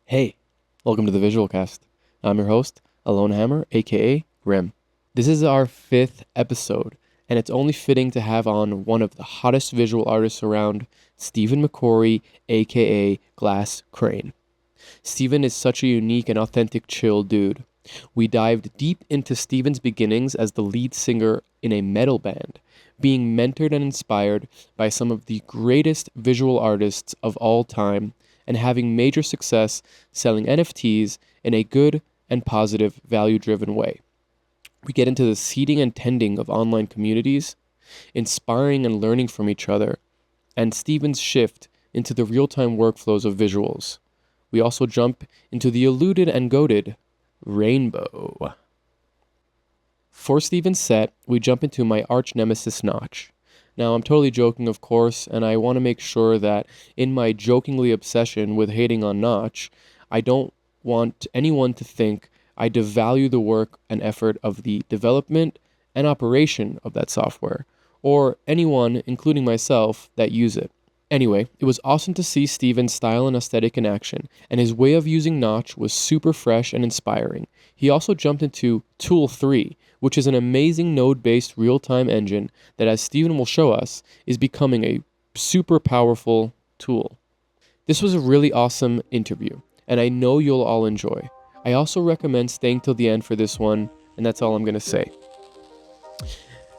Hey, welcome to the Visual Cast. I'm your host, Alone Hammer, aka Rim. This is our 5th episode, and it's only fitting to have on one of the hottest visual artists around, Stephen Mccorry, aka Glass Crane. Stephen is such a unique and authentic chill dude. We dived deep into Stephen's beginnings as the lead singer in a metal band, being mentored and inspired by some of the greatest visual artists of all time, and having major success selling NFTs in a good and positive, value-driven way. We get into the seeding and tending of online communities, inspiring and learning from each other, and Stephen's shift into the real-time workflows of visuals. We also jump into the eluded and goated rainbow. For Stephen's set, we jump into my arch nemesis Notch. Now, I'm totally joking, of course, and I want to make sure that in my jokingly obsession with hating on Notch, I don't want anyone to think I devalue the work and effort of the development and operation of that software, or anyone, including myself, that use it. Anyway, it was awesome to see Stephen's style and aesthetic in action, and his way of using Notch was super fresh and inspiring. He also jumped into Tool 3, which is an amazing node-based real-time engine that, as Stephen will show us, is becoming a super powerful tool. This was a really awesome interview, and I know you'll all enjoy. I also recommend staying till the end for this one, and that's all I'm going to say.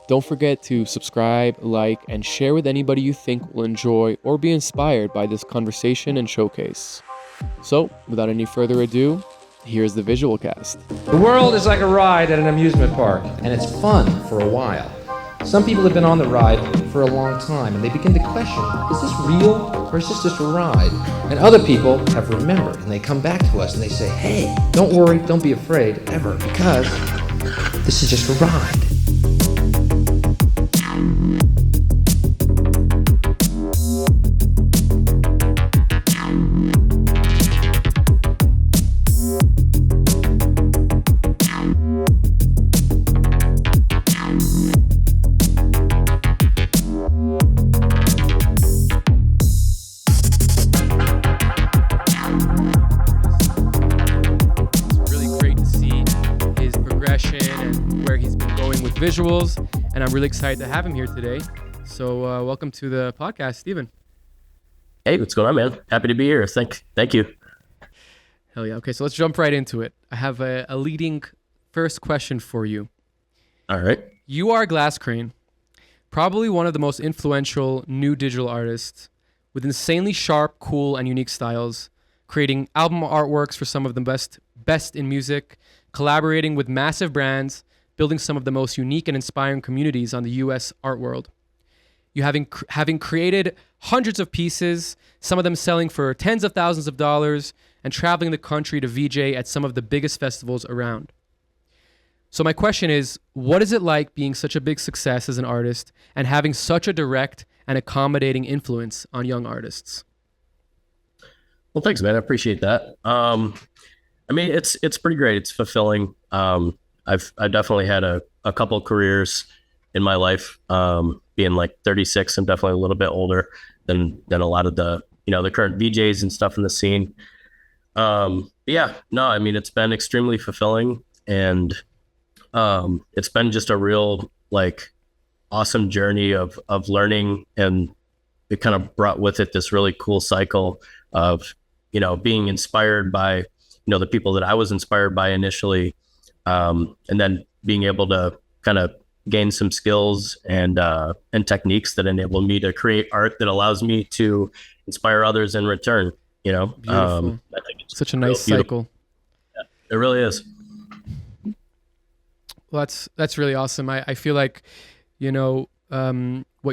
Don't forget to subscribe, like, and share with anybody you think will enjoy or be inspired by this conversation and showcase. So, without any further ado, here's the Visual Cast. The world is like a ride at an amusement park, and it's fun for a while. Some people have been on the ride for a long time, and they begin to question, is this real, or is this just a ride? And other people have remembered, and they come back to us, and they say, hey, don't worry, don't be afraid, ever, because this is just a ride. Visuals, and I'm really excited to have him here today. So welcome to the podcast, Stephen. Hey, what's going on, man? Happy to be here. Thank you. Hell yeah. Okay, so let's jump right into it. I have a leading first question for you. All right. You are Glass Crane, probably one of the most influential new digital artists with insanely sharp, cool, and unique styles, creating album artworks for some of the best in music, collaborating with massive brands, building some of the most unique and inspiring communities on the US art world. You having created hundreds of pieces, some of them selling for tens of thousands of dollars, and traveling the country to VJ at some of the biggest festivals around. So my question is, what is it like being such a big success as an artist and having such a direct and accommodating influence on young artists? Well, thanks, man. I appreciate that. It's pretty great. It's fulfilling. I definitely had a couple careers in my life. Being like 36, I'm definitely a little bit older than a lot of the current VJs and stuff in the scene. It's been extremely fulfilling, and it's been just a real awesome journey of learning, and it kind of brought with it this really cool cycle of being inspired by the people that I was inspired by initially. And then being able to kind of gain some skills and techniques that enable me to create art that allows me to inspire others in return. Beautiful. I think it's such a nice cycle. Yeah, it really is. Well, that's really awesome. I feel like, what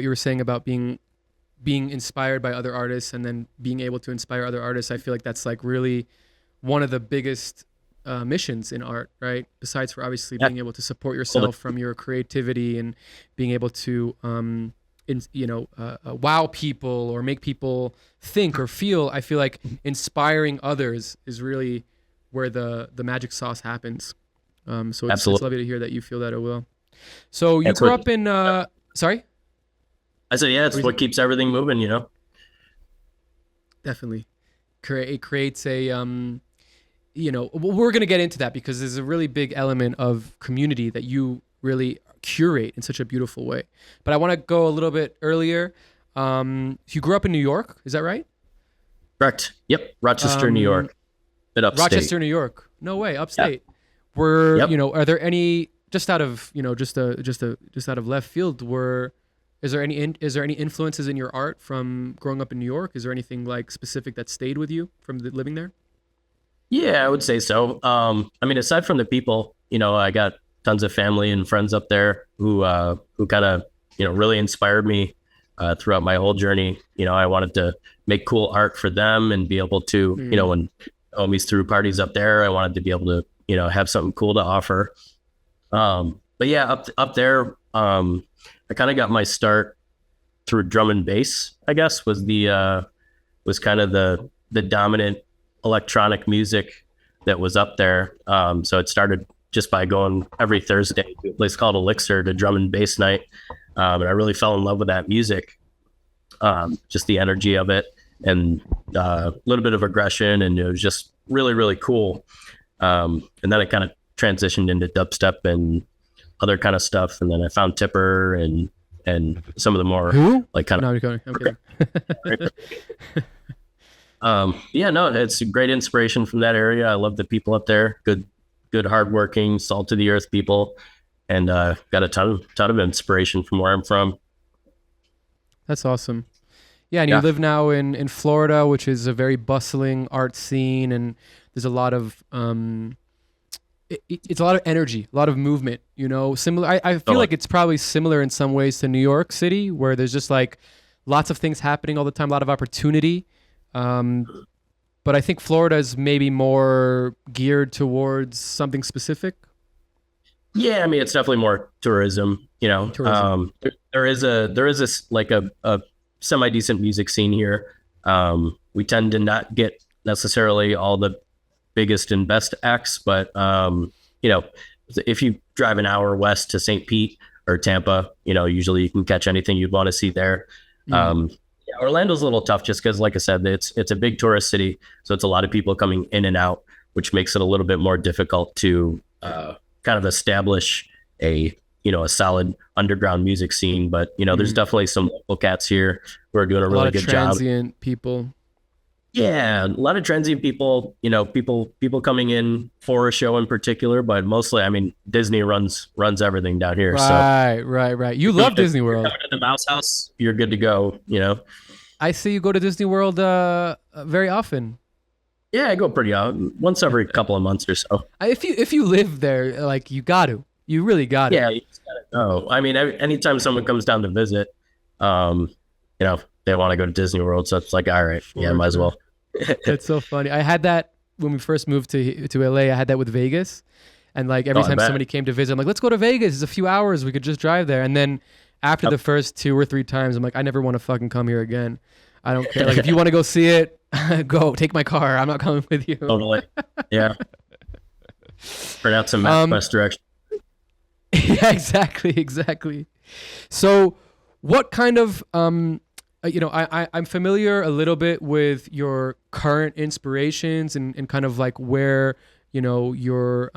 you were saying about being inspired by other artists and then being able to inspire other artists. I feel like that's really one of the biggest missions in art, right? Besides for obviously being able to support yourself from your creativity and being able to, wow people or make people think or feel. I feel like inspiring others is really where the magic sauce happens. So it's lovely to hear that you feel that as well. So you grew up in, sorry? I said, yeah, it's what keeps everything moving, Definitely. It creates a we're going to get into that because there's a really big element of community that you really curate in such a beautiful way. But I want to go a little bit earlier. You grew up in New York, is that right? Correct. Yep. Rochester, New York. Bit upstate. Rochester, New York. No way, upstate. Yeah. Yep. Are there any, just out of, just out of left field, is there any influences in your art from growing up in New York? Is there anything like specific that stayed with you from living there? Yeah, I would say so. Aside from the people, I got tons of family and friends up there who kind of, really inspired me throughout my whole journey. I wanted to make cool art for them and be able to, when homies threw parties up there, I wanted to be able to, have something cool to offer. But yeah, up there, I kind of got my start through drum and bass, I guess, was kind of the dominant electronic music that was up there. So it started just by going every Thursday to a place called Elixir to drum and bass night. And I really fell in love with that music, just the energy of it and a little bit of aggression. And it was just really, really cool. And then I kind of transitioned into dubstep and other kind of stuff. And then I found Tipper and some of the more like kind of... No, I'm kidding. It's a great inspiration from that area. I love the people up there. Good, hardworking, salt to the earth people, and got a ton of inspiration from where I'm from. That's awesome. Yeah, and you live now in Florida, which is a very bustling art scene, and there's a lot of it's a lot of energy, a lot of movement. Similar. I feel like it's probably similar in some ways to New York City, where there's just like lots of things happening all the time, a lot of opportunity. But I think Florida is maybe more geared towards something specific. Yeah, it's definitely more tourism. Tourism. There is a semi decent music scene here. We tend to not get necessarily all the biggest and best acts, but if you drive an hour west to St. Pete or Tampa, usually you can catch anything you'd want to see there. Orlando's a little tough just because, like I said, it's a big tourist city, so it's a lot of people coming in and out, which makes it a little bit more difficult to kind of establish a solid underground music scene. But there's definitely some local cats here who are doing a really good job. A lot of transient people. Yeah, a lot of transient people. People coming in for a show in particular, but mostly, Disney runs everything down here. Right. You love Disney World. Coming to the Mouse House, you're good to go. I see you go to Disney World very often. Yeah, I go pretty often, once every couple of months or so. If you live there, like you really got to. Yeah, you just gotta go. Anytime someone comes down to visit, they want to go to Disney World, so it's like, all right, might as well. That's so funny. I had that when we first moved to LA. I had that with Vegas, and like every time somebody came to visit, I'm like, let's go to Vegas. It's a few hours. We could just drive there. And then after the first 2 or 3 times, I'm like, I never want to fucking come here again. I don't care. Like if you want to go see it, go take my car. I'm not coming with you. Totally. Yeah. Print out some MapQuest direction. Yeah, exactly. So, what kind of I'm familiar a little bit with your current inspirations and kind of like where, your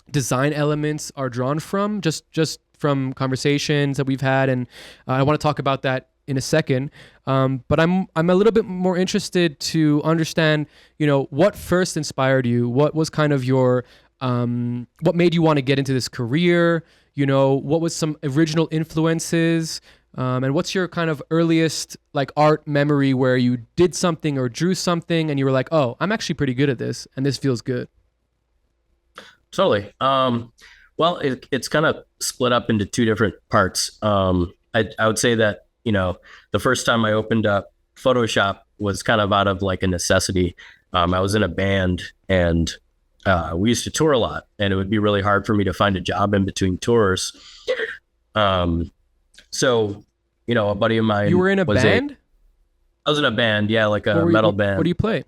design elements are drawn from, just from conversations that we've had. And I want to talk about that in a second. But I'm a little bit more interested to understand, what first inspired you? What was kind of your, what made you want to get into this career? What was some original influences? And what's your kind of earliest like art memory where you did something or drew something and you were like, oh, I'm actually pretty good at this and this feels good? Totally. Well, it's kind of split up into 2 different parts. I would say that, the first time I opened up Photoshop was kind of out of like a necessity. I was in a band and we used to tour a lot, and it would be really hard for me to find a job in between tours. So, a buddy of mine. You were in a band? I was in a band, yeah, like a metal band. What do you play?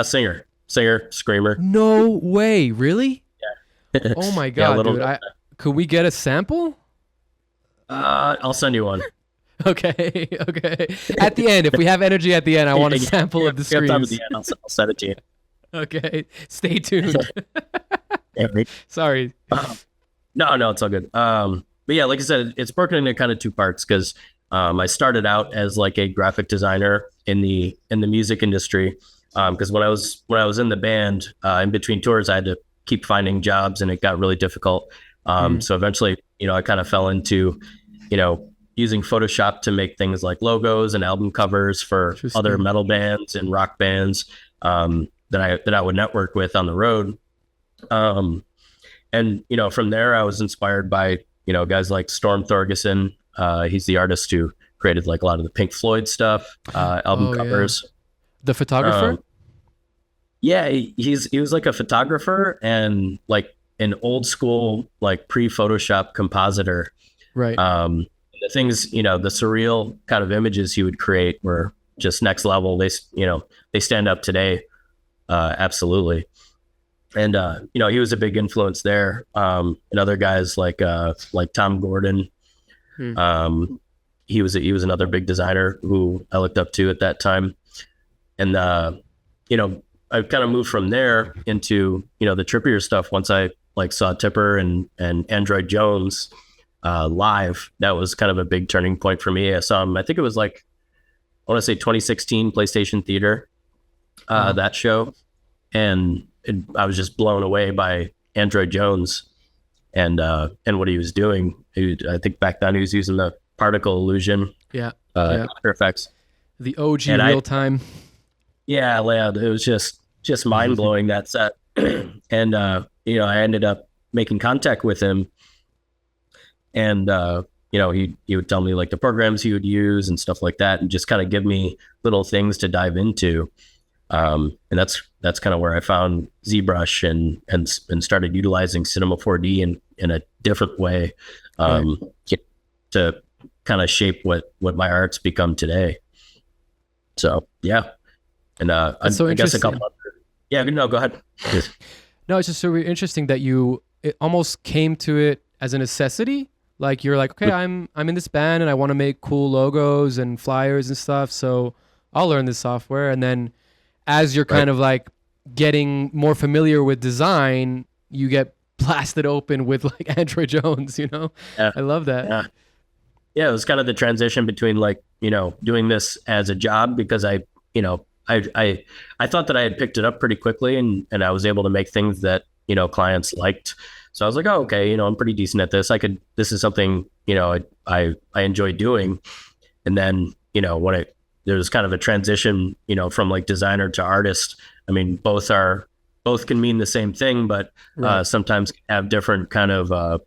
Singer, screamer. No way, really? Yeah. Oh my god, dude! Could we get a sample? I'll send you one. Okay. At the end, if we have energy at the end, I want a sample of the screams. At the end, I'll send it to you. Okay, stay tuned. Sorry. No, it's all good. But yeah, like I said, it's broken into kind of two parts because I started out as like a graphic designer in the music industry. Because when I was in the band, in between tours, I had to keep finding jobs, and it got really difficult. So eventually, I kind of fell into, using Photoshop to make things like logos and album covers for other metal bands and rock bands that I would network with on the road. And from there, I was inspired by guys like Storm Thorgerson. He's the artist who created like a lot of the Pink Floyd stuff, album covers. Yeah. The photographer. Yeah, he was like a photographer and like an old school like pre-Photoshop compositor. Right. The things, the surreal kind of images he would create were just next level. They stand up today. Absolutely. And, he was a big influence there. And other guys like Tom Gordon. He was another big designer who I looked up to at that time. And, I kind of moved from there into, the trippier stuff. Once I like saw Tipper and Android Jones, live, that was kind of a big turning point for me. I saw him, I think it was like, I want to say 2016 PlayStation Theater, that show. And I was just blown away by Android Jones and what he was doing. I think back then he was using the particle illusion. After Effects. The OG real time. Yeah, lad. It was just mind blowing, that set. And I ended up making contact with him. And he would tell me like the programs he would use and stuff like that, and just kind of give me little things to dive into. And that's kind of where I found ZBrush and started utilizing Cinema 4D in a different way, to kind of shape what my art's become today. So yeah. And I guess a couple other, no, go ahead. Yes. No, it's just so interesting that it almost came to it as a necessity. Like you're like, okay, I'm in this band and I want to make cool logos and flyers and stuff, so I'll learn this software. And then as you're kind of like getting more familiar with design, you get blasted open with like Android Jones, Yeah. I love that. Yeah, it was kind of the transition between like, doing this as a job, because I thought that I had picked it up pretty quickly and I was able to make things that, clients liked. So I was like, oh, okay, I'm pretty decent at this. This is something, I enjoy doing. And then, there was kind of a transition, from like designer to artist. I mean, both can mean the same thing, but sometimes have different kind of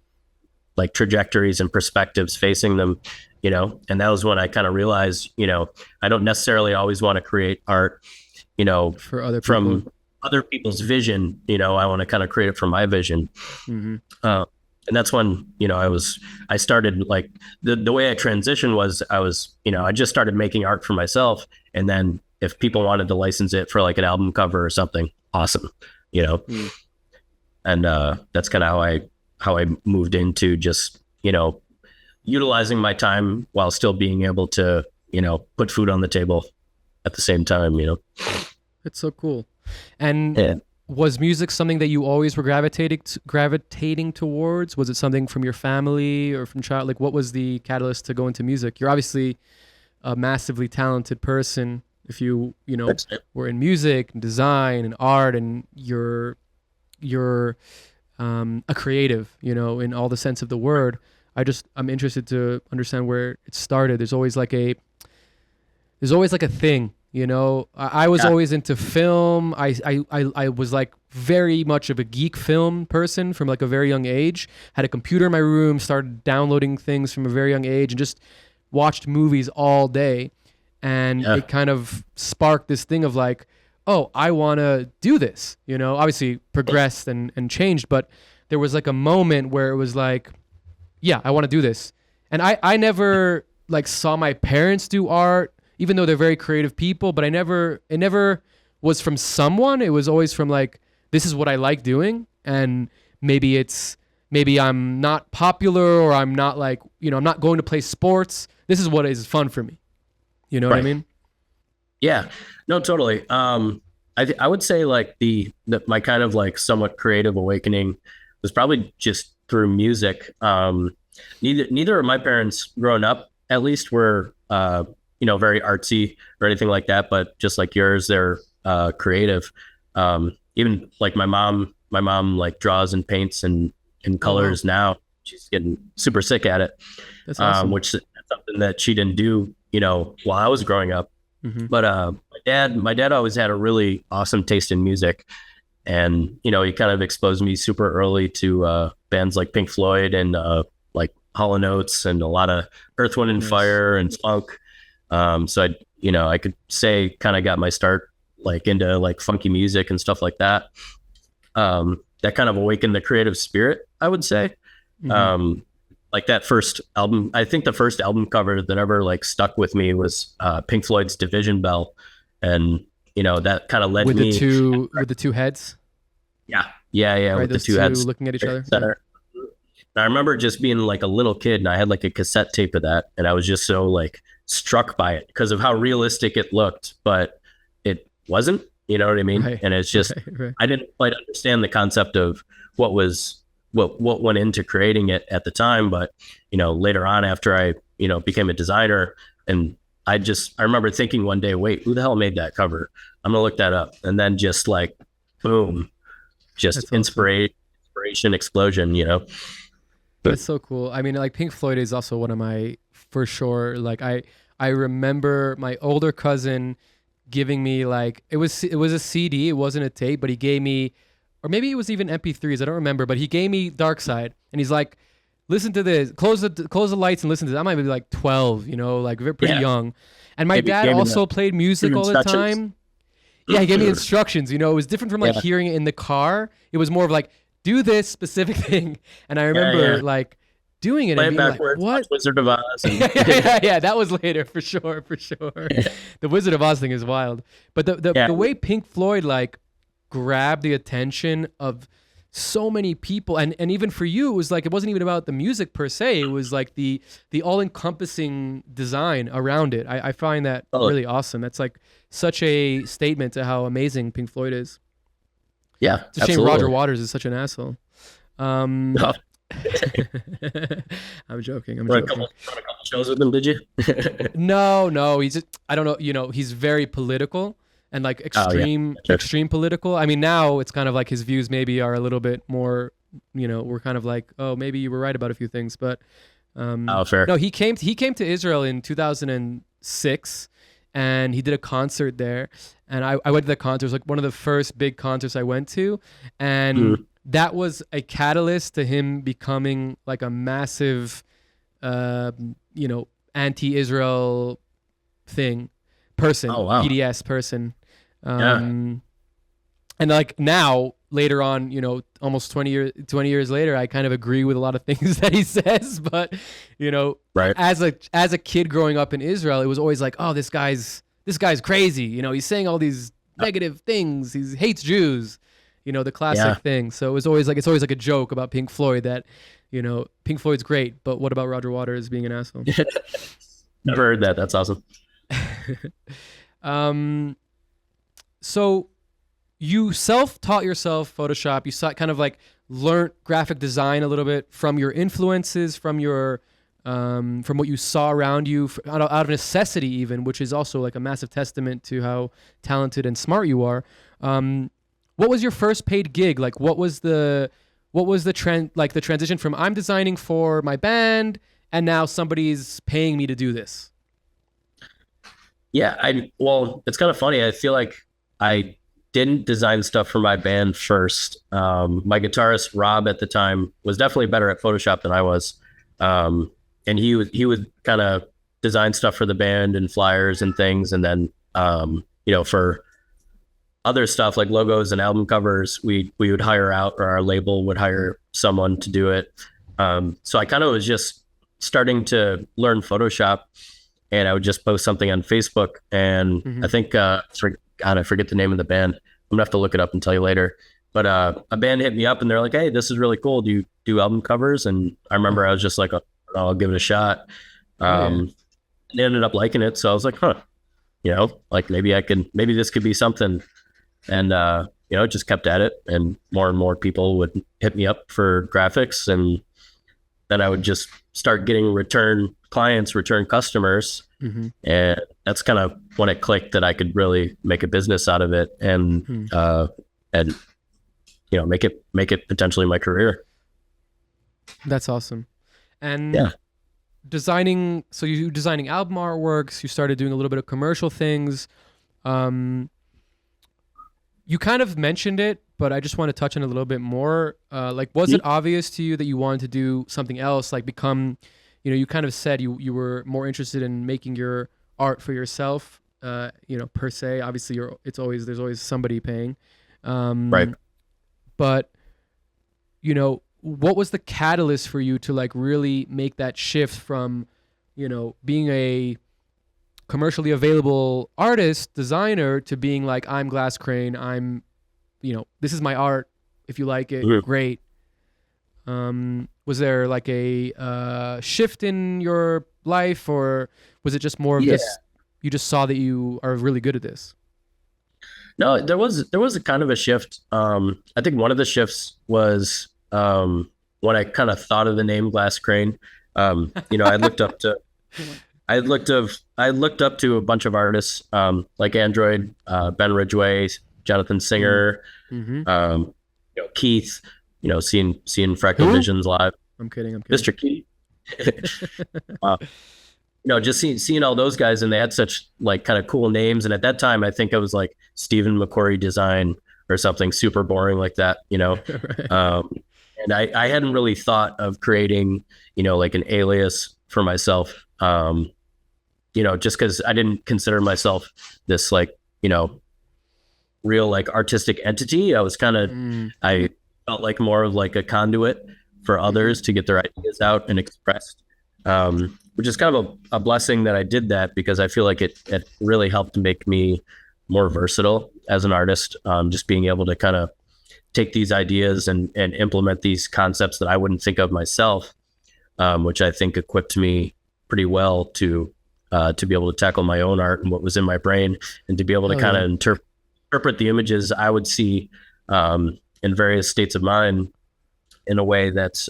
like trajectories and perspectives facing them, and that was when I kind of realized, I don't necessarily always want to create art, for other people. From other people's vision. I want to kind of create it from my vision. And that's when, I started like the way I transitioned was I just started making art for myself. And then if people wanted to license it for like an album cover or something, awesome, and that's kind of how I moved into just, utilizing my time while still being able to, put food on the table at the same time, It's so cool. And was music something that you always were gravitating towards? Was it something from your family or from child? Like, what was the catalyst to go into music? You're obviously a massively talented person. If you were in music and design and art, and you're a creative, in all the sense of the word. I'm interested to understand where it started. There's always like a thing. I was always into film. I was like very much of a geek film person from like a very young age. Had a computer in my room, started downloading things from a very young age, and just watched movies all day. And it kind of sparked this thing of like, oh, I want to do this. Obviously progressed and changed, but there was like a moment where it was like, yeah, I want to do this. And I never like saw my parents do art, even though they're very creative people, but it never was from someone. It was always from like, this is what I like doing. And maybe I'm not popular, or I'm not like, I'm not going to play sports. This is what is fun for me. You know what I mean? Yeah, no, totally. I would say like my kind of like somewhat creative awakening was probably just through music. Neither of my parents growing up, at least, were very artsy or anything like that. But just like yours, they're creative. Even like my mom like draws and paints and colors now. She's getting super sick at it. That's awesome. Which is something that she didn't do, while I was growing up. Mm-hmm. But my dad always had a really awesome taste in music, and he kind of exposed me super early to bands like Pink Floyd and like Hall & Oates and a lot of Earth, Wind and Fire and funk. So I could say kind of got my start like into like funky music and stuff like that. That kind of awakened the creative spirit, I would say. Mm-hmm. Like that first album, I think the first album cover that ever like stuck with me was Pink Floyd's Division Bell, and that kind of led with me with the two heads. Yeah, right, with the two heads looking at each other. Center. And I remember just being like a little kid, and I had like a cassette tape of that, and I was just so like struck by it because of how realistic it looked, but it wasn't. You know what I mean? Right. And it's just right. I didn't quite understand the concept of what went into creating it at the time, but later on after I became a designer, and I remember thinking one day, wait, who the hell made that cover? I'm gonna look that up, and then just like boom, just inspiration explosion. That's so cool. I mean, like Pink Floyd is also one of my, for sure, like I remember my older cousin giving me like it was a CD, it wasn't a tape, but he gave me, or maybe it was even MP3s, I don't remember, but he gave me Dark Side, and he's like, listen to this, close the lights and listen to this. I might be like 12, like pretty young. And my dad also played music all the time. Yeah, he gave me instructions. It was different from like hearing it in the car. It was more of like, do this specific thing. And I remember like doing it. Play and it being backwards, like, what? Wizard of Oz. yeah, that was later for sure. The Wizard of Oz thing is wild. But the way Pink Floyd like grabbed the attention of so many people, and even for you, it was like it wasn't even about the music per se. It was like the all-encompassing design around it. I find that really awesome. That's like such a statement to how amazing Pink Floyd is. Yeah, it's a shame Roger Waters is such an asshole. I'm joking. Run a couple shows with him, did you? No. He's just, I don't know. He's very political and like extreme political. I mean, now it's kind of like his views maybe are a little bit more. We're kind of like, oh, maybe you were right about a few things, but fair. No, he came to Israel in 2006, and he did a concert there, and I went to the concert. It was like one of the first big concerts I went to, and that was a catalyst to him becoming like a massive, anti-Israel person, BDS person. And like now, later on, almost 20 years later, I kind of agree with a lot of things that he says, but right. as a kid growing up in Israel, it was always like, oh, this guy's crazy. He's saying all these negative things. He hates Jews. The classic thing. So it's always like a joke about Pink Floyd that, Pink Floyd's great, but what about Roger Waters being an asshole? Never heard that. That's awesome. So you self-taught yourself Photoshop. You kind of like learned graphic design a little bit from your influences, from your from what you saw around you, out of necessity even, which is also like a massive testament to how talented and smart you are. What was your first paid gig? Like, what was the trend? Like the transition from I'm designing for my band and now somebody's paying me to do this. Yeah, it's kind of funny. I feel like I didn't design stuff for my band first. My guitarist Rob at the time was definitely better at Photoshop than I was, and he would kind of design stuff for the band and flyers and things, and then for other stuff like logos and album covers, we would hire out, or our label would hire someone to do it. So I kind of was just starting to learn Photoshop, and I would just post something on Facebook. And I think, I forget the name of the band. I'm gonna have to look it up and tell you later. But a band hit me up and they're like, hey, this is really cool. Do you do album covers? And I remember I was just like, I'll give it a shot. And they ended up liking it. So I was like, like maybe this could be something. and just kept at it, and more people would hit me up for graphics, and then I would just start getting return clients, return customers. Mm-hmm. And that's kind of when it clicked that I could really make a business out of it, and make it potentially my career. That's awesome. And yeah, designing, so you designing album artworks, you started doing a little bit of commercial things. You kind of mentioned it, but I just want to touch on it a little bit more. Was it obvious to you that you wanted to do something else, like become, you kind of said you were more interested in making your art for yourself, per se. Obviously, there's always somebody paying. right. But, what was the catalyst for you to like really make that shift from, being a commercially available artist, designer, to being like, I'm Glass Crane, I'm, this is my art. If you like it, great. Was there like a shift in your life, or was it just more of this, you just saw that you are really good at this? No, there was a kind of a shift. I think one of the shifts was when I kind of thought of the name Glass Crane. I looked up to I looked up to a bunch of artists, like Android, Ben Ridgway, Jonathan Singer, Keith. Seeing Fractal Visions live. I'm kidding. Mr. Keith. Just seeing all those guys, and they had such like kind of cool names. And at that time, I think I was like Stephen Mccorry Design or something super boring like that. Right. And I hadn't really thought of creating, like an alias for myself. Just because I didn't consider myself this like, real like artistic entity. I was kind of, I felt like more of like a conduit for others to get their ideas out and expressed, which is kind of a blessing that I did that, because I feel like it really helped make me more versatile as an artist. Just being able to kind of take these ideas and implement these concepts that I wouldn't think of myself, which I think equipped me pretty well to be able to tackle my own art and what was in my brain, and to be able to kind of interpret the images I would see in various states of mind in a way that's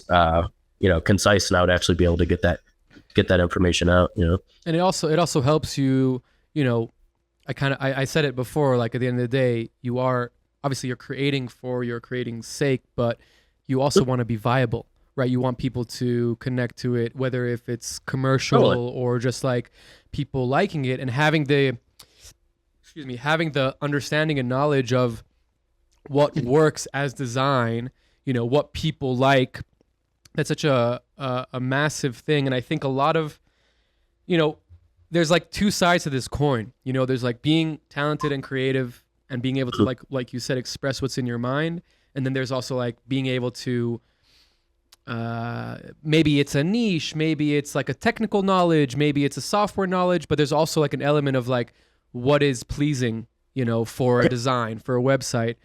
concise, and I would actually be able to get that information out. And it also helps you. I said it before. Like at the end of the day, you are obviously you're creating for your creating's sake, but you also want to be viable. Right, you want people to connect to it, whether if it's commercial or just like people liking it, and having the understanding and knowledge of what works as design, what people like. That's such a massive thing, and I think a lot of, there's like two sides to this coin. There's like being talented and creative and being able to like you said, express what's in your mind, and then there's also like being able to. Maybe it's a niche, maybe it's like a technical knowledge, maybe it's a software knowledge, but there's also like an element of like what is pleasing, for a design, for a website.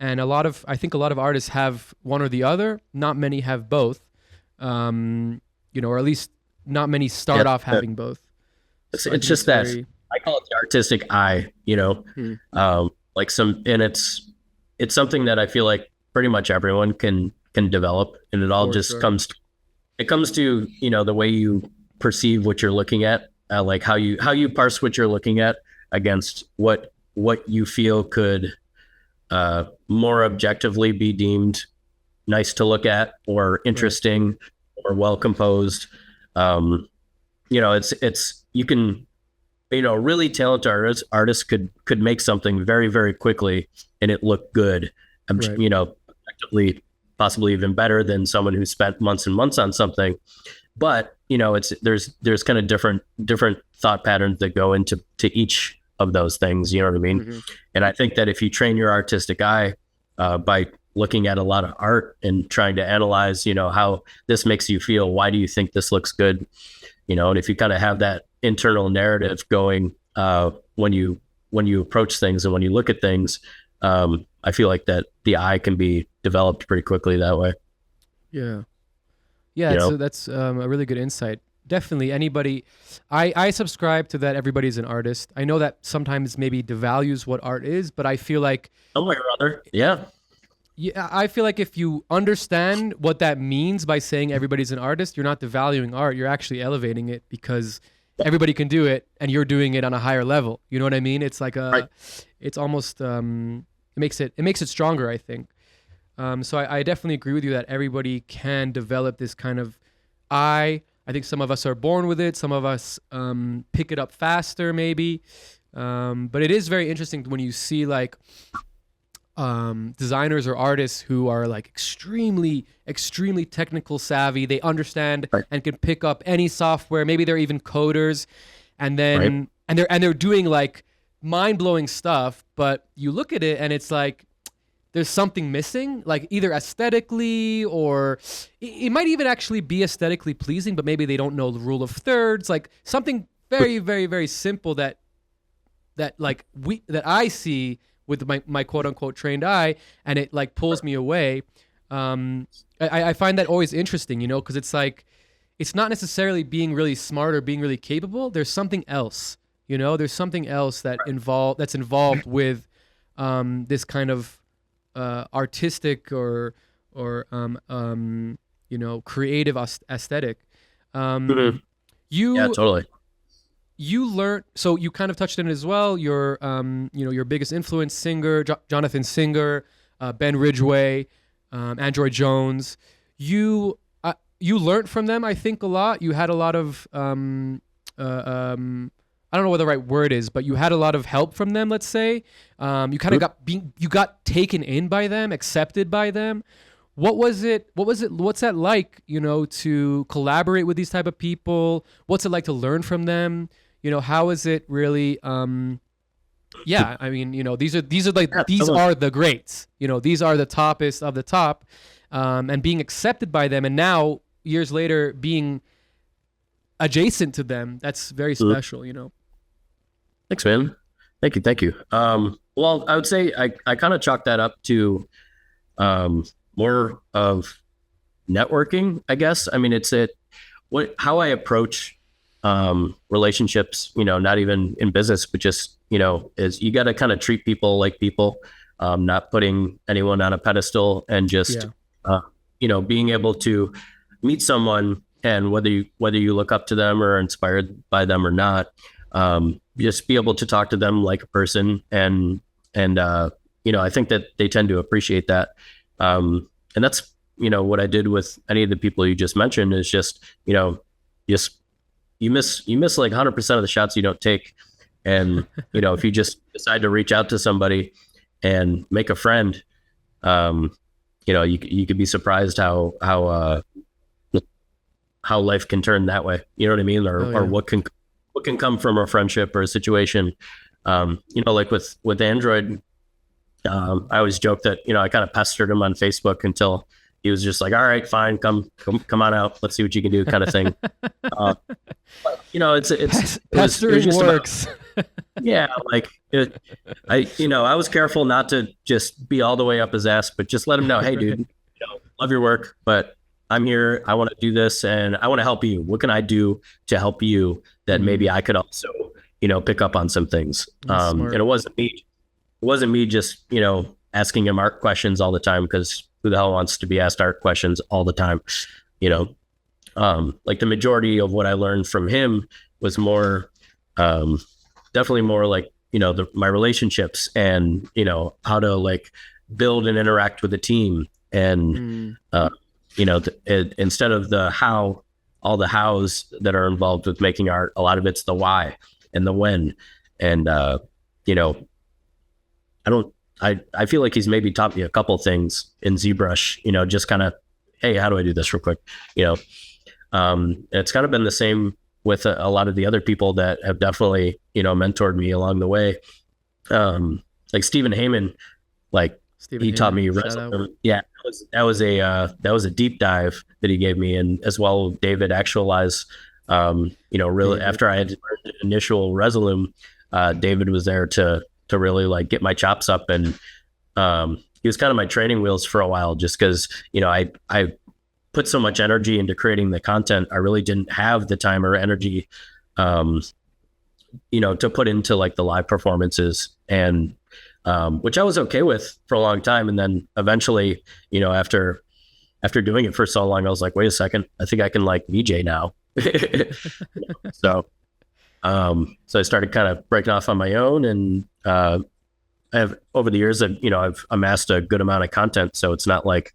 And I think a lot of artists have one or the other. Not many have both, or at least not many start off having both. So it's just that I call it the artistic eye, and it's something that I feel like pretty much everyone can develop, and it all just comes to the way you perceive what you're looking at, like how you parse what you're looking at against what you feel could more objectively be deemed nice to look at, or interesting, or well composed. It's you can, really talented artists could make something very, very quickly and it looked good, effectively, possibly even better than someone who spent months and months on something. But there's kind of different thought patterns that go into each of those things. You know what I mean? And I think that if you train your artistic eye by looking at a lot of art and trying to analyze, how this makes you feel, why do you think this looks good, and if you kind of have that internal narrative going when you approach things and when you look at things, I feel like that the eye can be developed pretty quickly that way. Yeah. So that's a really good insight. definitely anybody. I subscribe to that. Everybody's an artist. I know that sometimes maybe devalues what art is, but I feel like, Oh my brother. Yeah. yeah, I feel like if you understand what that means by saying everybody's an artist, you're not devaluing art. You're actually elevating it because everybody can do it, and you're doing it on a higher level. You know what I mean? It's like Right. it's almost it makes it stronger, I think. So I definitely agree with you that everybody can develop this kind of eye. I think some of us are born with it. Some of us pick it up faster, maybe. But it is very interesting when you see like designers or artists who are like extremely technical savvy. They understand Right. and can pick up any software. Maybe they're even coders, and then Right. and they're doing like mind blowing stuff. But you look at it and it's like there's something missing, like either aesthetically or it might even actually be aesthetically pleasing, but maybe they don't know the rule of thirds, like something very simple that that I see with my quote unquote trained eye, and it like pulls me away. I find that always interesting, you know, because it's like it's not necessarily being really smart or being really capable. There's something else, you know. There's something else that's involved with this kind of artistic or you know, creative aesthetic. Mhm. You Yeah, totally. you learned, so you kind of touched on it as well. Your you know, your biggest influence singer, Jonathan Singer, Ben Ridgway, Android Jones. You learned from them, I think, a lot. You had a lot of I don't know what the right word is, but you had a lot of help from them, let's say. You kind of you got taken in by them, accepted by them. What's that like, you know, to collaborate with these type of people? What's it like to learn from them? You know, how is it really yeah, I mean, you know, these are like Yeah, these totally. are the greats. You know, these are the toppest of the top. And being accepted by them, and now years later being adjacent to them, that's very Mhm. special, you know. Thanks, man. Thank you. Well, I would say I kind of chalk that up to more of networking, I guess. I mean, it's how I approach relationships, you know, not even in business, but just, you know, is you got to kind of treat people like people, not putting anyone on a pedestal, and just, Yeah. you know, being able to meet someone, and whether you look up to them or are inspired by them or not, just be able to talk to them like a person, and you know, I think that they tend to appreciate that, and that's, you know, what I did with any of the people you just mentioned is just, you know, just you miss like 100% of the shots you don't take, and you know, if you just decide to reach out to somebody and make a friend, you know, you could be surprised how life can turn that way. You know what I mean? Or Oh, yeah. or what can come from a friendship or a situation. You know, like with Android, I always joke that, you know, I kind of pestered him on Facebook until he was just like, all right, fine, come on out, let's see what you can do, kind of thing. You know, it was Pestering just about, works. yeah, like I was careful not to just be all the way up his ass, but just let him know, hey, dude, you know, love your work, but I'm here. I want to do this, and I want to help you. What can I do to help you that maybe I could also, you know, pick up on some things? That's smart. And it wasn't me just, you know, asking him art questions all the time, because who the hell wants to be asked art questions all the time? You know, like the majority of what I learned from him was more, definitely more like, you know, my relationships, and, you know, how to like build and interact with a team, and, you know, instead of all the hows that are involved with making art, a lot of it's the why and the when. And, you know, I feel like he's maybe taught me a couple things in ZBrush, you know, just kind of, hey, how do I do this real quick? You know, it's kind of been the same with a lot of the other people that have definitely, you know, mentored me along the way. Like Stephen Heyman, like Stephen he taught Heyman, me shout Resolum. out. Yeah, that was a deep dive that he gave me, and as well David Actualize. You know, really David. after I had learned the initial Resolum, David was there to really like get my chops up, and he was kind of my training wheels for a while, just because, you know, I put so much energy into creating the content, I really didn't have the time or energy, to put into like the live performances, and which I was okay with for a long time. And then eventually, after doing it for so long, I was like, wait a second, I think I can like VJ now. So I started kind of breaking off on my own, and I have over the years, I've amassed a good amount of content. So it's not like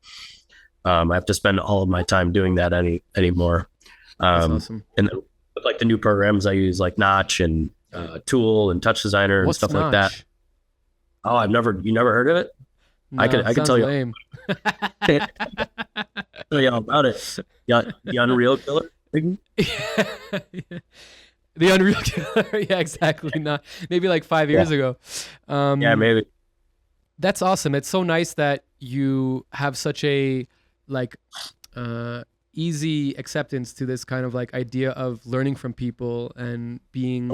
I have to spend all of my time doing that anymore. That's awesome. And then with like the new programs I use, like Notch and Tool and Touch Designer and stuff like that. Oh, you never heard of it? No, I can tell lame. you. Tell you all about it. The Unreal Killer. The Unreal Killer. Yeah, exactly. Not maybe like 5 years ago. Yeah, maybe. That's awesome. It's so nice that you have such a like easy acceptance to this kind of like idea of learning from people and being,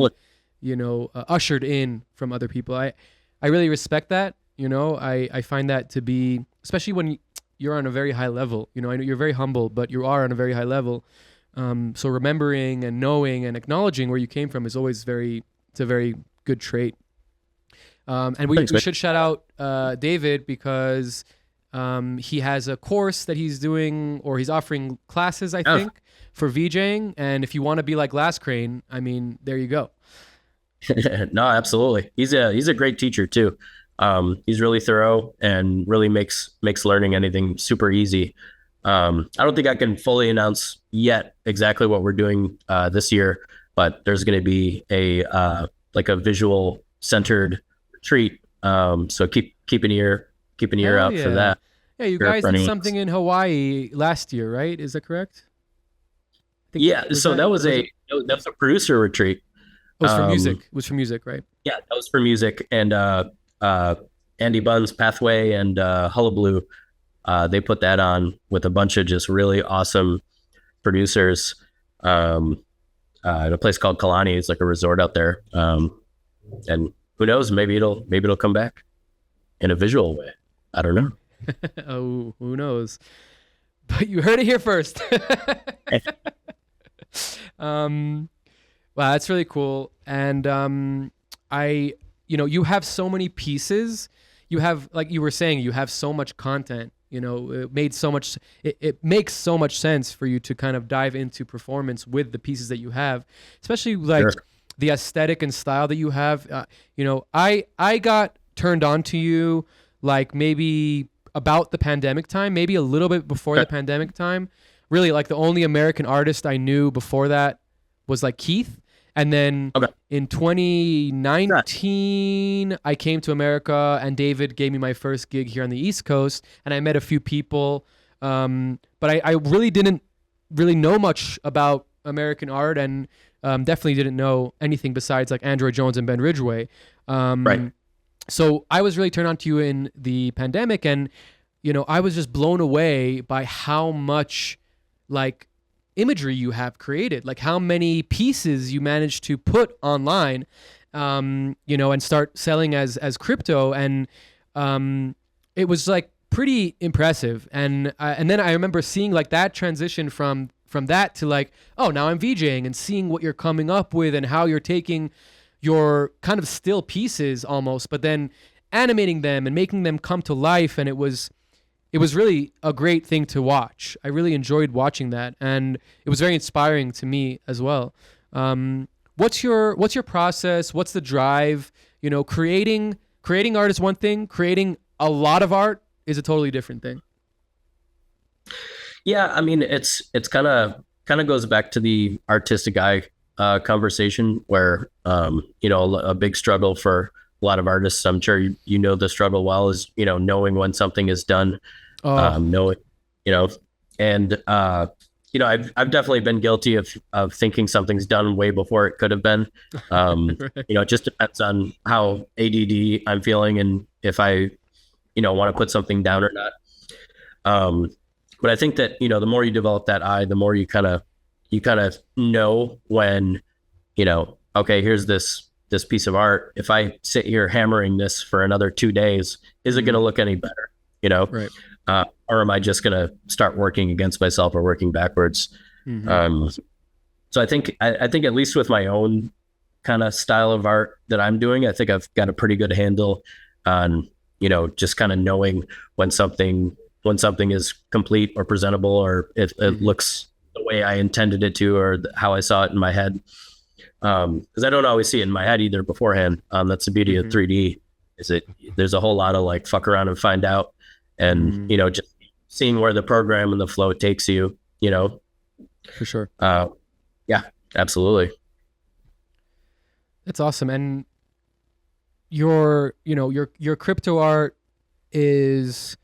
ushered in from other people. I really respect that. I find that to be, especially when you're on a very high level. I know you're very humble, but you are on a very high level. So remembering and knowing and acknowledging where you came from is always it's a very good trait. And we should shout out David, because he has a course that he's doing, or he's offering classes, I think, for VJing. And if you want to be like Glass Crane, I mean, there you go. No, absolutely. He's a great teacher too. He's really thorough and really makes learning anything super easy. I don't think I can fully announce yet exactly what we're doing this year, but there's going to be a visual centered retreat. So keep an ear out for that. Yeah, you guys did something in Hawaii last year, right? Is that correct? Yeah. So that was a producer retreat. It was for music. It was for music, right? Yeah, that was for music. And Andy Bunn's Pathway and Hullabaloo, they put that on with a bunch of just really awesome producers. At a place called Kalani. It's like a resort out there. And who knows? Maybe it'll come back in a visual way. I don't know. Oh, who knows? But you heard it here first. Wow, that's really cool. And you have so many pieces. You have, like you were saying, you have so much content. It makes so much sense for you to kind of dive into performance with the pieces that you have, especially like the aesthetic and style that you have. I got turned on to you like maybe about the pandemic time, maybe a little bit before the pandemic time. Really, like the only American artist I knew before that was like Keith. And then in 2019, I came to America, and David gave me my first gig here on the East Coast, and I met a few people. But I really didn't really know much about American art, and definitely didn't know anything besides like Android Jones and Ben Ridgway. Right. So I was really turned on to you in the pandemic, and I was just blown away by how much like imagery you have created, like how many pieces you managed to put online, and start selling as crypto. And it was like pretty impressive. And then I remember seeing like that transition from that to like, oh, now I'm VJing, and seeing what you're coming up with and how you're taking your kind of still pieces almost, but then animating them and making them come to life. And it was really a great thing to watch. I really enjoyed watching that, and it was very inspiring to me as well. What's your process? What's the drive? Creating art is one thing. Creating a lot of art is a totally different thing. Yeah, I mean, it's kind of goes back to the artistic eye conversation, where a big struggle for a lot of artists, I'm sure you know the struggle well, is knowing when something is done. Knowing, and I've definitely been guilty of thinking something's done way before it could have been. Right. It just depends on how ADD I'm feeling, and if I want to put something down or not. But I think that the more you develop that eye, the more you kind of know when okay, here's this piece of art. If I sit here hammering this for another 2 days, is it going to look any better? Right. or am I just going to start working against myself or working backwards? Mm-hmm. So I think at least with my own kind of style of art that I'm doing, I think I've got a pretty good handle on, just kind of knowing when something is complete or presentable, or it looks the way I intended it to, or how I saw it in my head. Because I don't always see it in my head either beforehand. That's the beauty of 3D, is there's a whole lot of like fuck around and find out, and just seeing where the program and the flow takes you. For sure. Yeah, absolutely. That's awesome. And your crypto art it's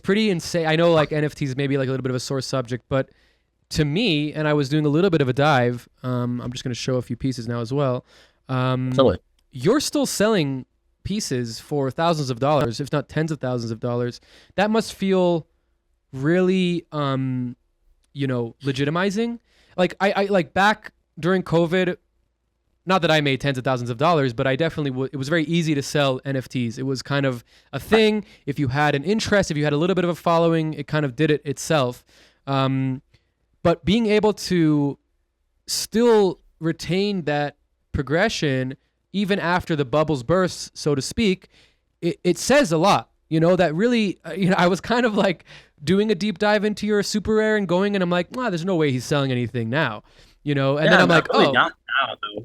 pretty insane. I know like NFTs maybe like a little bit of a sore subject, but to me, and I was doing a little bit of a dive, I'm just going to show a few pieces now as well. Totally. You're still selling pieces for thousands of dollars, if not tens of thousands of dollars. That must feel really, legitimizing. Like I like back during COVID, not that I made tens of thousands of dollars, but I definitely it was very easy to sell NFTs. It was kind of a thing. If you had an interest, if you had a little bit of a following, it kind of did it itself. But being able to still retain that progression even after the bubbles burst, so to speak, it says a lot. That really, I was kind of like doing a deep dive into your super rare and going, and I'm like, there's no way he's selling anything now, and then I'm like, really not now though.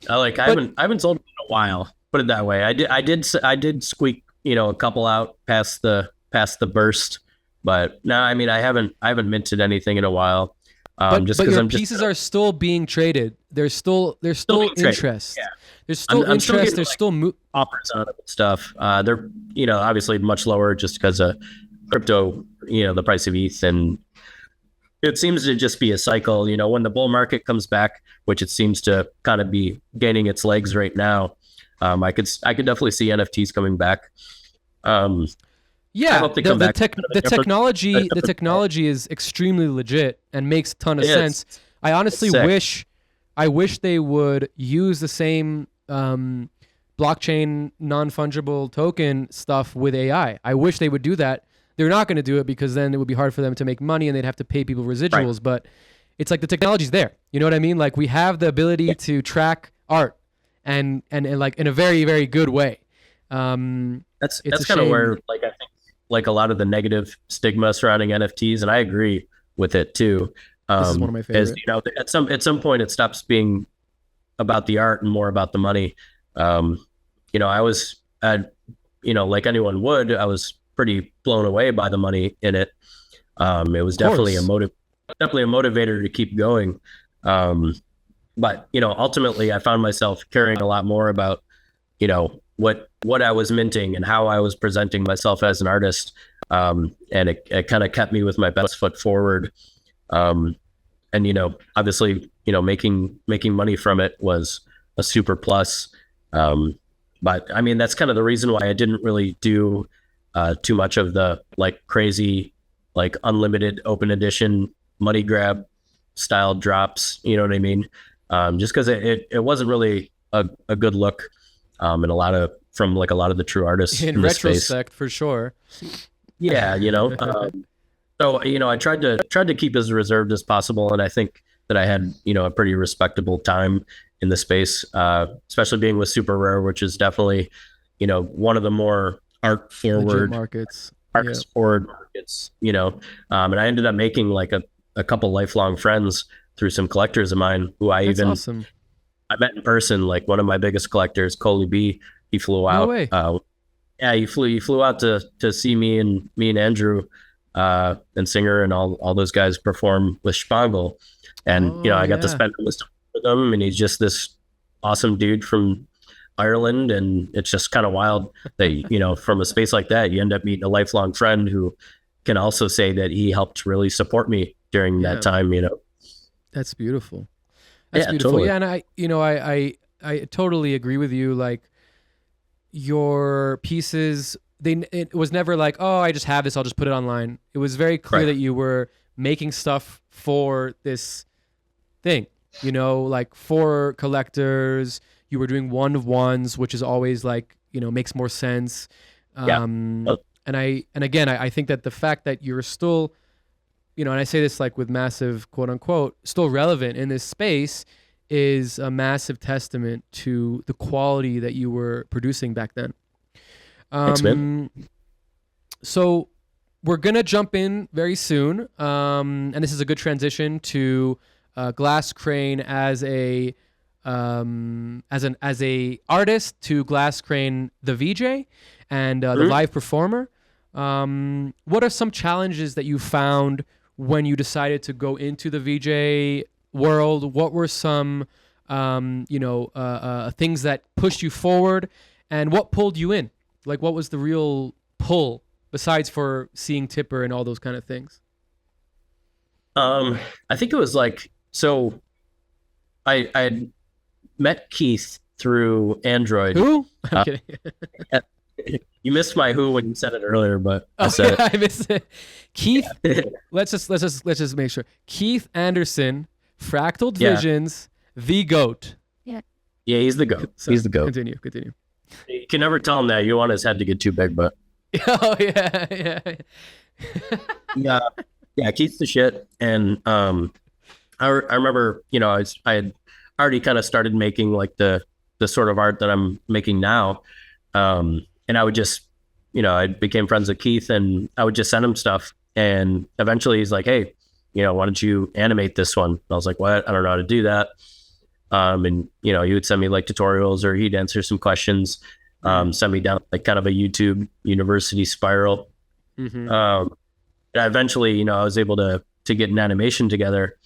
I haven't sold in a while. Put it that way. I did squeak, a couple out past the burst, but no, I mean, I haven't minted anything in a while. But your pieces are still being traded. There's still interest. Yeah. There's still interest. There's still offers on stuff. They're obviously much lower just because of crypto. The price of ETH, and it seems to just be a cycle. When the bull market comes back, which it seems to kind of be gaining its legs right now, I could definitely see NFTs coming back. Yeah, the technology is extremely legit and makes a ton of sense. I honestly wish they would use the same blockchain non-fungible token stuff with AI. I wish they would do that. They're not going to do it because then it would be hard for them to make money and they'd have to pay people residuals. Right. But it's like the technology's there. You know what I mean? Like we have the ability to track art and like in a very, very good way. That's kind of where like I think like a lot of the negative stigma surrounding NFTs, and I agree with it too. This is one of my favorites. At some point it stops being about the art and more about the money. I was like anyone would, I was pretty blown away by the money in it. It was definitely a motivator to keep going. But ultimately I found myself caring a lot more about, what I was minting and how I was presenting myself as an artist. And it kind of kept me with my best foot forward. And, obviously, making money from it was a super plus. But I mean, that's kind of the reason why I didn't really do too much of the like crazy, like unlimited open edition money grab style drops. You know what I mean? Just because it wasn't really a good look. And from a lot of the true artists in retrospect, space. For sure. Yeah, so I tried to keep as reserved as possible, and I think that I had a pretty respectable time in the space, especially being with Super Rare, which is definitely one of the more art forward markets. Forward markets. And I ended up making like a couple lifelong friends through some collectors of mine who awesome. I met in person. Like one of my biggest collectors, Coley B. He flew out. No way. He flew out to see me and Andrew and Singer and all those guys perform with Spangle, and I got to spend with him, and he's just this awesome dude from Ireland, and it's just kind of wild that from a space like that you end up meeting a lifelong friend who can also say that he helped really support me during that time. That's beautiful. That's beautiful. Totally. Yeah, and I totally agree with you. Like your pieces, it was never like, oh, I just have this, I'll just put it online. It was very clear that you were making stuff for this thing, like for collectors. You were doing one of ones, which is always like, makes more sense. And I think that the fact that you're still, and I say this like with massive quote unquote, still relevant in this space is a massive testament to the quality that you were producing back then. Thanks, man. So we're gonna jump in very soon, and this is a good transition to Glass Crane as a artist, to Glass Crane the VJ and the live performer. What are some challenges that you found when you decided to go into the VJ world? What were some things that pushed you forward, and what pulled you in? Like, what was the real pull besides for seeing Tipper and all those kind of things? I think it was like, so I had met Keith through Android. Who? I'm kidding. You missed my who when you said it earlier, but I said it. I missed it. Keith. let's just make sure. Keith Anderson, Fractaled Visions, the GOAT. Yeah, he's the GOAT. So, he's the GOAT. Continue. You can never tell him that. You want his head to get too big, but oh yeah. Yeah, Keith's the shit. And I remember, I had already kind of started making like the sort of art that I'm making now. And I would just, I became friends with Keith, and I would just send him stuff. And eventually he's like, hey, why don't you animate this one? And I was like, what? I don't know how to do that. And, he would send me like tutorials, or he'd answer some questions, send me down like kind of a YouTube university spiral. Mm-hmm. And eventually, I was able to get an animation together,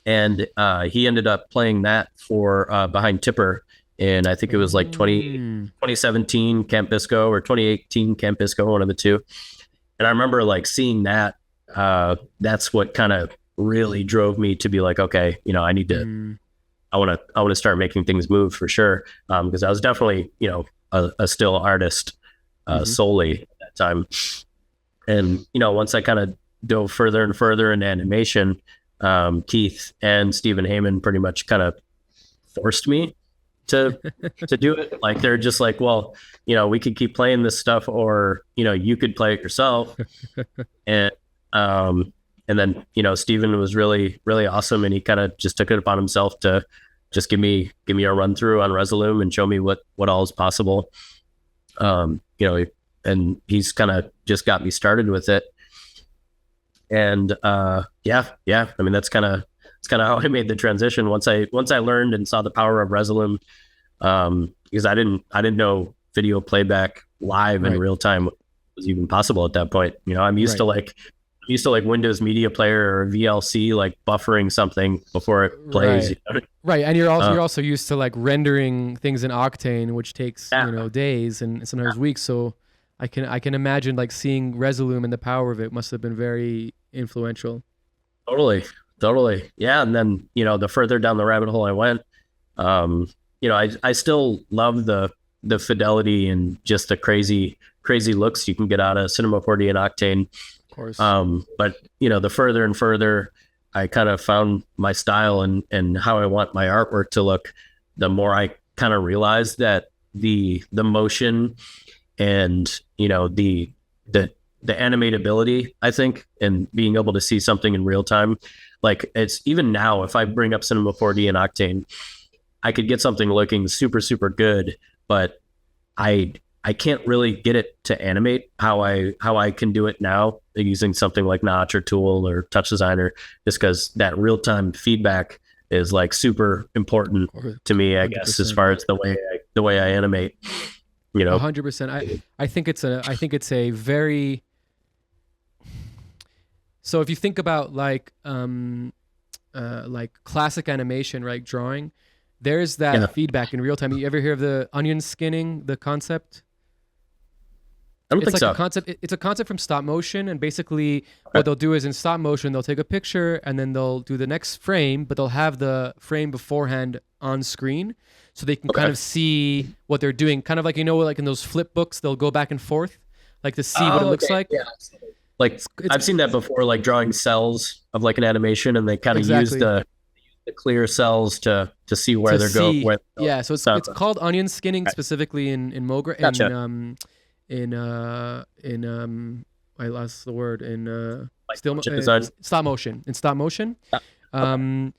and he ended up playing that for Behind Tipper. And I think it was like 2017 Camp Bisco or 2018 Camp Bisco, one of the two. And I remember like seeing that. That's what kind of really drove me to be like, okay, I need to, I want to start making things move for sure. Because I was definitely, a still artist solely at that time. And, once I kind of dove further and further into animation, Keith and Stephen Heyman pretty much kind of forced me to do it. Like, they're just like, well, we could keep playing this stuff, or, you could play it yourself. And then, Stephen was really, really awesome. And he kind of just took it upon himself to just give me a run through on Resolume and show me what all is possible. And he's kind of just got me started with it. And, yeah. I mean, that's kind of how I made the transition. Once I learned and saw the power of Resolume, because I didn't know video playback live in real time was even possible at that point. I'm used to like Windows Media Player or VLC, like buffering something before it plays. Right. And you're also used to like rendering things in Octane, which takes, days and sometimes weeks. So I can imagine like seeing Resolume and the power of it must have been very influential. Totally. Yeah. And then, the further down the rabbit hole I went, I still love the fidelity and just the crazy looks you can get out of Cinema 4D and Octane. Of course. But the further and further I kind of found my style and how I want my artwork to look, the more I kind of realized that the motion and, the animatability, I think, and being able to see something in real time, like it's even now, if I bring up Cinema 4D and Octane, I could get something looking super, super good, but I can't really get it to animate how I can do it now using something like Notch or Tool or Touch Designer, just because that real time feedback is like super important to me, I 100%. Guess, as far as the way I animate. 100%. I think it's a very. So if you think about like classic animation, right, drawing, there's that feedback in real time. You ever hear of the onion skinning, the concept? I don't think so. It's a concept from stop motion, and basically what they'll do is in stop motion they'll take a picture and then they'll do the next frame, but they'll have the frame beforehand on screen, so they can kind of see what they're doing. Kind of like like in those flip books, they'll go back and forth, like to see what it looks like. Yeah. Like I've seen that before, like drawing cells of like an animation, and they kind of use the clear cells to see where they're going. Yeah, so it's called onion skinning specifically in MoGraph. Gotcha. I lost the word in Like motion design. stop motion. Yeah.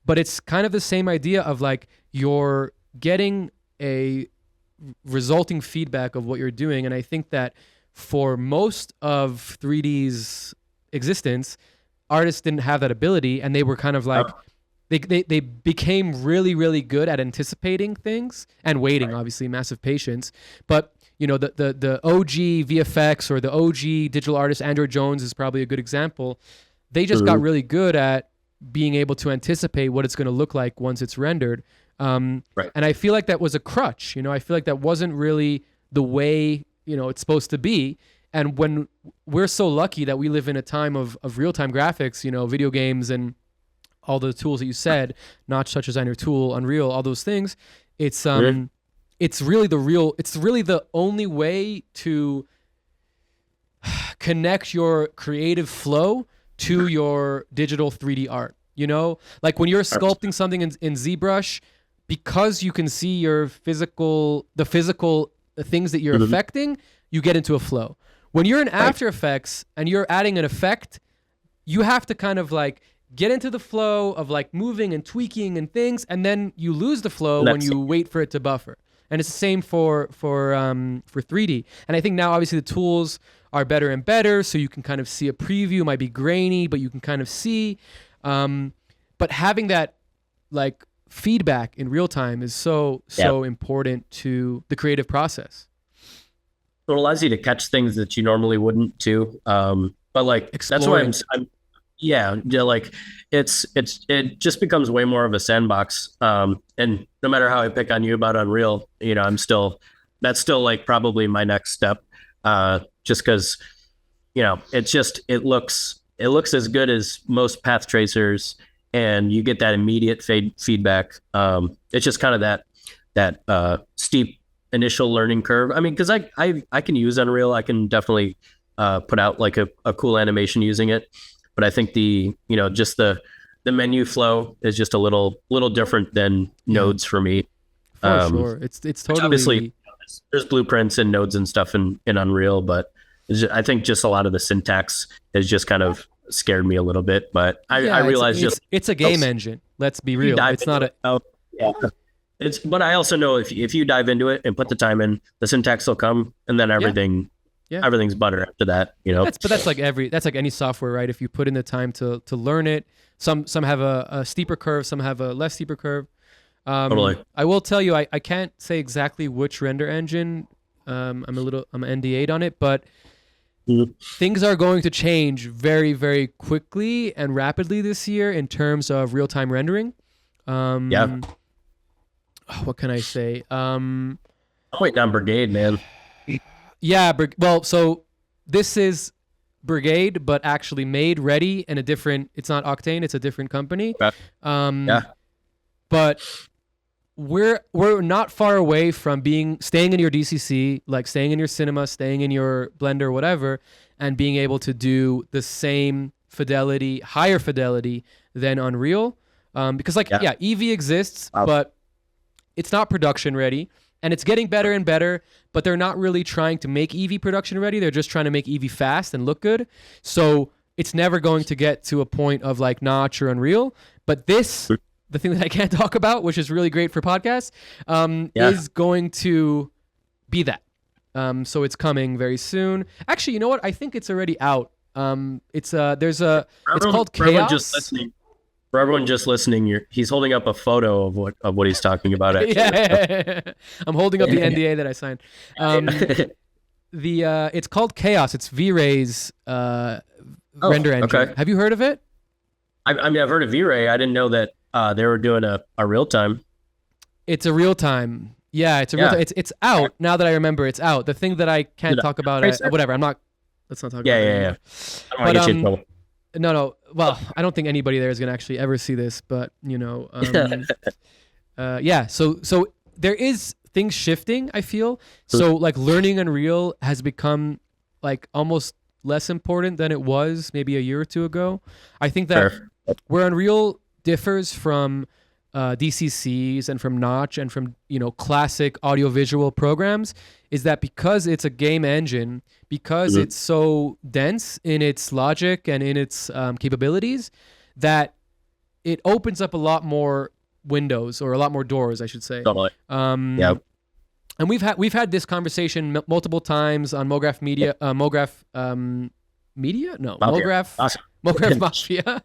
But it's kind of the same idea of like you're getting a resulting feedback of what you're doing. And I think that for most of 3D's existence, artists didn't have that ability, and they were kind of like they became really, really good at anticipating things and waiting, obviously, massive patience. But you know, the OG VFX or the OG digital artist, Andrew Jones is probably a good example. They just got really good at being able to anticipate what it's going to look like once it's rendered. And I feel like that was a crutch. You know, I feel like that wasn't really the way, you know, it's supposed to be. And when we're so lucky that we live in a time of real-time graphics, you know, video games and all the tools that you said, Notch, Touch Designer Tool, Unreal, all those things, it's really the only way to connect your creative flow to your digital 3D art. You know, like when you're sculpting something in ZBrush, because you can see the physical things that you're affecting, you get into a flow. When you're in After Effects and you're adding an effect, you have to kind of like get into the flow of like moving and tweaking and things, and then you lose the flow when you wait for it to buffer. And it's the same for 3D. And I think now obviously the tools are better and better, so you can kind of see a preview. It might be grainy, but you can kind of see. But having that like feedback in real time is so important to the creative process. It allows you to catch things that you normally wouldn't too. But like Exploring. that's why like it just becomes way more of a sandbox. And no matter how I pick on you about Unreal, you know, that's still like probably my next step. Just because, you know, it looks as good as most path tracers, and you get that immediate feedback. It's just kind of that steep initial learning curve. I mean, because I can use Unreal. I can definitely put out like a cool animation using it. But I think just the menu flow is just a little different than nodes for me. For sure. It's totally... Obviously, there's blueprints and nodes and stuff in Unreal, but I think just a lot of the syntax has just kind of scared me a little bit. But I realize it's a game engine. Let's be real. It's not a... But I also know if you dive into it and put the time in, the syntax will come, and then everything's butter after that, you know. That's like any software, right? If you put in the time to learn it, some have a steeper curve, some have a less steeper curve. Totally. I will tell you, I can't say exactly which render engine. I'm NDA'd on it, but things are going to change very, very quickly and rapidly this year in terms of real-time rendering. What can I say? I'm waiting on Brigade, man. Yeah, so this is Brigade, but actually made ready in a different. It's not Octane; it's a different company. But we're not far away from staying in your DCC, like staying in your cinema, staying in your Blender, whatever, and being able to do the same fidelity, higher fidelity than Unreal. Because Eevee exists, but it's not production ready. And it's getting better and better, but they're not really trying to make Eevee production ready. They're just trying to make Eevee fast and look good. So it's never going to get to a point of like Notch or Unreal. But the thing that I can't talk about, which is really great for podcasts, is going to be that. So it's coming very soon. Actually, you know what? I think it's already out. It's called Chaos. For everyone just listening, he's holding up a photo of what he's talking about. Actually. I'm holding up the NDA that I signed. It's called Chaos. It's V-Ray's render engine. Okay. Have you heard of it? I mean, I've heard of V-Ray. I didn't know that they were doing a real time. It's a real time. Yeah, it's a real time. It's out now that I remember. It's out. The thing that I can't talk about. Whatever. Let's not talk about it. Yeah. I don't want to get you in trouble. No. Well, I don't think anybody there is going to actually ever see this, but you know, So there is things shifting, I feel. So like learning Unreal has become like almost less important than it was maybe a year or two ago. I think that where Unreal differs from DCCs and from Notch and from, classic audiovisual programs is that because it's a game engine, because it's so dense in its logic and in its capabilities, that it opens up a lot more windows, or a lot more doors, I should say. Totally. Yep. And we've had this conversation multiple times on MoGraph Media, Media? No, Mafia. MoGraph, Awesome. MoGraph Mafia,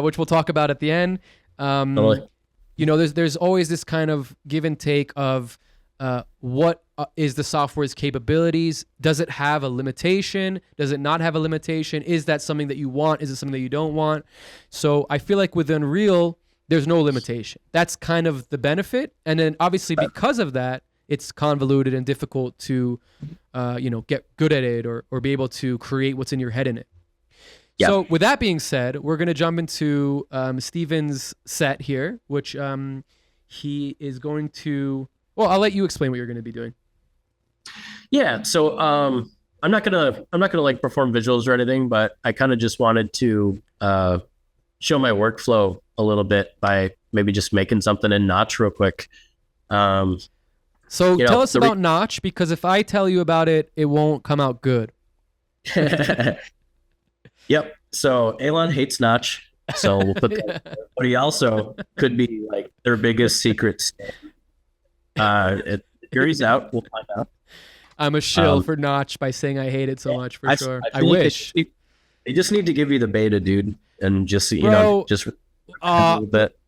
which we'll talk about at the end. Totally. There's always this kind of give and take of what is the software's capabilities? Does it have a limitation? Does it not have a limitation? Is that something that you want? Is it something that you don't want? So I feel like with Unreal, there's no limitation. That's kind of the benefit. And then obviously because of that, it's convoluted and difficult to, get good at it or be able to create what's in your head in it. Yeah. So with that being said, we're going to jump into Steven's set here, which he is going to, well, I'll let you explain what you're going to be doing. Yeah. So I'm not gonna like perform visuals or anything, but I kind of just wanted to show my workflow a little bit by maybe just making something in Notch real quick. So tell us about Notch, because if I tell you about it, it won't come out good. Yep. So Elon hates Notch. So we'll put that. But he also could be like their biggest secret. Jury's out. We'll find out. I'm a shill for Notch by saying I hate it so much, for sure. I wish. Like they just need to give you the beta, dude, and just just a little bit.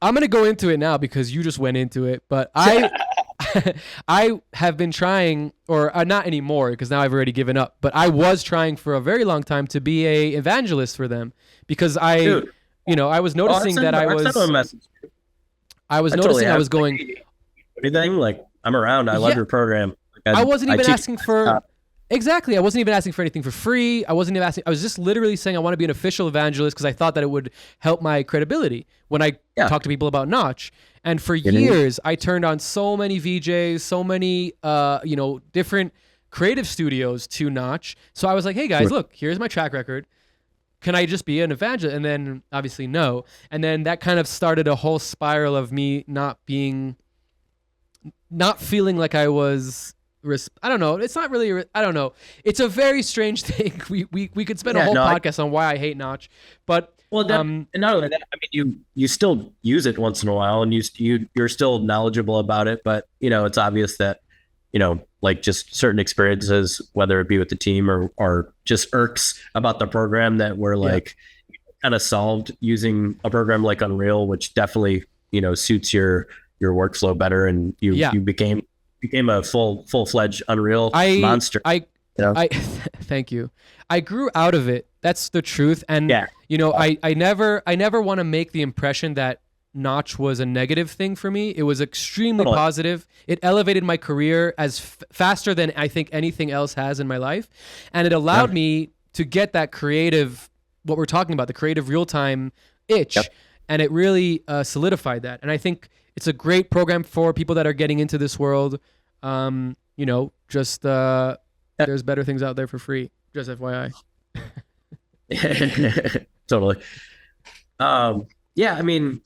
I'm gonna go into it now because you just went into it, but I have been trying, or not anymore because now I've already given up, but I was trying for a very long time to be a evangelist for them, because I was noticing that I was noticing I was going, anything like, I'm around. I love your program. Like, I wasn't even asking for exactly. I wasn't even asking for anything for free. I wasn't even asking. I was just literally saying I want to be an official evangelist because I thought that it would help my credibility when I talk to people about Notch. And for years, I turned on so many VJs, so many different creative studios to Notch. So I was like, hey guys, look, here's my track record. Can I just be an evangelist? And then obviously no. And then that kind of started a whole spiral of me not feeling like I was. I don't know. It's not really. I don't know. It's a very strange thing. We could spend a whole podcast on why I hate Notch, but and not only that, I mean, you still use it once in a while, and you're still knowledgeable about it. But it's obvious that like just certain experiences, whether it be with the team or just irks about the program that were like kind of solved using a program like Unreal, which definitely suits your workflow better, and you became a full-fledged Unreal monster. I thank you. I grew out of it. That's the truth. And I never want to make the impression that Notch was a negative thing for me. It was extremely positive. It elevated my career as faster than I think anything else has in my life, and it allowed me to get that creative, what we're talking about, the creative real-time itch, and it really solidified that. And I think it's a great program for people that are getting into this world. There's better things out there for free. Just FYI. Totally. I mean,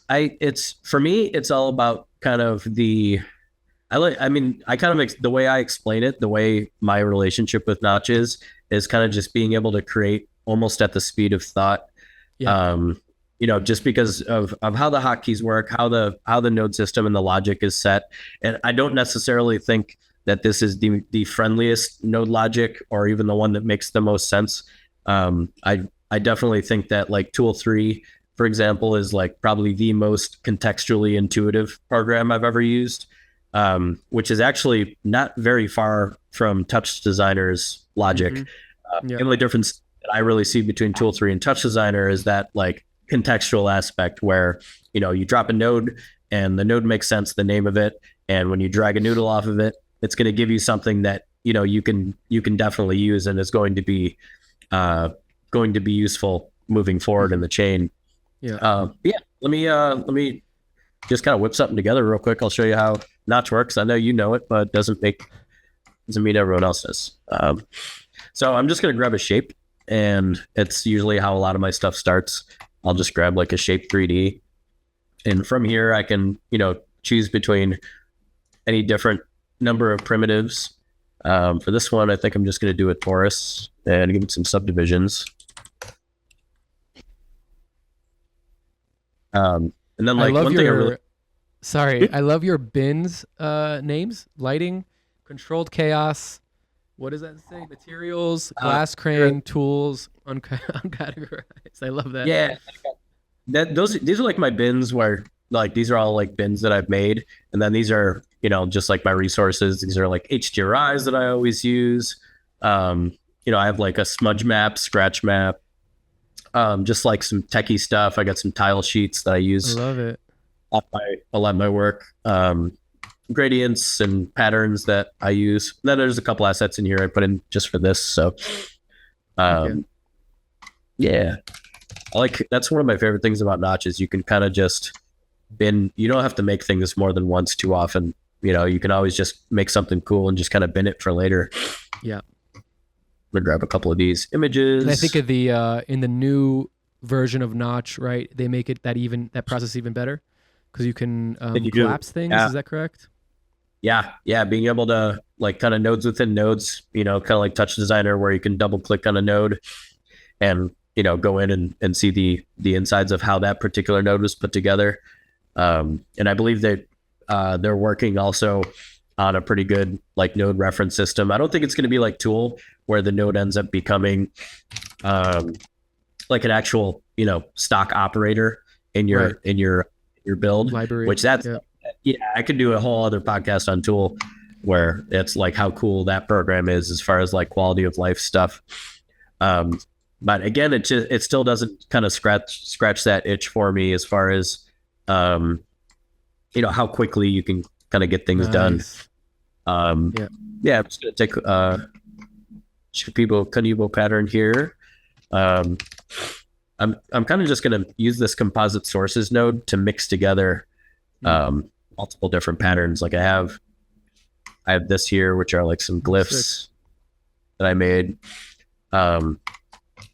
for me, it's all about kind of the way I explain it, the way my relationship with Notch is kind of just being able to create almost at the speed of thought. Just because of how the hotkeys work, how the node system and the logic is set. And I don't necessarily think that this is the friendliest node logic or even the one that makes the most sense. I definitely think that like Tool 3, for example, is like probably the most contextually intuitive program I've ever used, which is actually not very far from Touch Designer's logic. The only difference that I really see between Tool 3 and Touch Designer is that like contextual aspect where you drop a node and the node makes sense, the name of it, and when you drag a noodle off of it, it's going to give you something that you can definitely use and is going to be useful moving forward in the chain. Let me just kind of whip something together real quick. I'll show you how Notch works. I know you know it, but doesn't mean everyone else does. So I'm just going to grab a shape, and it's usually how a lot of my stuff starts. I'll just grab like a shape 3D, And from here, I can, choose between any different number of primitives. For this one, I think I'm just going to do a torus and give it some subdivisions. And then like one thing I really... Sorry, I love your bins names. Lighting, controlled chaos. What does that say? Materials, glass crane, tools, uncategorized. I love that. Yeah. These are like my bins where like these are all like bins that I've made. And then these are, just like my resources. These are like HDRIs that I always use. I have like a smudge map, scratch map, just like some techie stuff. I got some tile sheets that I use. I love it. A lot of my work. Gradients and patterns that I use. And then there's a couple assets in here I put in just for this. So, yeah, that's one of my favorite things about Notch is you can kind of just bin. You don't have to make things more than once too often. You can always just make something cool and just kind of bin it for later. Yeah. I'm gonna grab a couple of these images. And I think of the in the new version of Notch, right? They make it that process even better because you can collapse things. Yeah. Is that correct? Yeah. Being able to like kind of nodes within nodes, kind of like Touch Designer where you can double click on a node and, go in and see the insides of how that particular node was put together. And I believe that they're working also on a pretty good like node reference system. I don't think it's going to be like Tool where the node ends up becoming like an actual, stock operator in your build library, which I could do a whole other podcast on Tool where it's like how cool that program is as far as like quality of life stuff. But again, it still doesn't kind of scratch that itch for me as far as, how quickly you can kind of get things done. I'm just going to take Conduit pattern here. I'm kind of just going to use this composite sources node to mix together multiple different patterns. Like I have this here, which are like some glyphs that I made.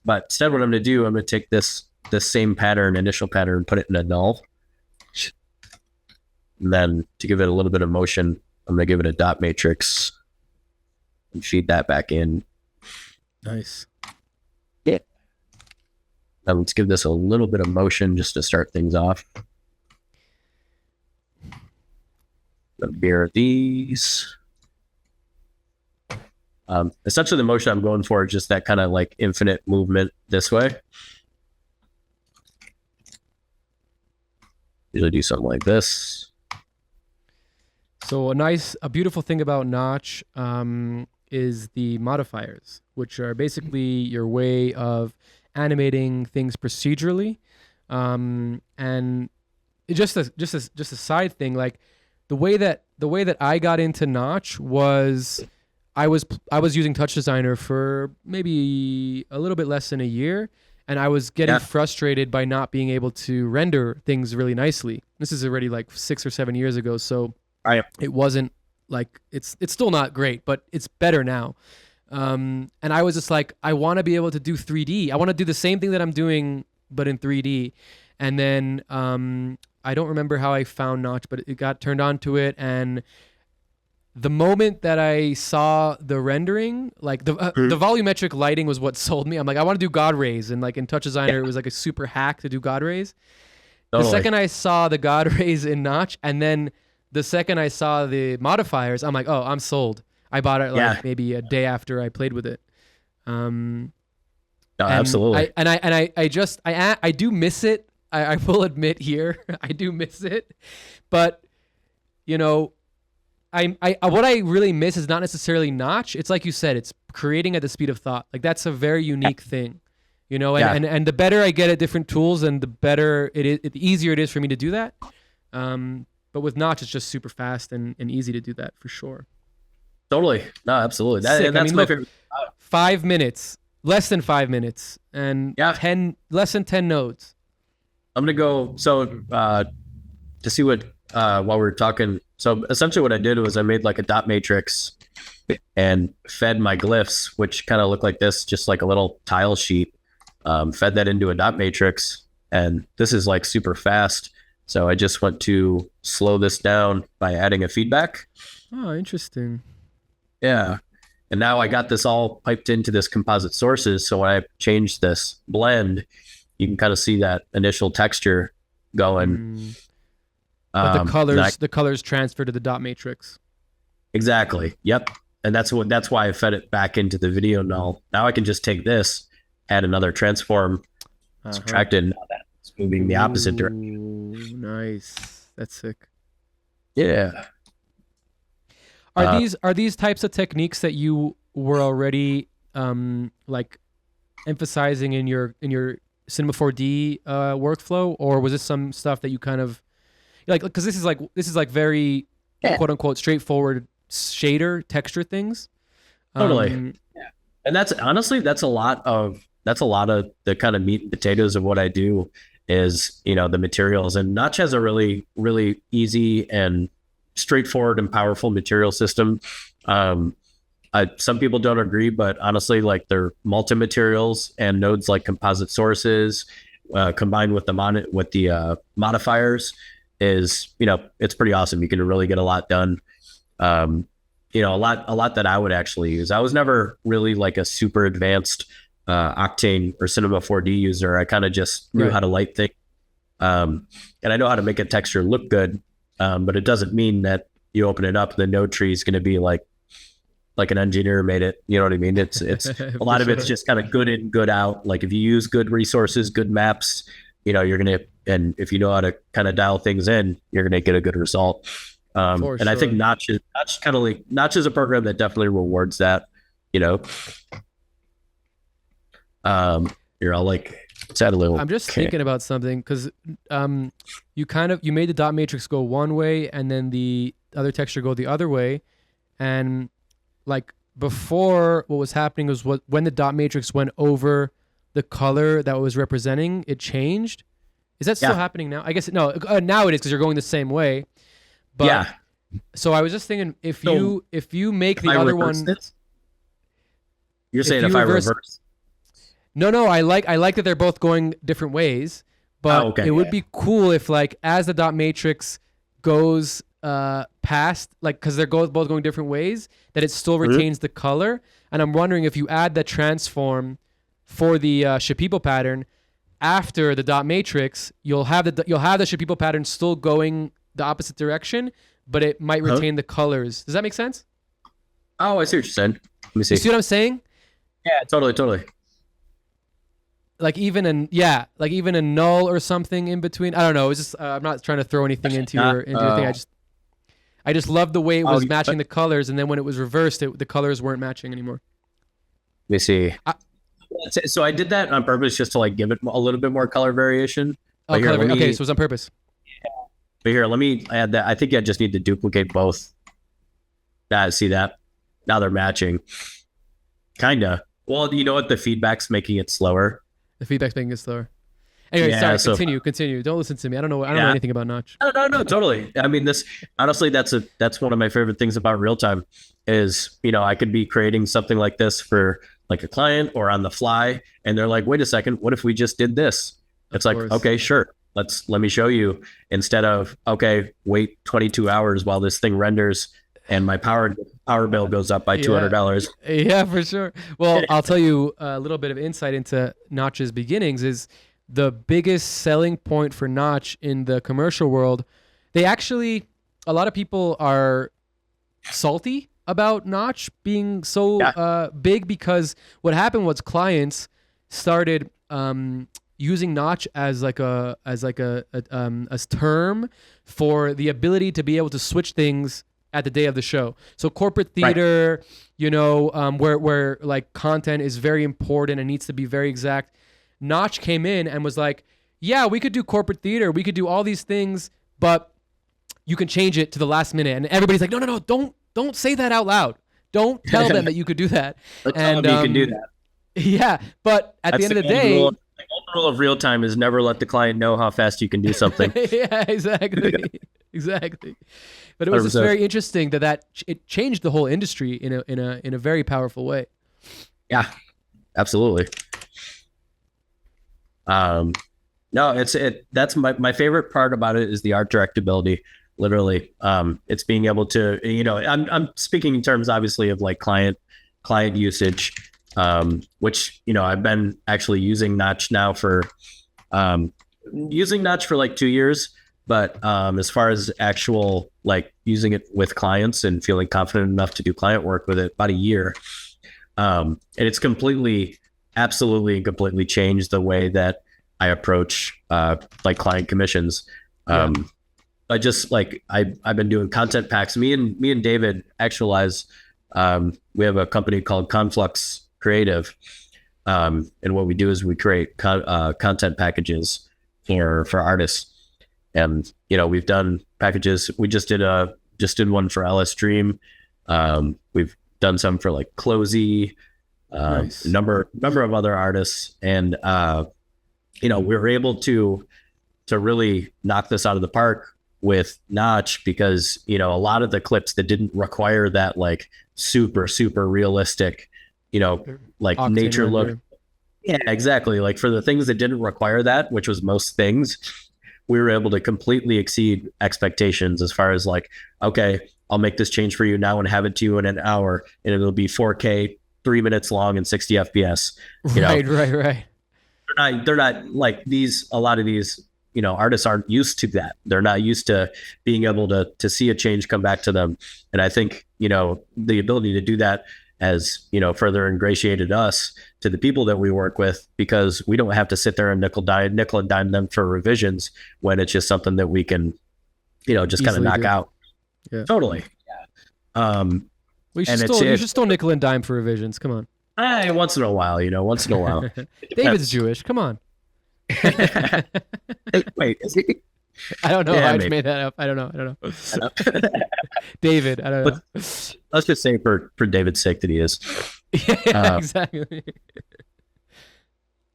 But instead what I'm going to do, I'm going to take this same pattern, initial pattern, put it in a null. And then to give it a little bit of motion, I'm going to give it a dot matrix and feed that back in. Nice. Yeah. Now let's give this a little bit of motion just to start things off. Mirror these. Essentially the motion I'm going for is just that kind of like infinite movement this way. Usually do something like this. So a beautiful thing about Notch is the modifiers, which are basically your way of animating things procedurally. And just a side thing, like the way that I got into Notch was I was using Touch Designer for maybe a little bit less than a year, and I was getting frustrated by not being able to render things really nicely. This is already like 6 or 7 years ago, so it wasn't like it's still not great, but it's better now. And I was just like, I want to be able to do 3D. I want to do the same thing that I'm doing, but in 3D. And then I don't remember how I found Notch, but it got turned on to it. And the moment that I saw the rendering, like the volumetric lighting was what sold me. I'm like, I want to do God rays. And like in Touch Designer, it was like a super hack to do God rays. Totally. The second I saw the God rays in Notch, and then the second I saw the modifiers, I'm like, oh, I'm sold. I bought it like maybe a day after I played with it. Absolutely. I do miss it. I will admit here, I do miss it. But, what I really miss is not necessarily Notch. It's like you said, it's creating at the speed of thought. Like that's a very unique thing, and the better I get at different tools, and the better it is, the easier it is for me to do that. But with Notch, it's just super fast and easy to do that for sure. Totally. No, absolutely. That's my favorite. 5 minutes, less than 5 minutes, and less than 10 nodes. I'm going to go. So to see what, while we're talking, so essentially what I did was I made like a dot matrix and fed my glyphs, which kind of look like this, just like a little tile sheet, fed that into a dot matrix. And this is like super fast. So I just want to slow this down by adding a feedback. Oh, interesting. Yeah. And now I got this all piped into this composite sources. So when I change this blend, you can kind of see that initial texture going. But And the colors transfer to the dot matrix. exactly. Yep. And that's why I fed it back into the video null. Now I can just take this, add another transform, subtract it, and now that's moving the opposite direction. Ooh, nice. That's sick. Yeah. Are these types of techniques that you were already like emphasizing in your Cinema 4D workflow, or was this some stuff that you kind of like, because this is like very quote unquote straightforward shader texture things? Totally. Yeah. And that's honestly, that's a lot of the kind of meat and potatoes of what I do is, you know, the materials. And Notch has a really, really easy and straightforward and powerful material system. Some people don't agree, but honestly, like their multi-materials and nodes like composite sources combined with the modifiers is, you know, it's pretty awesome. You can really get a lot done. You know, a lot that I would actually use. I was never really like a super advanced Octane or Cinema 4D user. I kind of just knew how to light things. And I know how to make a texture look good. But it doesn't mean that you open it up, the node tree is going to be like an engineer made it. You know what I mean? It's a lot of it's just kind of good in, good out. Like if you use good resources, good maps, you know, and if you know how to kind of dial things in, you're going to get a good result. And I think Notch is a program that definitely rewards that, you know. You're all like, I'm just thinking about something because you made the dot matrix go one way and then the other texture go the other way, and like before what was happening was when the dot matrix went over the color that was representing, it changed. Is that still happening now? I guess no. Now it is because you're going the same way. But yeah. So I was just thinking if you make the other one, you're saying if I reverse. No, I like that they're both going different ways, but it would be cool if like as the dot matrix goes past, like because they're both going different ways, that it still retains the color. And I'm wondering if you add the transform for the Shipibo pattern after the dot matrix, you'll have the Shipibo pattern still going the opposite direction, but it might retain the colors. Does that make sense? Oh, I see what you're saying. Let me see. You see what I'm saying? Yeah, totally. Like even a null or something in between. I don't know. It's just I'm not trying to throw anything into your thing. I just love the way it was matching the colors, and then when it was reversed, the colors weren't matching anymore. Let me see. So I did that on purpose just to like give it a little bit more color variation. Okay, so it's on purpose. Yeah. But here, let me add that. I think I just need to duplicate both. See that? Now they're matching. Kinda. Well, you know what? The feedback's making it slower. The feedback's making it slower. Anyway, sorry. Continue. Don't listen to me. I don't know anything about Notch. No, totally. I mean, honestly, that's one of my favorite things about real time is, you know, I could be creating something like this for like a client or on the fly, and they're like, wait a second, what if we just did this? It's like, okay, sure. Let me show you, instead of, okay, wait 22 hours while this thing renders and my power bill goes up by $200. Yeah, for sure. Well, I'll tell you a little bit of insight into Notch's beginnings is the biggest selling point for Notch in the commercial world. A lot of people are salty about Notch being so big, because what happened was clients started using Notch as a term for the ability to be able to switch things at the day of the show. So corporate theater, you know, where like content is very important and needs to be very exact. Notch came in and was like, yeah, we could do corporate theater, we could do all these things, but you can change it to the last minute. And everybody's like, no, don't say that out loud. Don't tell them that you could do that. Tell them you can do that. Yeah, but at the end of the day, the rule of real time is never let the client know how fast you can do something. Yeah, exactly. But it was just very interesting that it changed the whole industry in a very powerful way. Yeah, absolutely. No, that's my favorite part about it is the art directability. Literally, it's being able to, I'm speaking in terms obviously of like client usage, which I've been actually using Notch now for like 2 years, but as far as actual like using it with clients and feeling confident enough to do client work with it, about a year, and it's absolutely and completely changed the way that I approach like client commissions. I just like I've been doing content packs. Me and David actualize. We have a company called Conflux Creative, and what we do is we create content packages for artists. And we've done packages. We just did one for LS Dream. We've done some for like Closey, Nice. number of other artists, and we were able to really knock this out of the park with Notch because a lot of the clips that didn't require that like super realistic like Octane nature look. render. Yeah, exactly. Like for the things that didn't require that, which was most things, we were able to completely exceed expectations as far as like, okay, I'll make this change for you now and have it to you in an hour, and it'll be 4K, 3 minutes long, and 60 FPS. Right. They're not like these. A lot of these, artists aren't used to that. They're not used to being able to see a change come back to them. And I think the ability to do that has further ingratiated us to the people that we work with, because we don't have to sit there and nickel and dime them for revisions when it's just something that we can just kind of Easily knock do. out. Yeah. Totally. Yeah. Well, you And should still nickel and dime for revisions. Come on. Once in a while. David's Jewish. Come on. Hey, wait, is he? I don't know. Yeah, I just maybe. made that up. I don't know. David. I don't know. Let's just say for David's sake that he is. Yeah, exactly.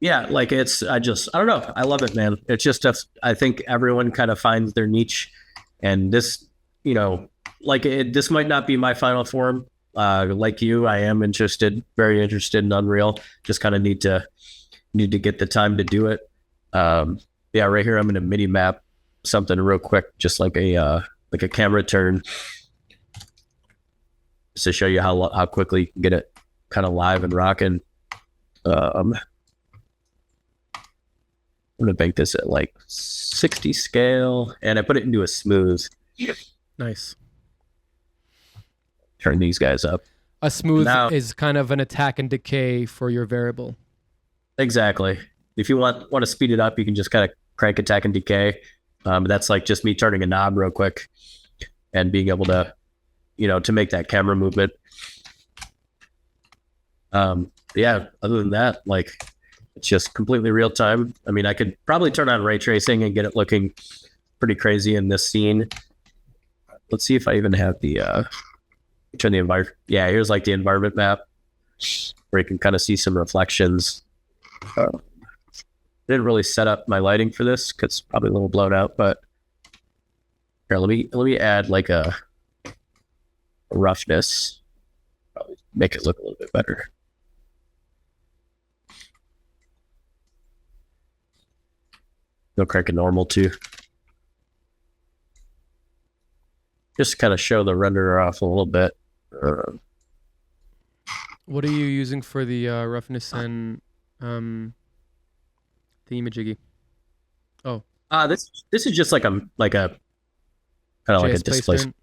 Yeah, like I don't know. I love it, man. It's just I think everyone kind of finds their niche, and this, this might not be my final form. Like you, I am very interested in Unreal. Just kind of need to get the time to do it. Yeah, right here I'm going to mini map something real quick, just like a camera turn, just to show you how quickly you can get it kind of live and rocking. I'm going to bank this at like 60 scale, and I put it into a smooth. Nice. Turn these guys up. A smooth Now- is kind of an attack and decay for your variable. Exactly. If you want to speed it up, you can just kind of crank attack and decay. That's like just me turning a knob real quick and being able to, to make that camera movement. Yeah, other than that, like it's just completely real time. I mean, I could probably turn on ray tracing and get it looking pretty crazy in this scene. Let's see if I even have the turn the environment. Yeah, here's like the environment map where you can kind of see some reflections. Didn't really set up my lighting for this because it's probably a little blown out, but here, let me add like a roughness. Probably make it look a little bit better. Go crank it normal too. Just kind of show the renderer off a little bit. What are you using for the roughness and the imaging? This is just like a kind of like a JS displacement. placement?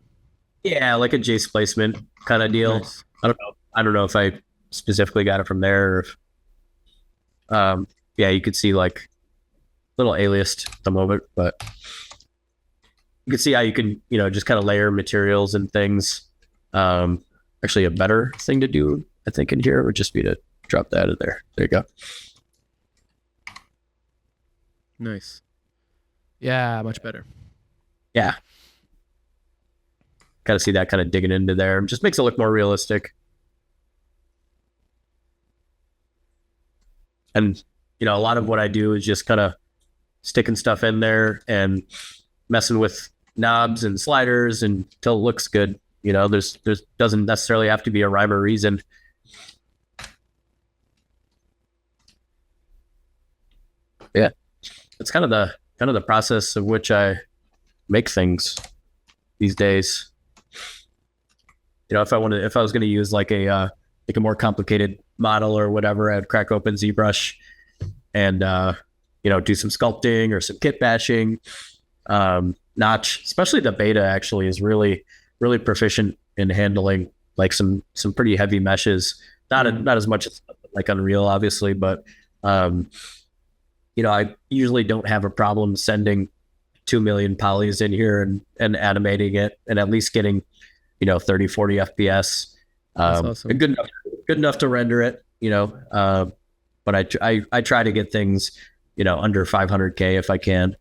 Yeah, like a Jace placement kind of deal. Nice. I don't know if I specifically got it from there or if, yeah, you could see like little aliased at the moment, but you can see how you can, just kind of layer materials and things. Actually a better thing to do, I think, in here would just be to drop that in there. There you go. Nice. Yeah, much better. Yeah. Kind of see that kind of digging into there. Just makes it look more realistic. And, a lot of what I do is just kind of sticking stuff in there and messing with knobs and sliders until it looks good. There's doesn't necessarily have to be a rhyme or reason. Yeah. it's kind of the process of which I make things these days. If I was going to use like a more complicated model or whatever, I'd crack open ZBrush and do some sculpting or some kit bashing. Notch, especially the beta, actually is really really proficient in handling like some pretty heavy meshes. Not as much as like Unreal, obviously, but I usually don't have a problem sending 2 million polys in here and animating it and at least getting 30, 40 FPS. That's awesome. Good enough to render it, but I try to get things under 500K if I can,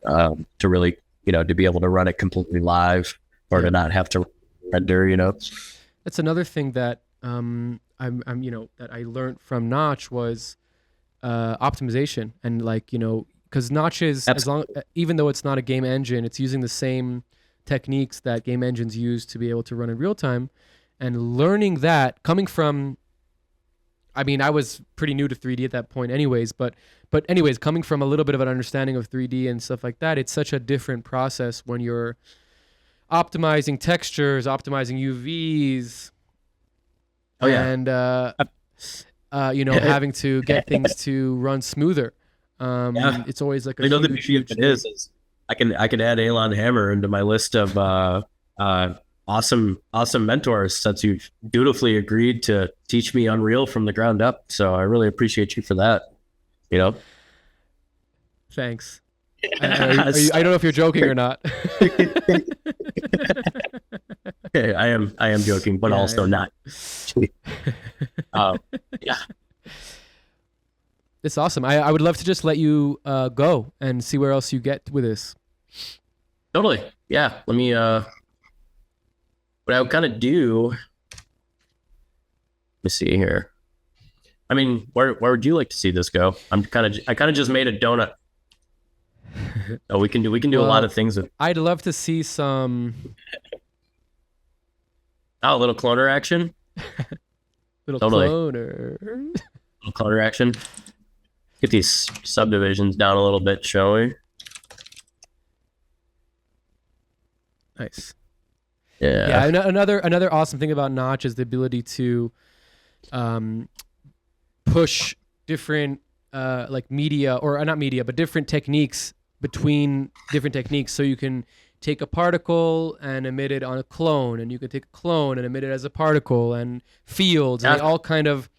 to really to be able to run it completely live or to not have to render. That's another thing that I'm that I learned from Notch was optimization, and because Notch is, even though it's not a game engine, it's using the same techniques that game engines use to be able to run in real time. And learning that, coming from, I was pretty new to 3D at that point anyways, but anyways, coming from a little bit of an understanding of 3D and stuff like that, it's such a different process when you're optimizing textures, optimizing UVs, and having to get things to run smoother. It's always like a the beauty of it is I can add Elon Hammer into my list of awesome mentors, since you've dutifully agreed to teach me Unreal from the ground up. So I really appreciate you for that. Thanks. I don't know if you're joking or not. Okay, I am joking, but also not. It's awesome. I would love to just let you go and see where else you get with this. Totally. Yeah. Let me. What I would kind of do. Let me see here. Where would you like to see this go? I kind of just made a donut. Oh, we can do a lot of things with. I'd love to see some. A little cloner action. Cloner. Little cloner action. Get these subdivisions down a little bit, shall we? Nice. Yeah. Another awesome thing about Notch is the ability to push different media, or not media, but different techniques between different techniques. So you can take a particle and emit it on a clone, and you can take a clone and emit it as a particle, and fields, and they all kind of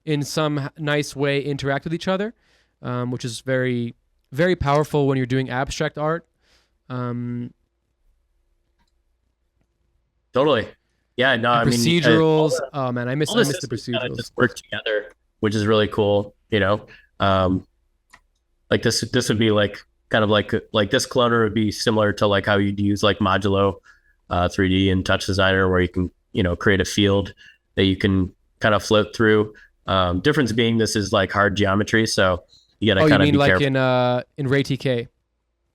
in some nice way interact with each other, which is very, very powerful when you're doing abstract art. Totally. Yeah, no, procedurals. Oh man, I miss the procedurals. Just work together, which is really cool. Like this would be like kind of like this cloner would be similar to like how you'd use like Modulo 3D and Touch Designer, where you can create a field that you can kind of float through. Difference being this is like hard geometry, so you gotta kind of be careful. In RayTK?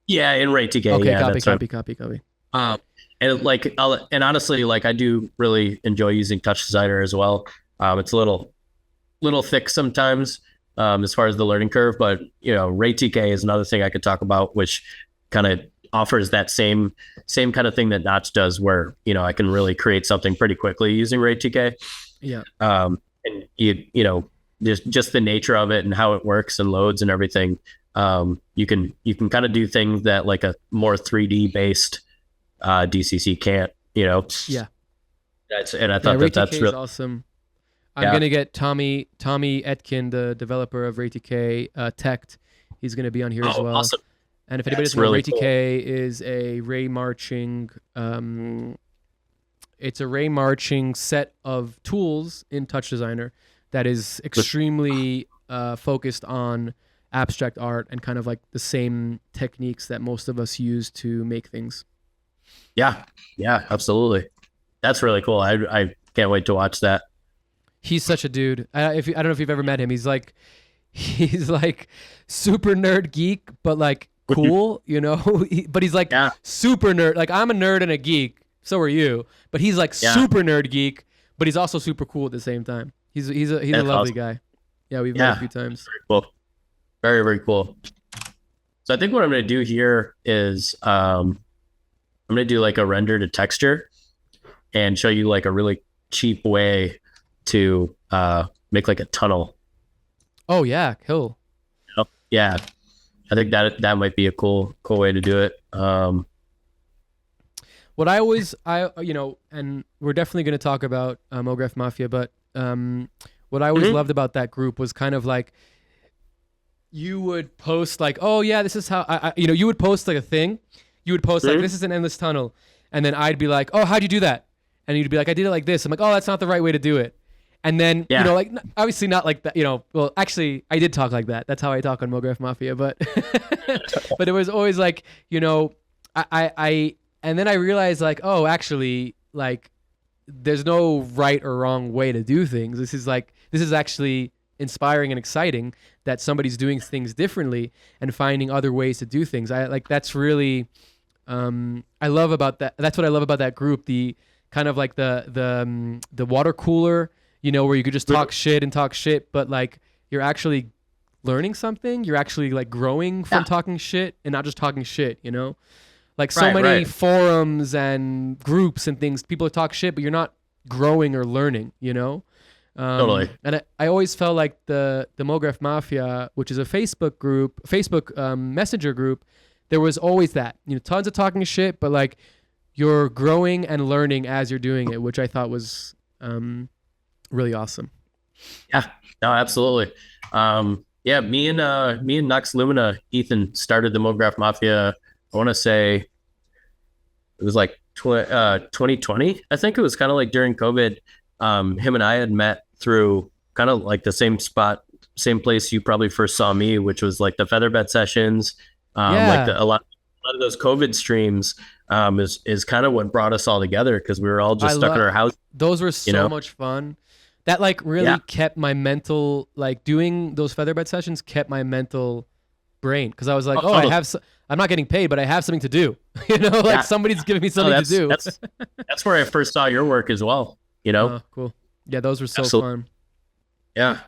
Yeah, in RayTK. Okay, yeah, copy. And honestly, like I do really enjoy using Touch Designer as well. It's a little thick sometimes as far as the learning curve, but RayTK is another thing I could talk about, which kind of offers that same kind of thing that Notch does, where I can really create something pretty quickly using RayTK. Yeah. And just the nature of it and how it works and loads and everything. You can kind of do things that like a more 3D based DCC can't. Yeah. And I thought that's really awesome. I'm gonna get Tommy Etkin, the developer of RayTK, teched. He's gonna be on here as well. Awesome. And if anybody doesn't know, RayTK is a ray marching. It's a ray marching set of tools in Touch Designer that is extremely focused on abstract art and kind of like the same techniques that most of us use to make things. Yeah, absolutely. That's really cool. I can't wait to watch that. He's such a dude. I don't know if you've ever met him. He's like super nerd geek, but like cool, but he's like super nerd. Like I'm a nerd and a geek. So are you. But he's like super nerd geek, but he's also super cool at the same time. He's a lovely guy. Yeah, we've met a few times. Very cool. Very, very cool. So I think what I'm going to do here is I'm going to do like a render to texture and show you like a really cheap way to make like a tunnel. Oh yeah, cool. Yeah, I think that might be a cool way to do it. What and we're definitely going to talk about MoGraph Mafia, but what I always loved about that group was kind of like, you would post like, oh yeah, this is how you would post like a thing. You would post like, this is an endless tunnel. And then I'd be like, oh, how'd you do that? And you'd be like, I did it like this. I'm like, oh, that's not the right way to do it. And then, like, obviously not like that, well, actually I did talk like that. That's how I talk on MoGraph Mafia, but, but it was always like, I and then I realized like, oh, actually, like, there's no right or wrong way to do things. This is actually inspiring and exciting that somebody's doing things differently and finding other ways to do things. That's really, I love about that. That's what I love about that group. The kind of like the water cooler, where you could just talk shit, but like you're actually learning something. You're actually like growing from talking shit and not just talking shit, Like so many forums and groups and things, people talk shit, but you're not growing or learning, Totally. And I always felt like the MoGraph Mafia, which is a Facebook messenger group, there was always that, tons of talking shit, but like you're growing and learning as you're doing it, which I thought was really awesome. Yeah, no, absolutely. Me and Nux Lumina, Ethan, started the MoGraph Mafia. I want to say it was like 2020. I think it was kind of like during COVID. Him and I had met through kind of like the same spot, same place you probably first saw me, which was like the Featherbed sessions. Like a lot of those COVID streams is kind of what brought us all together, because we were all just stuck in our house. Those were so much fun. That like really kept my mental, like doing those Featherbed sessions kept my mental brain, because I was like, I'm not getting paid, but I have something to do. Somebody's giving me something to do. That's where I first saw your work as well. Cool. Yeah, those were so fun. Yeah.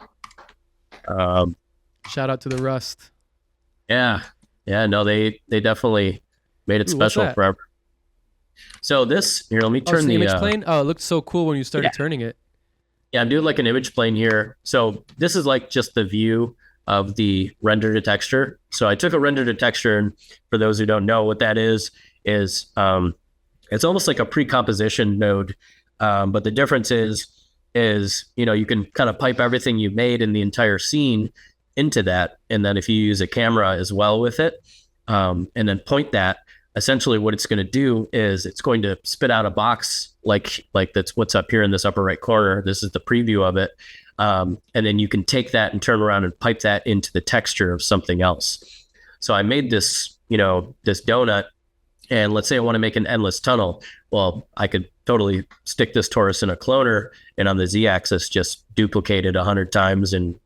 Shout out to the Rust. Yeah. No, they definitely made it special forever. So this here, let me turn the image plane. Oh, it looked so cool when you started turning it. Yeah, I'm doing like an image plane here. So this is like just the view of the render to texture. So I took a render to texture, and for those who don't know what that is it's almost like a pre-composition node. But the difference is you can kind of pipe everything you made in the entire scene into that, and then if you use a camera as well with it, and then point that, essentially what it's going to do is it's going to spit out a box like that's what's up here in this upper right corner. This is the preview of it. And then you can take that and turn around and pipe that into the texture of something else. So I made this, this donut, and let's say I want to make an endless tunnel. Well, I could totally stick this torus in a cloner, and on the Z-axis just duplicate it 100 times and,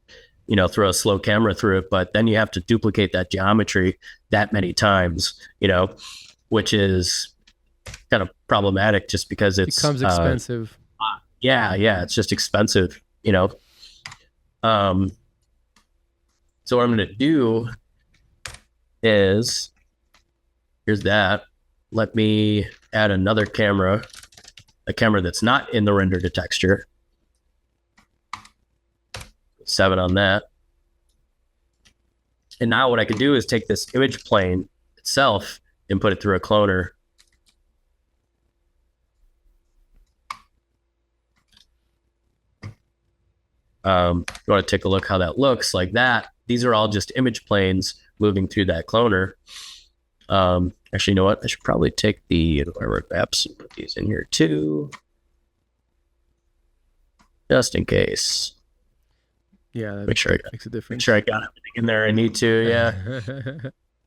throw a slow camera through it. But then you have to duplicate that geometry that many times, which is kind of problematic just because it becomes expensive. It's just expensive. So what I'm going to do is, here's that. Let me add another camera, a camera that's not in the render to texture. 7 on that. And now what I could do is take this image plane itself and put it through a cloner. You want to take a look how that looks like that. These are all just image planes moving through that cloner. Actually, you know what? I should probably take the maps and put these in here too, just in case. Yeah, that makes sure makes a difference. Make sure I got everything in there I need to. Yeah.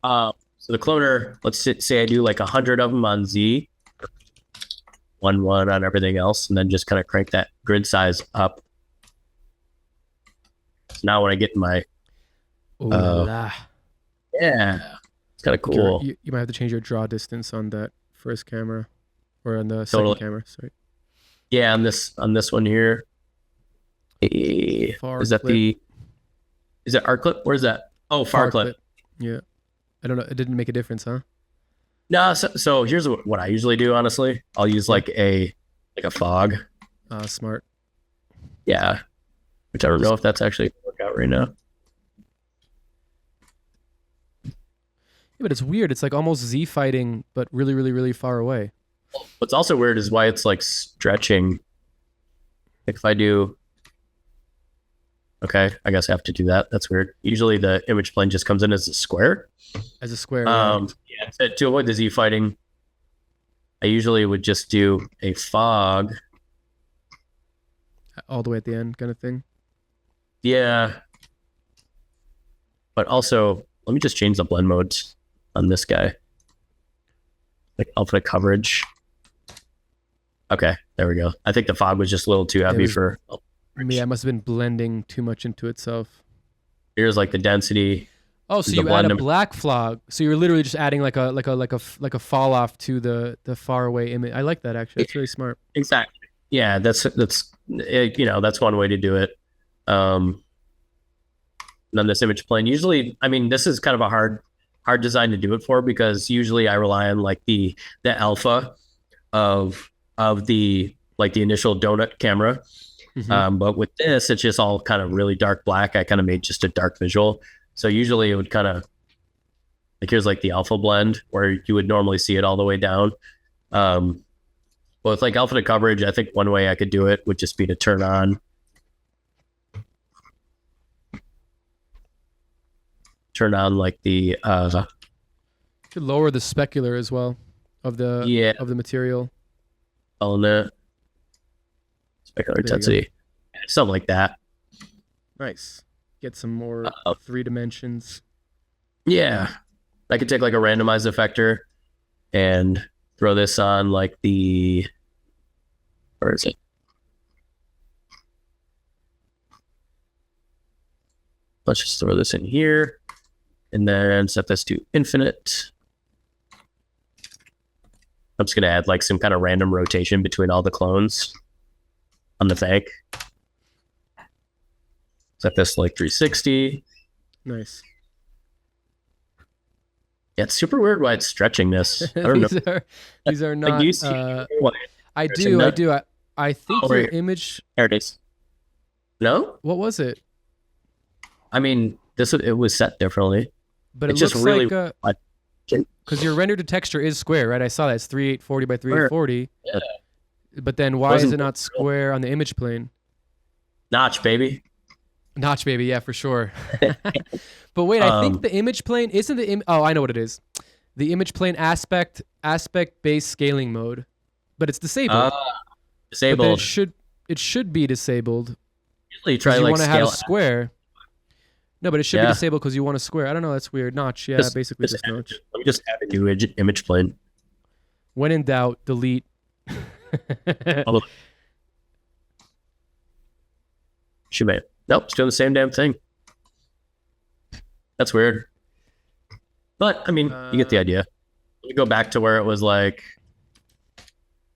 So the cloner, let's say I do like 100 of them on Z, 1 on everything else, and then just kind of crank that grid size up. So now when I get my, yeah, it's kind of cool. You might have to change your draw distance on that first camera, or on the second camera. Sorry. Yeah, on this one here. Is that the? Is it R clip? Where's that? Oh, far clip. Yeah. I don't know. It didn't make a difference, huh? No, so here's what I usually do. Honestly, I'll use like a fog. Smart. Yeah, which I don't know if that's actually gonna work out right now. Yeah, but it's weird. It's like almost Z fighting, but really, really, really far away. What's also weird is why it's like stretching. Like if I do, okay, I guess I have to do that. That's weird. Usually the image plane just comes in as a square. As a square. Yeah, to avoid the Z fighting, I usually would just do a fog. All the way at the end, kind of thing. Yeah. But also, let me just change the blend modes on this guy. Like alpha coverage. Okay, there we go. I think the fog was just a little too heavy for. Yeah, it must have been blending too much into itself. Here's like the density. Oh, so you add a black fog. So you're literally just adding like a fall off to the far away image. I like that actually. That's really smart. Exactly. Yeah, that's that's one way to do it. And on this image plane, usually, I mean, this is kind of a hard design to do it for because usually I rely on like the alpha of the like the initial donut camera. Mm-hmm. But with this, it's just all kind of really dark black. I kind of made just a dark visual. So usually it would kind of like here's like the alpha blend where you would normally see it all the way down. But with like alpha to coverage, I think one way I could do it would just be to turn on like the you could lower the specular as well of the material. Element specular intensity. Something like that. Nice. Get some more 3 dimensions. Yeah. I could take like a randomized effector and throw this on like the, where is it? Let's just throw this in here and then set this to infinite. I'm just going to add like some kind of random rotation between all the clones on the fake. Set this to like 360. Nice. Yeah, it's super weird why it's stretching this. I don't know. These are not. I do. I think your image. There it is. No? What was it? I mean, it was set differently. But it looks just really like because your render to texture is square, right? I saw that it's 3840 by 3840. Yeah. But then why is it not square on the image plane? Notch, baby. Notch, baby. Yeah, for sure. But wait, I think the image plane isn't the oh, I know what it is. The image plane aspect based scaling mode, but it's disabled. Disabled. It should be disabled. Usually try you like want to have a square. No, but it should be disabled because you want a square. I don't know. That's weird. Notch. Yeah, basically just notch. Let me just add a new image plane. When in doubt, delete. She may. Nope, it's doing the same damn thing. That's weird. But, I mean, you get the idea. Let me go back to where it was like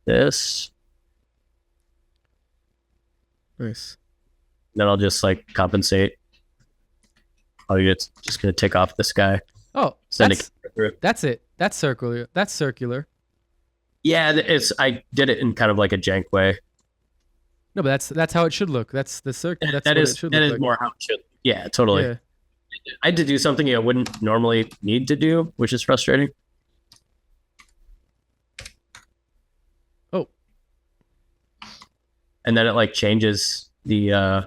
this. Nice. Then I'll just like compensate. Oh, it's just going to take off this guy. Oh, that's it. That's circular. That's circular. Yeah, I did it in kind of like a jank way. No, but that's how it should look. That's the circle. That is more how it should. Yeah, totally. Yeah. I had to do something I wouldn't normally need to do, which is frustrating. Oh. And then it like changes the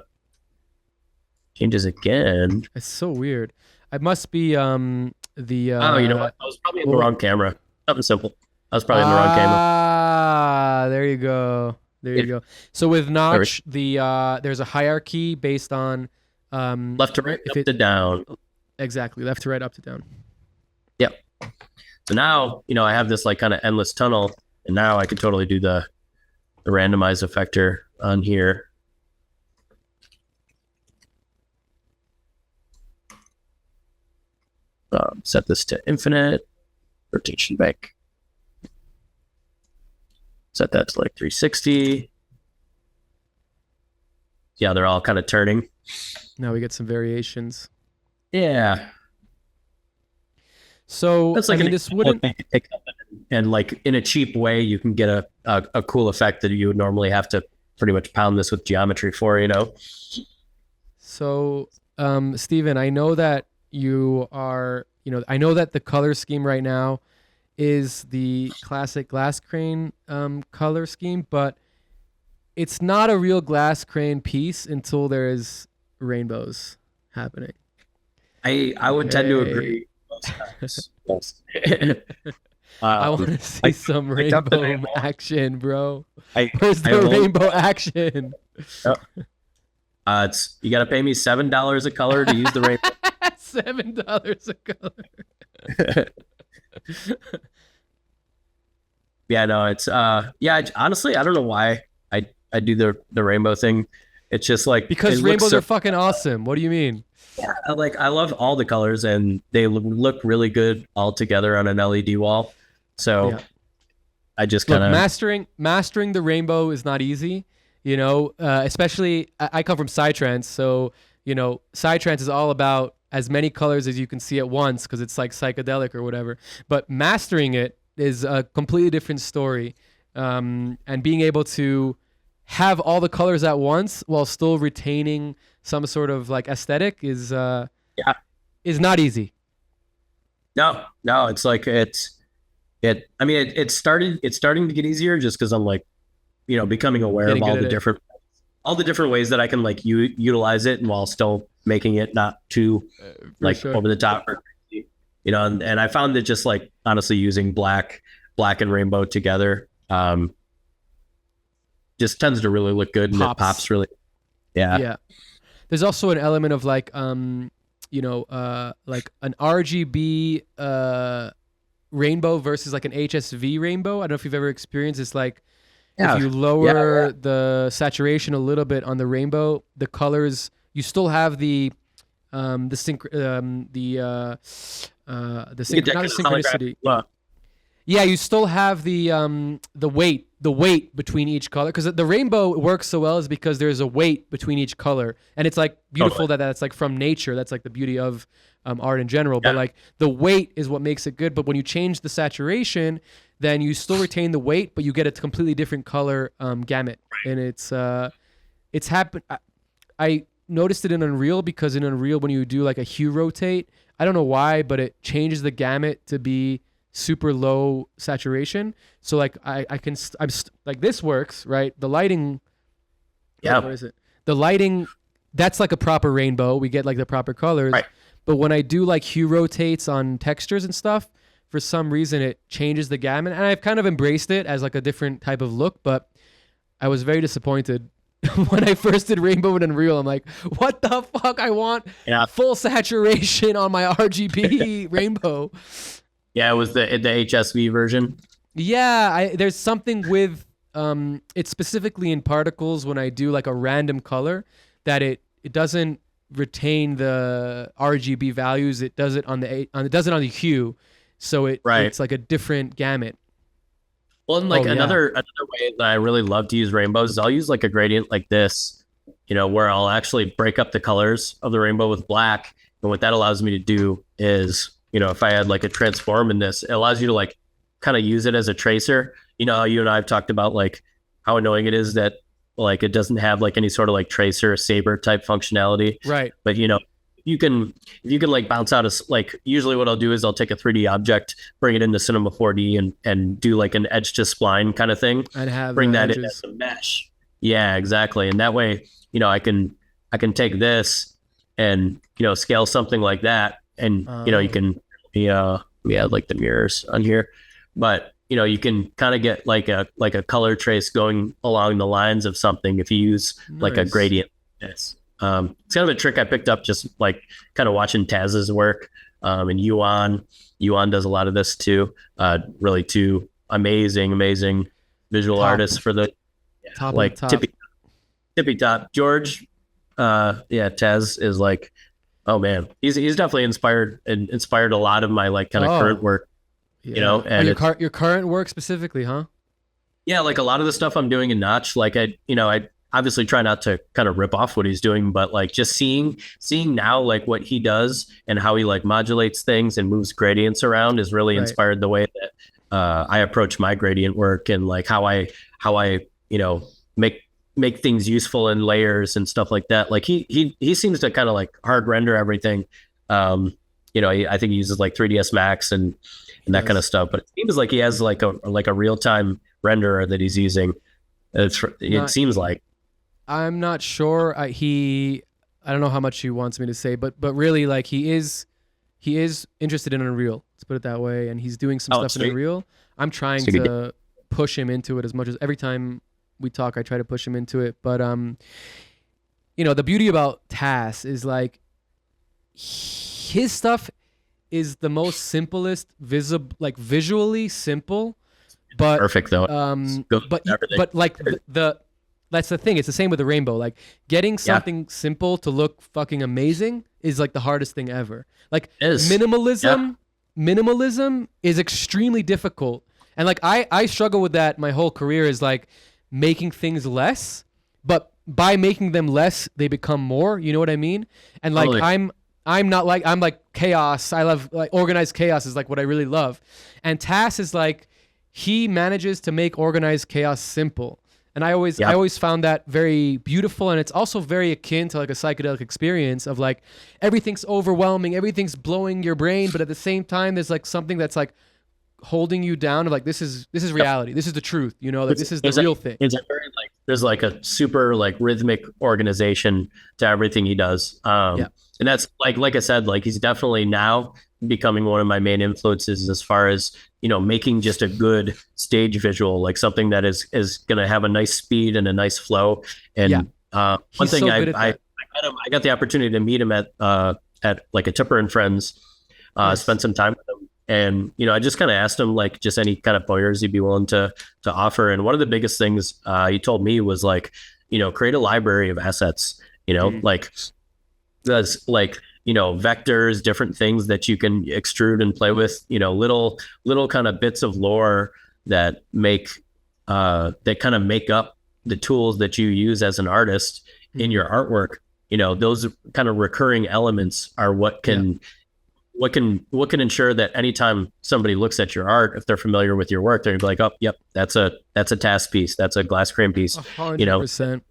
changes again. It's so weird. It must be the oh, you know what? I was probably in the wrong camera. Something simple. I was probably in the wrong camera. Ah, there you go. There you go. So with Notch, there's a hierarchy based on left to right, up to down. Exactly, left to right, up to down. Yep. So now, I have this like kind of endless tunnel, and now I can totally do the randomized effector on here. Set this to infinite, rotation back. Set that to like 360. Yeah, they're all kind of turning. Now we get some variations. Yeah. So That's I like mean, an this wouldn't. pick up and like in a cheap way, you can get a cool effect that you would normally have to pretty much pound this with geometry for, you know? So, Steven, I know that you are, I know that the color scheme right now is the classic glass crane color scheme, but it's not a real glass crane piece until there is rainbows happening. I would tend to Okay. agree most times. Yes. I want um, to see some I picked up the rainbow rainbow. action, bro. I Where's I the have only rainbow action? it's you got to pay me $7 a color to use the rainbow. $7 a color. Yeah, no, it's honestly, I don't know why I do the rainbow thing. It's just like Because it looks rainbows so are fucking awesome. What do you mean? yeah, I love all the colors and they look really good all together on an LED wall. So Yeah. I just Look, kind of mastering the rainbow is not easy. Especially I come from psytrance, so psytrance is all about as many colors as you can see at once because it's like psychedelic or whatever. But mastering it is a completely different story, and being able to have all the colors at once while still retaining some sort of like aesthetic yeah. is not easy. No, it's like I mean it's starting to get easier just because I'm like, becoming aware Getting of good at it. all the different ways that I can like utilize it and while still making it not too For like sure. over the top or crazy, and I found that just like honestly using black and rainbow together just tends to really look good and Pops. it pops really. Yeah. Yeah. There's also an element of like like an RGB rainbow versus like an HSV rainbow. I don't know if you've ever experienced this. Like if you lower the saturation a little bit on the rainbow, the colors you still have the not the synchronicity. Yeah, you still have the weight between each color because the rainbow works so well is because there's a weight between each color, and it's like beautiful that that's like from nature. That's like the beauty of art in general. Yeah. But like the weight is what makes it good. But when you change the saturation, then you still retain the weight, but you get a completely different color gamut, and it's happened. I noticed it in Unreal because in Unreal when you do like a hue rotate, I don't know why, but it changes the gamut to be super low saturation. So like like this works, right? The lighting. Yeah. Where is it? The lighting, that's like a proper rainbow. We get like the proper colors. Right. But when I do like hue rotates on textures and stuff, for some reason it changes the gamut. And I've kind of embraced it as like a different type of look, but I was very disappointed when I first did Rainbow in Unreal. I'm like, what the fuck? I want full saturation on my RGB rainbow. Yeah, it was the HSV version. Yeah, there's something with it's specifically in particles when I do like a random color that it doesn't retain the RGB values. It does it on the hue, so it's like a different gamut. Well, and like another way that I really love to use rainbows is I'll use like a gradient like this, where I'll actually break up the colors of the rainbow with black. And what that allows me to do is, if I had like a transform in this, it allows you to like kind of use it as a tracer. You and I have talked about like how annoying it is that like it doesn't have like any sort of like tracer saber type functionality. Right. But if you can like bounce out like usually what I'll do is I'll take a 3D object, bring it into Cinema 4D and do like an edge to spline kind of thing. And have bring that edges in as a mesh. Yeah, exactly. And that way, I can take this and scale something like that, and you can we add like the mirrors on here, but you can kind of get like a color trace going along the lines of something if you use like a gradient. Yes. It's kind of a trick I picked up just like kind of watching Taz's work, and Yuan does a lot of this too. Really two amazing visual artists for the tippy top. George, Taz is like, oh man, he's definitely inspired a lot of my like kind of current work. And your current work specifically, huh? Yeah, like a lot of the stuff I'm doing in Notch, like I obviously try not to kind of rip off what he's doing, but like just seeing now like what he does and how he like modulates things and moves gradients around is really inspired the way that I approach my gradient work, and like how I make things useful in layers and stuff like that. Like he seems to kind of like hard render everything. I think he uses like 3ds Max and that kind of stuff, but it seems like he has like a real-time renderer that he's using. It seems like. I'm not sure. I don't know how much he wants me to say, but really, like, he is interested in Unreal. Let's put it that way, and he's doing some stuff in Unreal. I'm trying to push him into it as much as every time we talk, I try to push him into it. But the beauty about Tass is like his stuff is the most simplest, visually simple, but perfect though. But like that's the thing. It's the same with the rainbow. Like getting something simple to look fucking amazing is like the hardest thing ever. Like minimalism is extremely difficult. And like I struggle with that my whole career, is like making things less, but by making them less, they become more. You know what I mean? And like totally. I'm like chaos. I love like organized chaos is like what I really love. And Tass is like, he manages to make organized chaos simple. And I always found that very beautiful, and it's also very akin to like a psychedelic experience of like everything's overwhelming, everything's blowing your brain, but at the same time there's like something that's like holding you down of like this is reality, this is the truth, like this is the real thing. It's very like there's like a super like rhythmic organization to everything he does. And that's like I said, like he's definitely now becoming one of my main influences as far as making just a good stage visual, like something that is going to have a nice speed and a nice flow. And one thing I got the opportunity to meet him at like a Tipper and Friends, spent some time with him, and I just kind of asked him like just any kind of pointers he'd be willing to offer. And one of the biggest things he told me was like create a library of assets, like that's like vectors, different things that you can extrude and play with, little kind of bits of lore that kind of make up the tools that you use as an artist in your artwork. Those kind of recurring elements are what can ensure that anytime somebody looks at your art, if they're familiar with your work, they're gonna be like, oh, yep, that's a Task piece, that's a glass crane piece. 100%.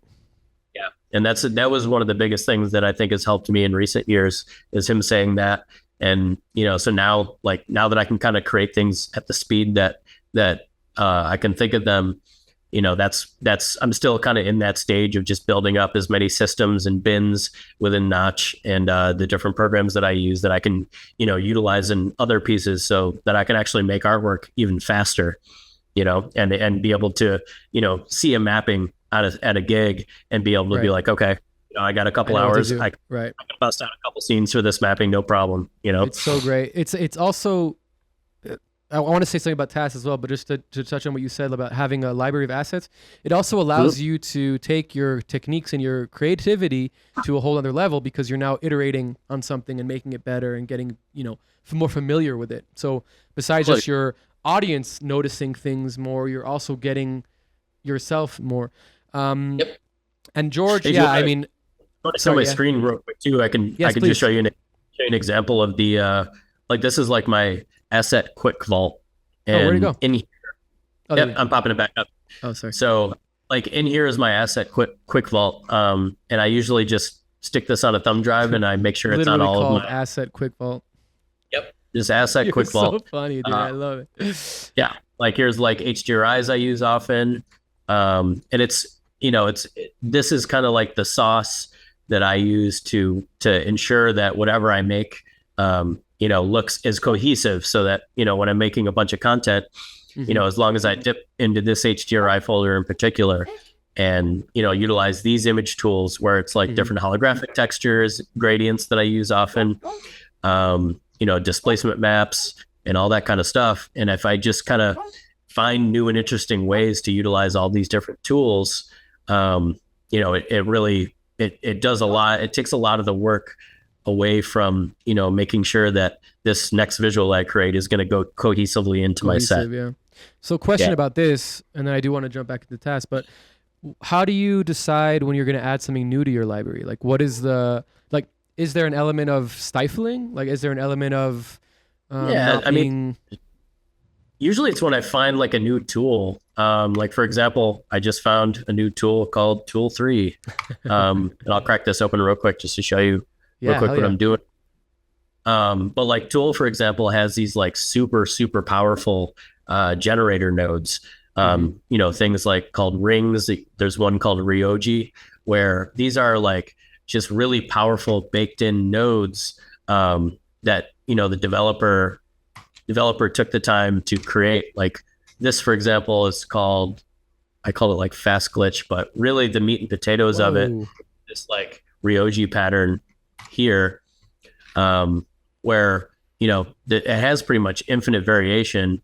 And that was one of the biggest things that I think has helped me in recent years, is him saying that. And, so now that I can kind of create things at the speed that I can think of them, I'm still kind of in that stage of just building up as many systems and bins within Notch and the different programs that I use that I can, utilize in other pieces so that I can actually make artwork even faster, and be able to, see a mapping at a gig and be able to be like, okay, I got a couple hours. I can bust out a couple scenes for this mapping, no problem. It's so great. It's also, I want to say something about Task as well, but just to touch on what you said about having a library of assets, it also allows you to take your techniques and your creativity to a whole other level, because you're now iterating on something and making it better and getting, more familiar with it. So besides just your audience noticing things more, you're also getting yourself more. And George, I mean, show my screen real quick too. I can just show you an example of the like this is like my asset quick vault. And where'd it go? In here, I'm popping it back up. Oh, sorry. So like in here is my asset quick vault. And I usually just stick this on a thumb drive and I make sure it's on all of my asset quick vault. Yep, just asset quick vault. So funny, dude. I love it. Yeah, like here's like HDRIs I use often, and it's this is kind of like the sauce that I use to ensure that whatever I make, looks as cohesive, so that, when I'm making a bunch of content, as long as I dip into this HDRI folder in particular and, utilize these image tools where it's like different holographic textures, gradients that I use often, displacement maps and all that kind of stuff. And if I just kind of find new and interesting ways to utilize all these different tools, it really does a lot. It takes a lot of the work away from, making sure that this next visual I create is going to go cohesively into my set. Yeah. So question about this, and then I do want to jump back into Task, but how do you decide when you're going to add something new to your library? Like, what is like, is there an element of stifling? Like, is there an element of Yeah, not I mean, being, usually it's when I find like a new tool. Like for example, I just found a new tool called Tool 3. And I'll crack this open real quick just to show you real yeah, quick hell what yeah. I'm doing. But like Tool, for example, has these like super powerful generator nodes. Things like called rings. There's one called Ryoji, where these are like just really powerful baked in nodes that the developer took the time to create. Like this, for example, is called, I call it like fast glitch, but really the meat and potatoes of it, Whoa. this like Ryoji pattern here, where it has pretty much infinite variation,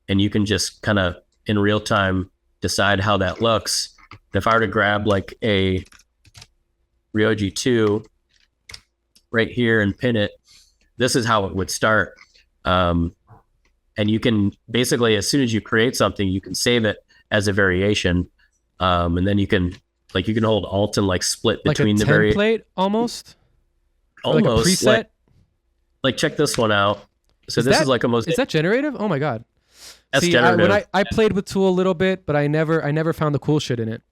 and you can just kind of in real time decide how that looks. And if I were to grab like a Ryoji 2 right here and pin it, this is how it would start. And you can basically, as soon as you create something, you can save it as a variation, and then you can hold Alt and like split Like a between the variation. template almost? Or like a Almost preset? like check this one out. So Is this that- is like a mosaic. Is that generative? Oh my God. That's See, generative. when I played with Tool a little bit, but I never found the cool shit in it.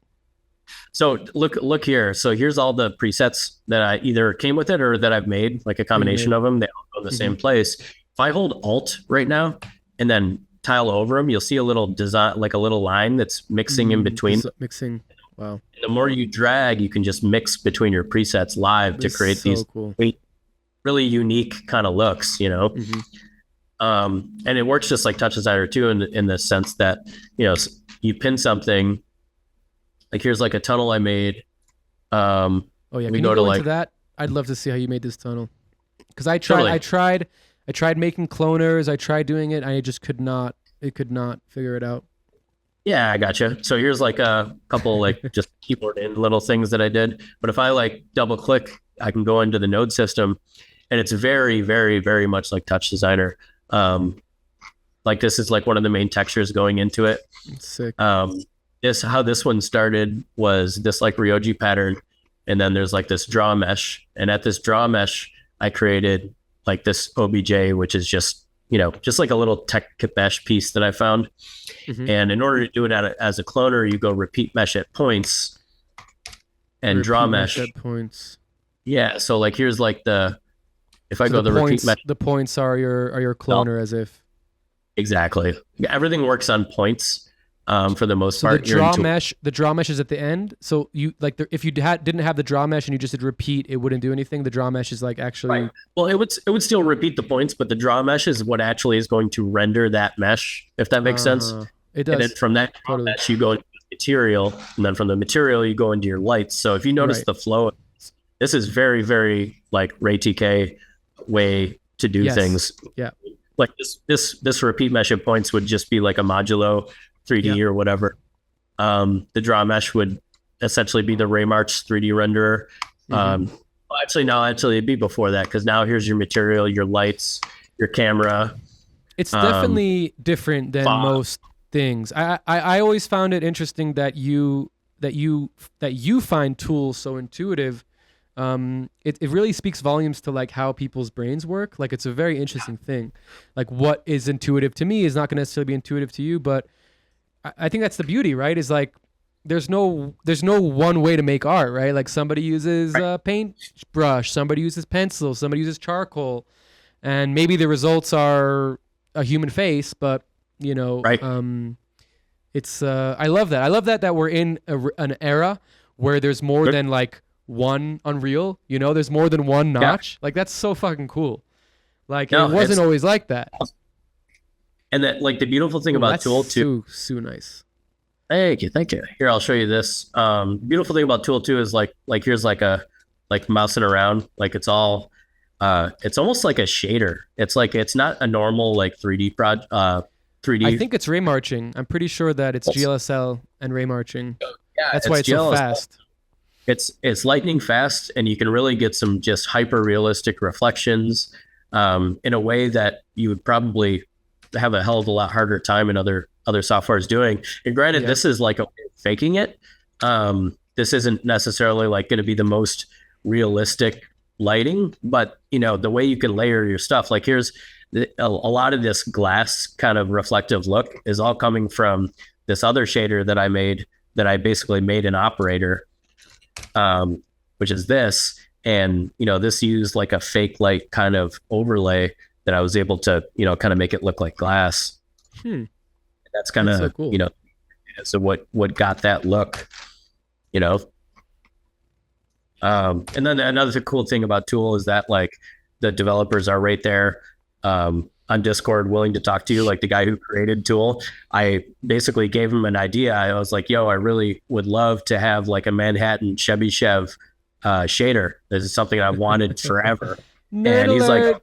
So look here. So here's all the presets that I either came with it or that I've made, like a combination of them. They all go in the same place. If I hold Alt right now and then tile over them, you'll see a little design, like a little line that's mixing in between. Mixing. Wow. And the more you drag, you can just mix between your presets live to This is create so these cool. really unique kind of looks, and it works just like Touch Designer too, in the sense that you pin something. Like here's like a tunnel I made. Oh yeah, can you go go to into that? I'd love to see how you made this tunnel. Because Totally. I tried making cloners. I tried doing it. I just could not. It could not figure it out. Yeah, I gotcha. So here's like a couple like just keyboard in little things that I did. But if I like double click, I can go into the node system, and it's very, very, very much like Touch Designer. Like this is like one of the main textures going into it. It's sick. How this one started was this like Ryoji pattern, and then there's like this draw mesh, and at this draw mesh I created like this OBJ, which is just like a little tech mesh piece that I found. And in order to do it as a cloner, you go repeat mesh at points and Repeat draw mesh at points. Yeah, so like here's like if I So go the the repeat points, mesh. the points are your cloner, as if. Exactly. Everything works on points. For the most So part, the draw mesh is at the end. So you like if you didn't have the draw mesh and you just did repeat, it wouldn't do anything. The draw mesh is like actually. Right. Well, it would still repeat the points, but the draw mesh is what actually is going to render that mesh, if that makes sense. It does. And then from that draw mesh, you go into material, and then from the material, you go into your lights. So if you notice the flow, this is very, very like Ray TK way to do things. Yeah. Like this repeat mesh at points would just be like a modulo 3D or whatever. The draw mesh would essentially be the Raymarch 3D renderer. Actually, it'd be before that, because now here's your material, your lights, your camera. It's definitely different than most things. I always found it interesting that you find tools so intuitive. It really speaks volumes to like how people's brains work. Like it's a very interesting thing. Like what is intuitive to me is not going to necessarily be intuitive to you, but I think that's the beauty, right? Is like there's no one way to make art, right? Like somebody uses a paintbrush, somebody uses pencil, somebody uses charcoal, and maybe the results are a human face, but it's I love that. I love that we're in an era where there's more than like one Unreal, there's more than one notch. Like that's so fucking cool. Like it wasn't always like that. And that, like, the beautiful thing about Tool 2, so nice. Thank you. Here, I'll show you this. Beautiful thing about Tool 2 is like here's like mousing around, like it's all, it's almost like a shader. It's like it's not a normal like 3D project. 3D. I think it's ray marching. I'm pretty sure that it's GLSL and ray marching. Yeah, that's why it's so fast. It's lightning fast, and you can really get some just hyper realistic reflections in a way that you would probably have a hell of a lot harder time in other other software is doing. And granted, Yeah. this is like faking it. This isn't necessarily like going to be the most realistic lighting, but the way you can layer your stuff, like here's a lot of this glass kind of reflective look is all coming from this other shader that I made, that I basically made an operator, which is this. And, this used like a fake light kind of overlay that I was able to, kind of make it look like glass. That's kind of, so cool. So what got that look, and then another cool thing about Tool is that like the developers are right there on Discord willing to talk to you. Like the guy who created Tool, I basically gave him an idea. I was like, yo, I really would love to have like a Manhattan Chevy Chev shader. This is something I've wanted forever. And he's like,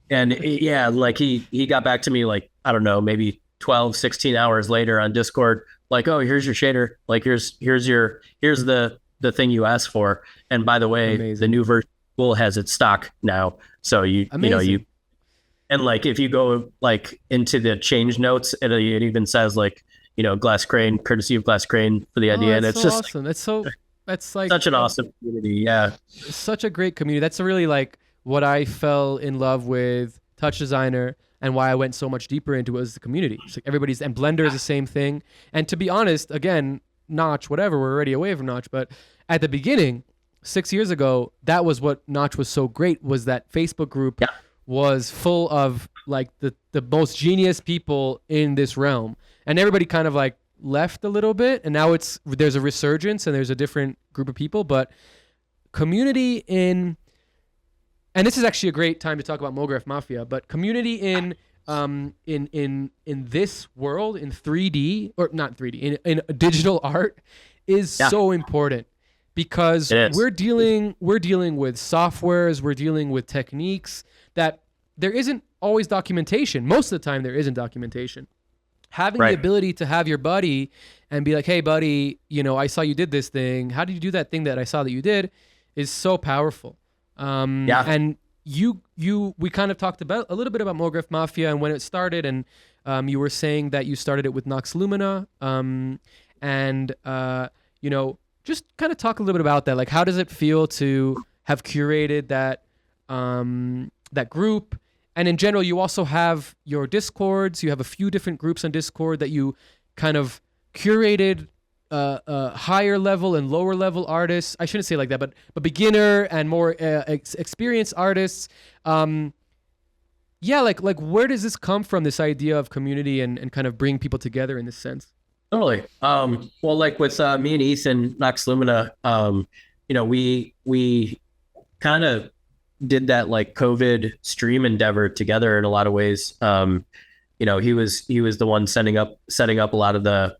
and yeah, like he got back to me like, I don't know, maybe 12, 16 hours later on Discord, like, oh, here's your shader. Like, here's the thing you asked for. And by the way, Amazing. The new version of Tool has its stock now. So and like, if you go like into the change notes, it even says like, Glass Crane, courtesy of Glass Crane for the idea. And that's it's so just awesome. That's like such an awesome community. Yeah. Such a great community. That's really like what I fell in love with Touch Designer, and why I went so much deeper into it was the community. It's like everybody's, and Blender is the same thing. And to be honest, again, Notch, whatever, we're already away from Notch, but at the beginning, 6 years ago, that was what Notch was so great, was that Facebook group was full of like the most genius people in this realm. And everybody kind of like left a little bit, and now there's a resurgence and there's a different group of people, but community and this is actually a great time to talk about MoGraph Mafia, but community in this world, in 3D, or not 3D, in digital art is so important, because we're dealing with softwares, we're dealing with techniques that there isn't always documentation. Most of the time there isn't documentation. Having the ability to have your buddy and be like, hey buddy, I saw you did this thing. How did you do that thing that I saw that you did, is so powerful. And we kind of talked about a little bit about MoGraph Mafia and when it started, and you were saying that you started it with Nox Lumina, and just kind of talk a little bit about that. Like, how does it feel to have curated that that group? And in general, you also have your Discords. You have a few different groups on Discord that you kind of curated. Higher level and lower level artists. I shouldn't say like that, but beginner and more experienced artists. Like where does this come from? This idea of community and kind of bring people together in this sense. Totally. Well, like with me and Ethan, Nox Lumina, we kind of did that like COVID stream endeavor together in a lot of ways. He was the one setting up a lot of the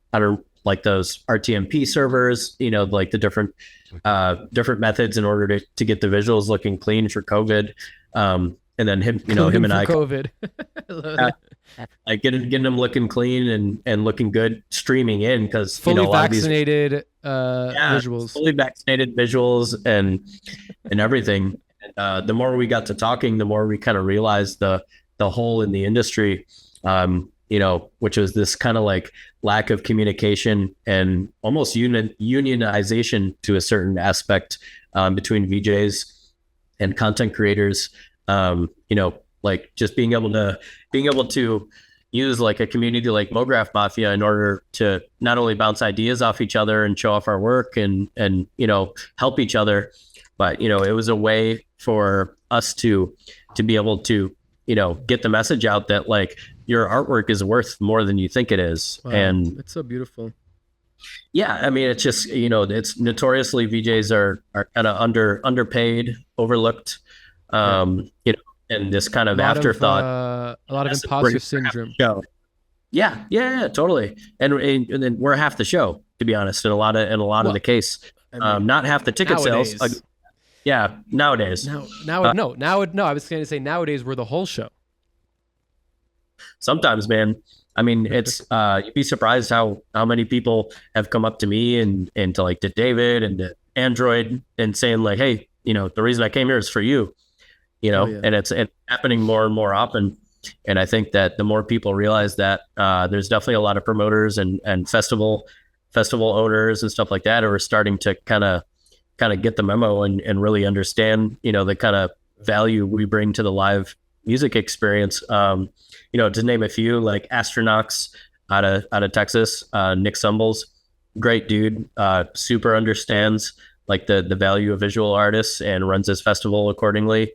like those RTMP servers, like the different methods in order to get the visuals looking clean for COVID. And then him and I COVID. like getting them looking clean and looking good streaming in, because fully vaccinated visuals. Fully vaccinated visuals and everything. And, the more we got to talking, the more we kind of realized the hole in the industry, which was this kind of like lack of communication and almost unionization to a certain aspect between VJs and content creators. Like just being able to use like a community like MoGraph Mafia in order to not only bounce ideas off each other and show off our work and help each other, but it was a way for us to be able to get the message out that like your artwork is worth more than you think it is. Wow, and it's so beautiful. Yeah, I mean, it's just it's notoriously VJs are kind of underpaid, overlooked, and this kind of afterthought. A lot of imposter syndrome. Yeah, totally. And then we're half the show, to be honest, in a lot of the case. Not half the ticket nowadays. sales. Nowadays. No. I was going to say nowadays we're the whole show. Sometimes, man. I mean, it's you'd be surprised how many people have come up to me and to like to David and to Android and saying like, hey, the reason I came here is for you, and it's happening more and more often. And I think that the more people realize that, there's definitely a lot of promoters and festival owners and stuff like that who are starting to kind of get the memo and really understand, the kind of value we bring to the live music experience. To name a few, like Astronauts out of Texas, Nick Sumbles, great dude, super understands like the value of visual artists and runs his festival accordingly.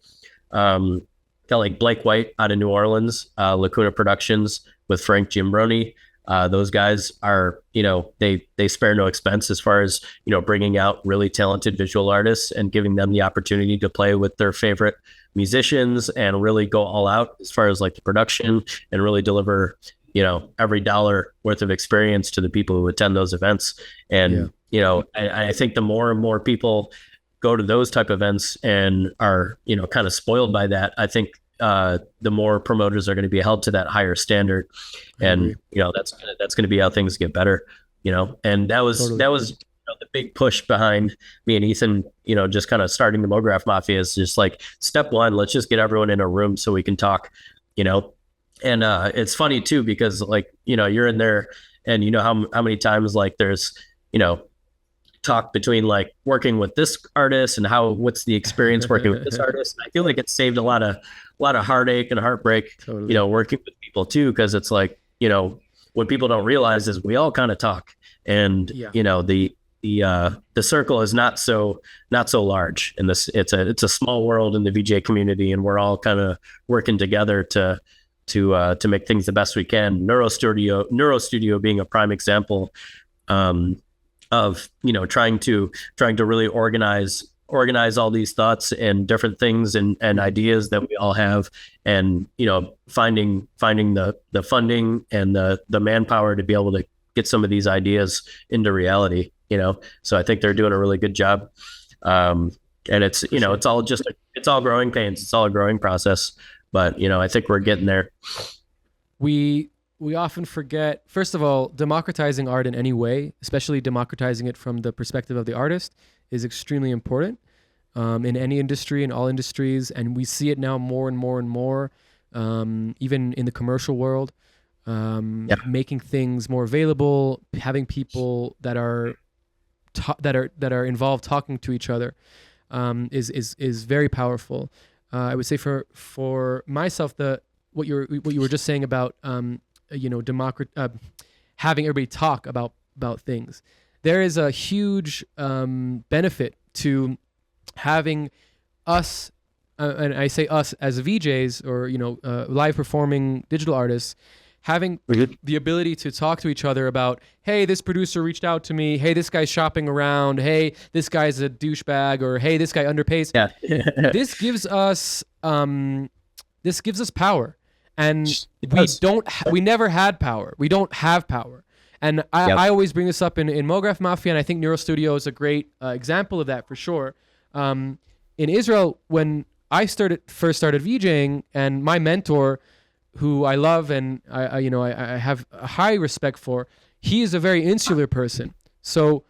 Got like Blake White out of New Orleans, Lacuna Productions with Frank Giambroni. Those guys are, they spare no expense as far as, bringing out really talented visual artists and giving them the opportunity to play with their favorite musicians and really go all out as far as like the production and really deliver, every dollar worth of experience to the people who attend those events. And, I think the more and more people go to those type of events and are, kind of spoiled by that, I think the more promoters are going to be held to that higher standard. And, that's going to be how things get better, and that was the big push behind me and Ethan, just kind of starting the MoGraph Mafia is just like step one, let's just get everyone in a room so we can talk, and it's funny too, because like, you're in there and how many times like there's, talk between like working with this artist and what's the experience working with this artist. I feel like it saved a lot of heartache and heartbreak, Totally. Working with people too, because it's like, what people don't realize is we all kind of talk, and the circle is not so large in this. It's a small world in the VJ community, and we're all kind of working together to make things the best we can. Neuro Studio being a prime example of trying to really organize all these thoughts and different things and ideas that we all have, and finding the funding and the manpower to be able to get some of these ideas into reality. So I think they're doing a really good job, and it's it's all growing pains. It's all a growing process, but I think we're getting there. We often forget, first of all, democratizing art in any way, especially democratizing it from the perspective of the artist, is extremely important in any industry, in all industries. And we see it now more and more and more, even in the commercial world, making things more available, having people that are involved talking to each other is very powerful. I would say for myself, what you were just saying about having everybody talk about things. There is a huge benefit to having us, and I say us as VJs or live performing digital artists, having the ability to talk to each other about, hey, this producer reached out to me. Hey, this guy's shopping around. Hey, this guy's a douchebag, or hey, this guy underpays. Yeah. This gives us power. And we never had power. We don't have power. And I always bring this up in MoGraph Mafia, and I think Neuro Studio is a great example of that for sure. In Israel, when I first started VJing, and my mentor, who I love and I have a high respect for, he is a very insular person. So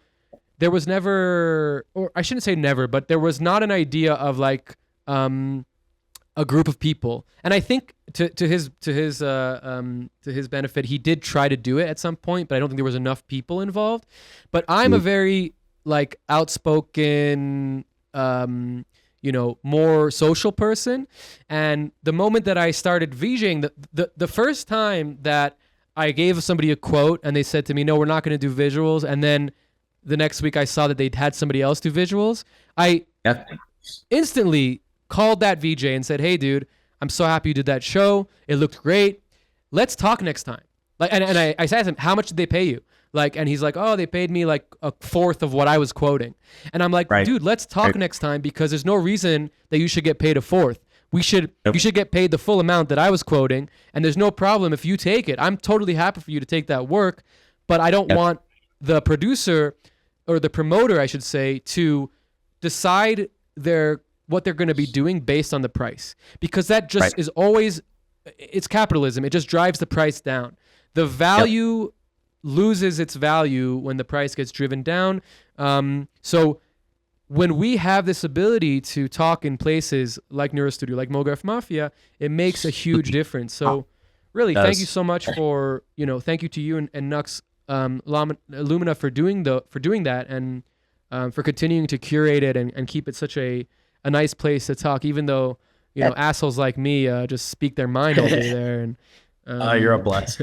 there was never, or I shouldn't say never, but there was not an idea of like a group of people. And I think to his benefit, he did try to do it at some point, but I don't think there was enough people involved. But I'm a very like outspoken, more social person. And the moment that I started VJing, the first time that I gave somebody a quote and they said to me, no, we're not going to do visuals. And then the next week I saw that they'd had somebody else do visuals. I instantly called that VJ and said, hey, dude, I'm so happy you did that show. It looked great. Let's talk next time. Like, and I said to him, how much did they pay you? Like, and he's like, oh, they paid me like a fourth of what I was quoting. And I'm like, dude, let's talk next time, because there's no reason that you should get paid a fourth. You should get paid the full amount that I was quoting, and there's no problem if you take it. I'm totally happy for you to take that work, but I don't want the producer or the promoter, I should say, to decide what they're going to be doing based on the price, because that just is always, it's capitalism. It just drives the price down. The value loses its value when the price gets driven down. So when we have this ability to talk in places like Neurostudio, like MoGraph Mafia, it makes a huge difference. So really, thank you so much for, thank you to you and Nux Illumina for doing that, and for continuing to curate it and keep it such a nice place to talk, even though, assholes like me just speak their mind all day there. And you're a blast.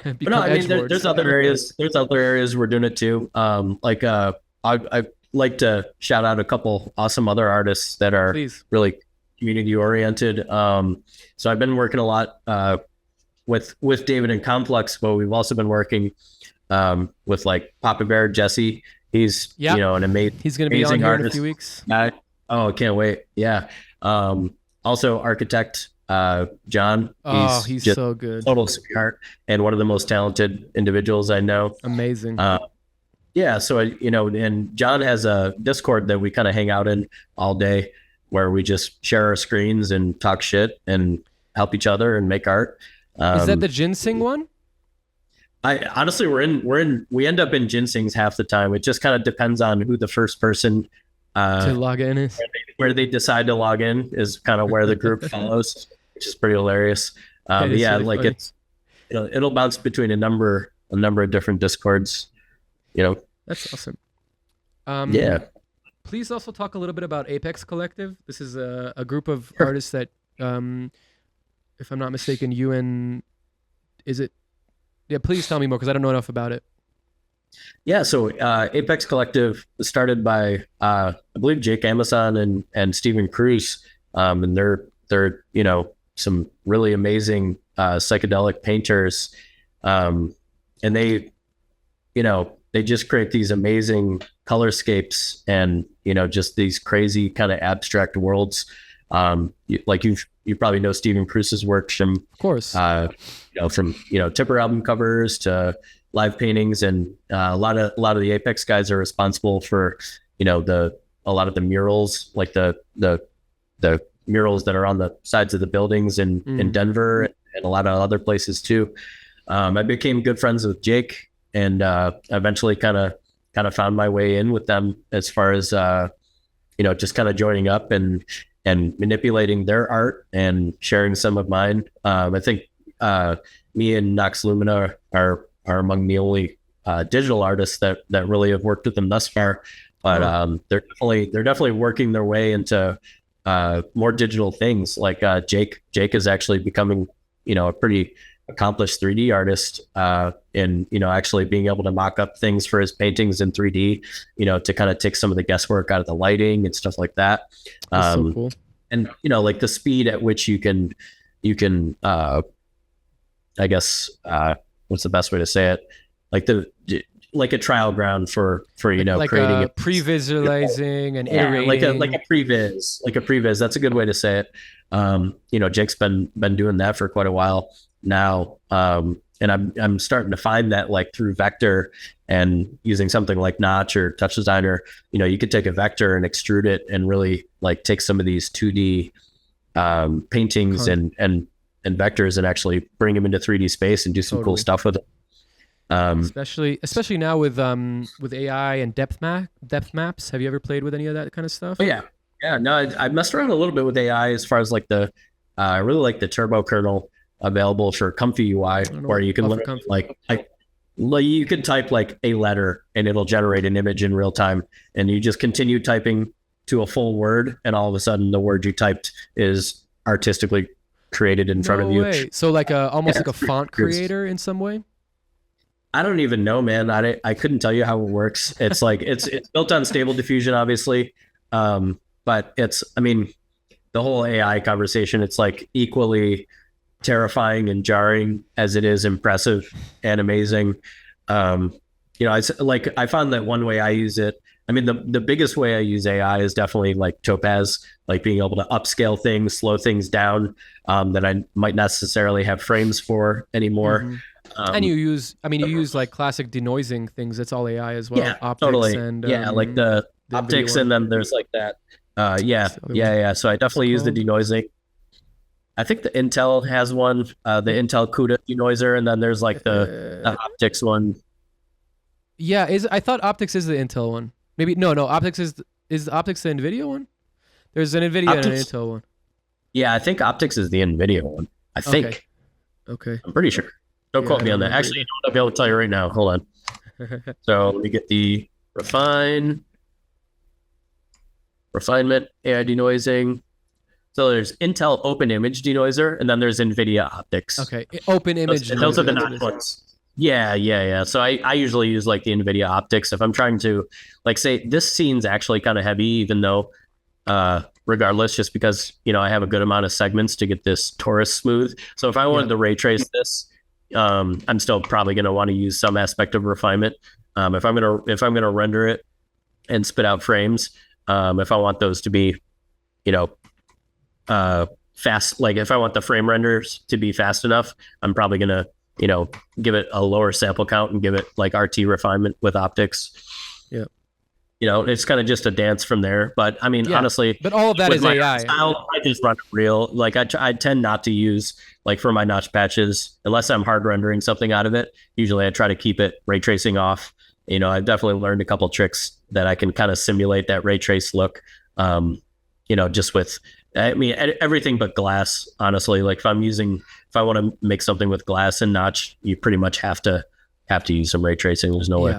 But no, I mean, there's other areas. There's other areas we're doing it too. I like to shout out a couple awesome other artists that are really community oriented. So I've been working a lot with David and Complex, but we've also been working with like Papa Bear Jesse. He's an amazing. He's going to be on here in a few weeks. Oh, can't wait! Yeah. Also, architect John. Oh, he's just so good. Total sweetheart and one of the most talented individuals I know. Amazing. Yeah. So and John has a Discord that we kind of hang out in all day, where we just share our screens and talk shit and help each other and make art. Is that the ginseng one? I honestly, we end up in ginsengs half the time. It just kind of depends on who the first person to log in is. Where they decide to log in is kind of where the group follows, which is pretty hilarious. But yeah, really like funny. It'll bounce between a number of different Discords. That's awesome. Yeah. Please also talk a little bit about Apex Collective. This is a group of artists that, if I'm not mistaken, you and please tell me more, because I don't know enough about it. Yeah, so Apex Collective was started by I believe Jake Amazon and Steven Cruz, and they're some really amazing psychedelic painters, and they just create these amazing colorscapes and just these crazy kind of abstract worlds. You probably know Steven Cruz's work from, of course, from Tipper album covers to live paintings, and a lot of the Apex guys are responsible for a lot of the murals, like the murals that are on the sides of the buildings in Denver and a lot of other places too. I became good friends with Jake, and eventually kind of found my way in with them as far as just kind of joining up and manipulating their art and sharing some of mine. I think me and Nox Lumina are among the only digital artists that really have worked with them thus far. But they're definitely working their way into more digital things. Like Jake is actually becoming a pretty accomplished 3D artist, and actually being able to mock up things for his paintings in 3D, to kind of take some of the guesswork out of the lighting and stuff like that. That's so cool. And like the speed at which you can I guess what's the best way to say it, like a trial ground for like creating a pre-visualizing and iterating, like a previs. That's a good way to say it. Jake's been doing that for quite a while now, and I'm starting to find that, like, through vector and using something like Notch or Touch Designer, you could take a vector and extrude it and really like take some of these 2D paintings and vectors and actually bring them into 3D space and do some cool stuff with it. Especially now with AI and depth maps. Have you ever played with any of that kind of stuff? Oh yeah. No, I messed around a little bit with AI as far as like I really like the turbo kernel available for Comfy UI, where you can you could type like a letter and it'll generate an image in real time, and you just continue typing to a full word, and all of a sudden the word you typed is artistically created in front of you. Way. So like almost like a font creator in some way? I don't even know, man. I couldn't tell you how it works. It's like it's built on Stable Diffusion, obviously, but the whole AI conversation, it's like equally terrifying and jarring as it is impressive and amazing. I found that one way I use it, the biggest way I use AI is definitely like Topaz, like being able to upscale things, slow things down that I might not necessarily have frames for anymore. Mm-hmm. And you use like classic denoising things. That's all AI as well. Yeah, optics totally. And like the optics, and then there's like that. Yeah. So I definitely use the denoising. I think the Intel has one, the Intel CUDA denoiser, and then there's like the optics one. Yeah, I thought optics is the Intel one. Maybe no. Optics is is optics the NVIDIA one? There's an NVIDIA and an Intel one. Yeah, I think optics is the NVIDIA one. I think. Okay. I'm pretty sure. Don't quote me on that. Actually, I'll be able to tell you right now. Hold on. So let me get the refinement, AI denoising. So there's Intel Open Image Denoiser, and then there's NVIDIA Optics. Okay, Open Image. Those are the notch ones. Yeah. So I usually use like the NVIDIA Optics if I'm trying to, like, say this scene's actually kind of heavy, even though, regardless, just because, you know, I have a good amount of segments to get this torus smooth. So if I wanted to ray trace this, I'm still probably going to want to use some aspect of refinement. If I'm gonna render it and spit out frames, if I want those to be, you know, fast, like if I want the frame renders to be fast enough, I'm probably gonna, you know, give it a lower sample count and give it like RT refinement with optics. Yeah. You know, it's kind of just a dance from there. But I mean, honestly, but all of that is AI. Style, I just run it real. Like I tend not to use, like, for my notch patches, unless I'm hard rendering something out of it. Usually I try to keep it ray tracing off. You know, I've definitely learned a couple tricks that I can kind of simulate that ray trace look. You know, just with, I mean, everything but glass, honestly. Like if I want to make something with glass and notch, you pretty much have to use some ray tracing. There's no way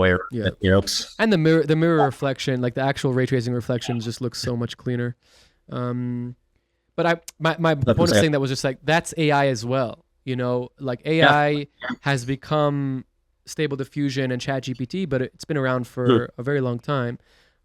around it, you know. And the mirror reflection, like the actual ray tracing reflection, just looks so much cleaner. But my bonus thing that was just like, that's AI as well. You know, like AI has become Stable Diffusion and ChatGPT, but it's been around for a very long time.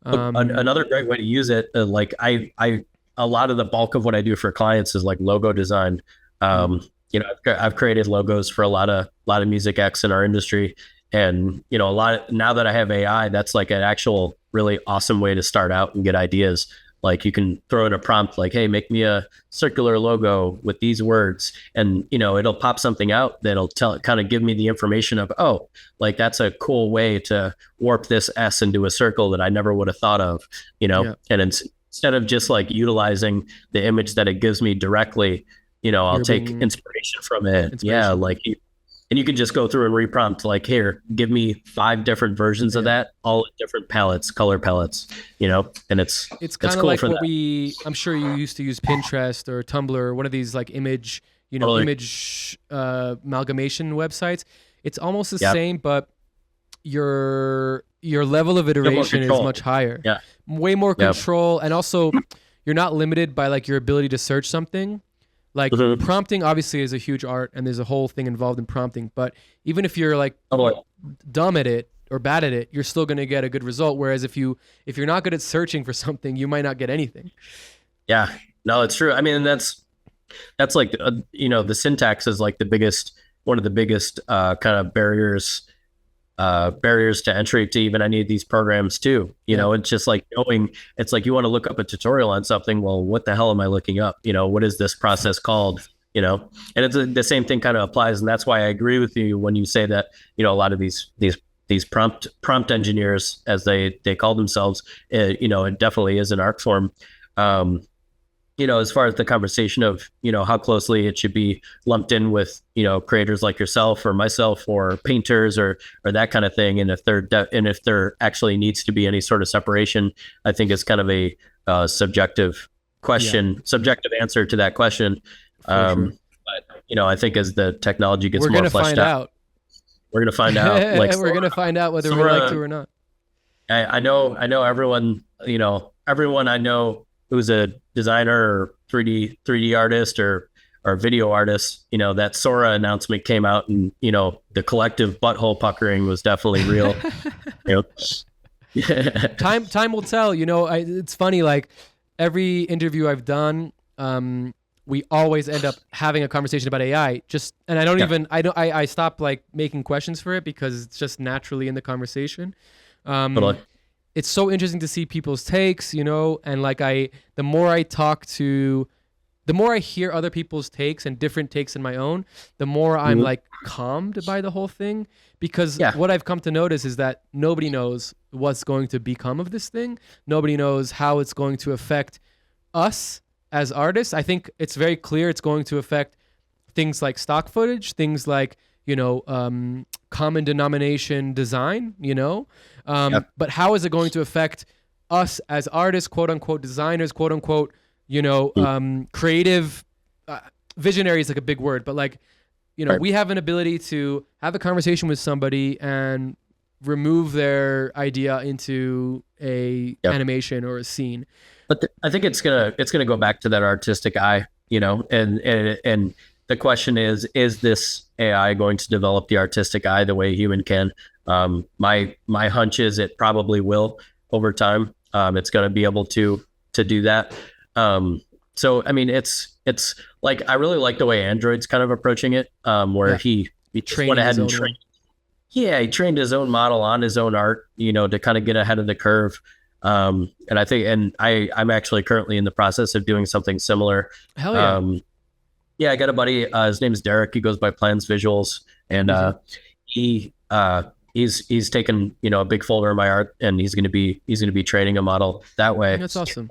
Another great way to use it, like a lot of the bulk of what I do for clients is like logo design. You know, I've created logos for a lot of music acts in our industry, and you know, now that I have AI, that's like an actual really awesome way to start out and get ideas. Like you can throw in a prompt like, hey, make me a circular logo with these words. And, you know, it'll pop something out that'll kind of give me the information of, oh, like that's a cool way to warp this S into a circle that I never would have thought of, you know. And instead of just like utilizing the image that it gives me directly, you know, I'll take inspiration from it. Yeah. Like, and you can just go through and reprompt, like, here, give me 5 different versions of that, all different palettes, color palettes, you know, and it's kind of cool like what I'm sure you used to use Pinterest or Tumblr, or one of these like image amalgamation websites. It's almost the same, but your level of iteration is much higher. Yeah. Way more control. And also you're not limited by like your ability to search something. Like prompting obviously is a huge art, and there's a whole thing involved in prompting. But even if you're like dumb at it or bad at it, you're still going to get a good result. Whereas if you're not good at searching for something, you might not get anything. Yeah, no, it's true. I mean, that's like, you know, the syntax is like one of the biggest kind of barriers to entry to even any of these programs too. You know, it's just like it's like you want to look up a tutorial on something. Well, what the hell am I looking up? You know, what is this process called? You know, and it's the same thing kind of applies. And that's why I agree with you when you say that, you know, a lot of these prompt engineers, as they call themselves, you know, it definitely is an art form. You know, as far as the conversation of, you know, how closely it should be lumped in with, you know, creators like yourself or myself or painters or that kind of thing. And if there actually needs to be any sort of separation, I think it's kind of a subjective question, subjective answer to that question. But, you know, I think as the technology gets more fleshed out, we're going to find out. Like, we're going to find out whether we like to or not. I know everyone, you know, everyone I know who's a designer or 3D artist or video artist, you know, that Sora announcement came out, and, you know, the collective butthole puckering was definitely real. You know? Time will tell. You know, it's funny, like every interview I've done, we always end up having a conversation about AI. And I don't even, I stop like making questions for it because it's just naturally in the conversation. Totally. It's so interesting to see people's takes, you know, and like the more I hear other people's takes and different takes than my own, the more I'm like calmed by the whole thing, because what I've come to notice is that nobody knows what's going to become of this thing. Nobody knows how it's going to affect us as artists. I think it's very clear it's going to affect things like stock footage, things like, you know, common denomination design, you know, but how is it going to affect us as artists, quote unquote designers, quote unquote, creative visionary is like a big word, but like, Right. we have an ability to have a conversation with somebody and remove their idea into a animation or a scene. But I think it's gonna go back to that artistic eye, and the question is this AI going to develop the artistic eye the way a human can? My hunch is it probably will over time. It's going to be able to do that. So I mean, it's like, I really like the way Android's kind of approaching it, where he just went ahead and trained. Yeah, he trained his own model on his own art, to kind of get ahead of the curve. And I think, and I'm actually currently in the process of doing something similar. Hell yeah. Yeah, I got a buddy. His name's Derek. He goes by Plans Visuals, and he's taken a big folder of my art, and he's gonna be training a model that way. That's awesome.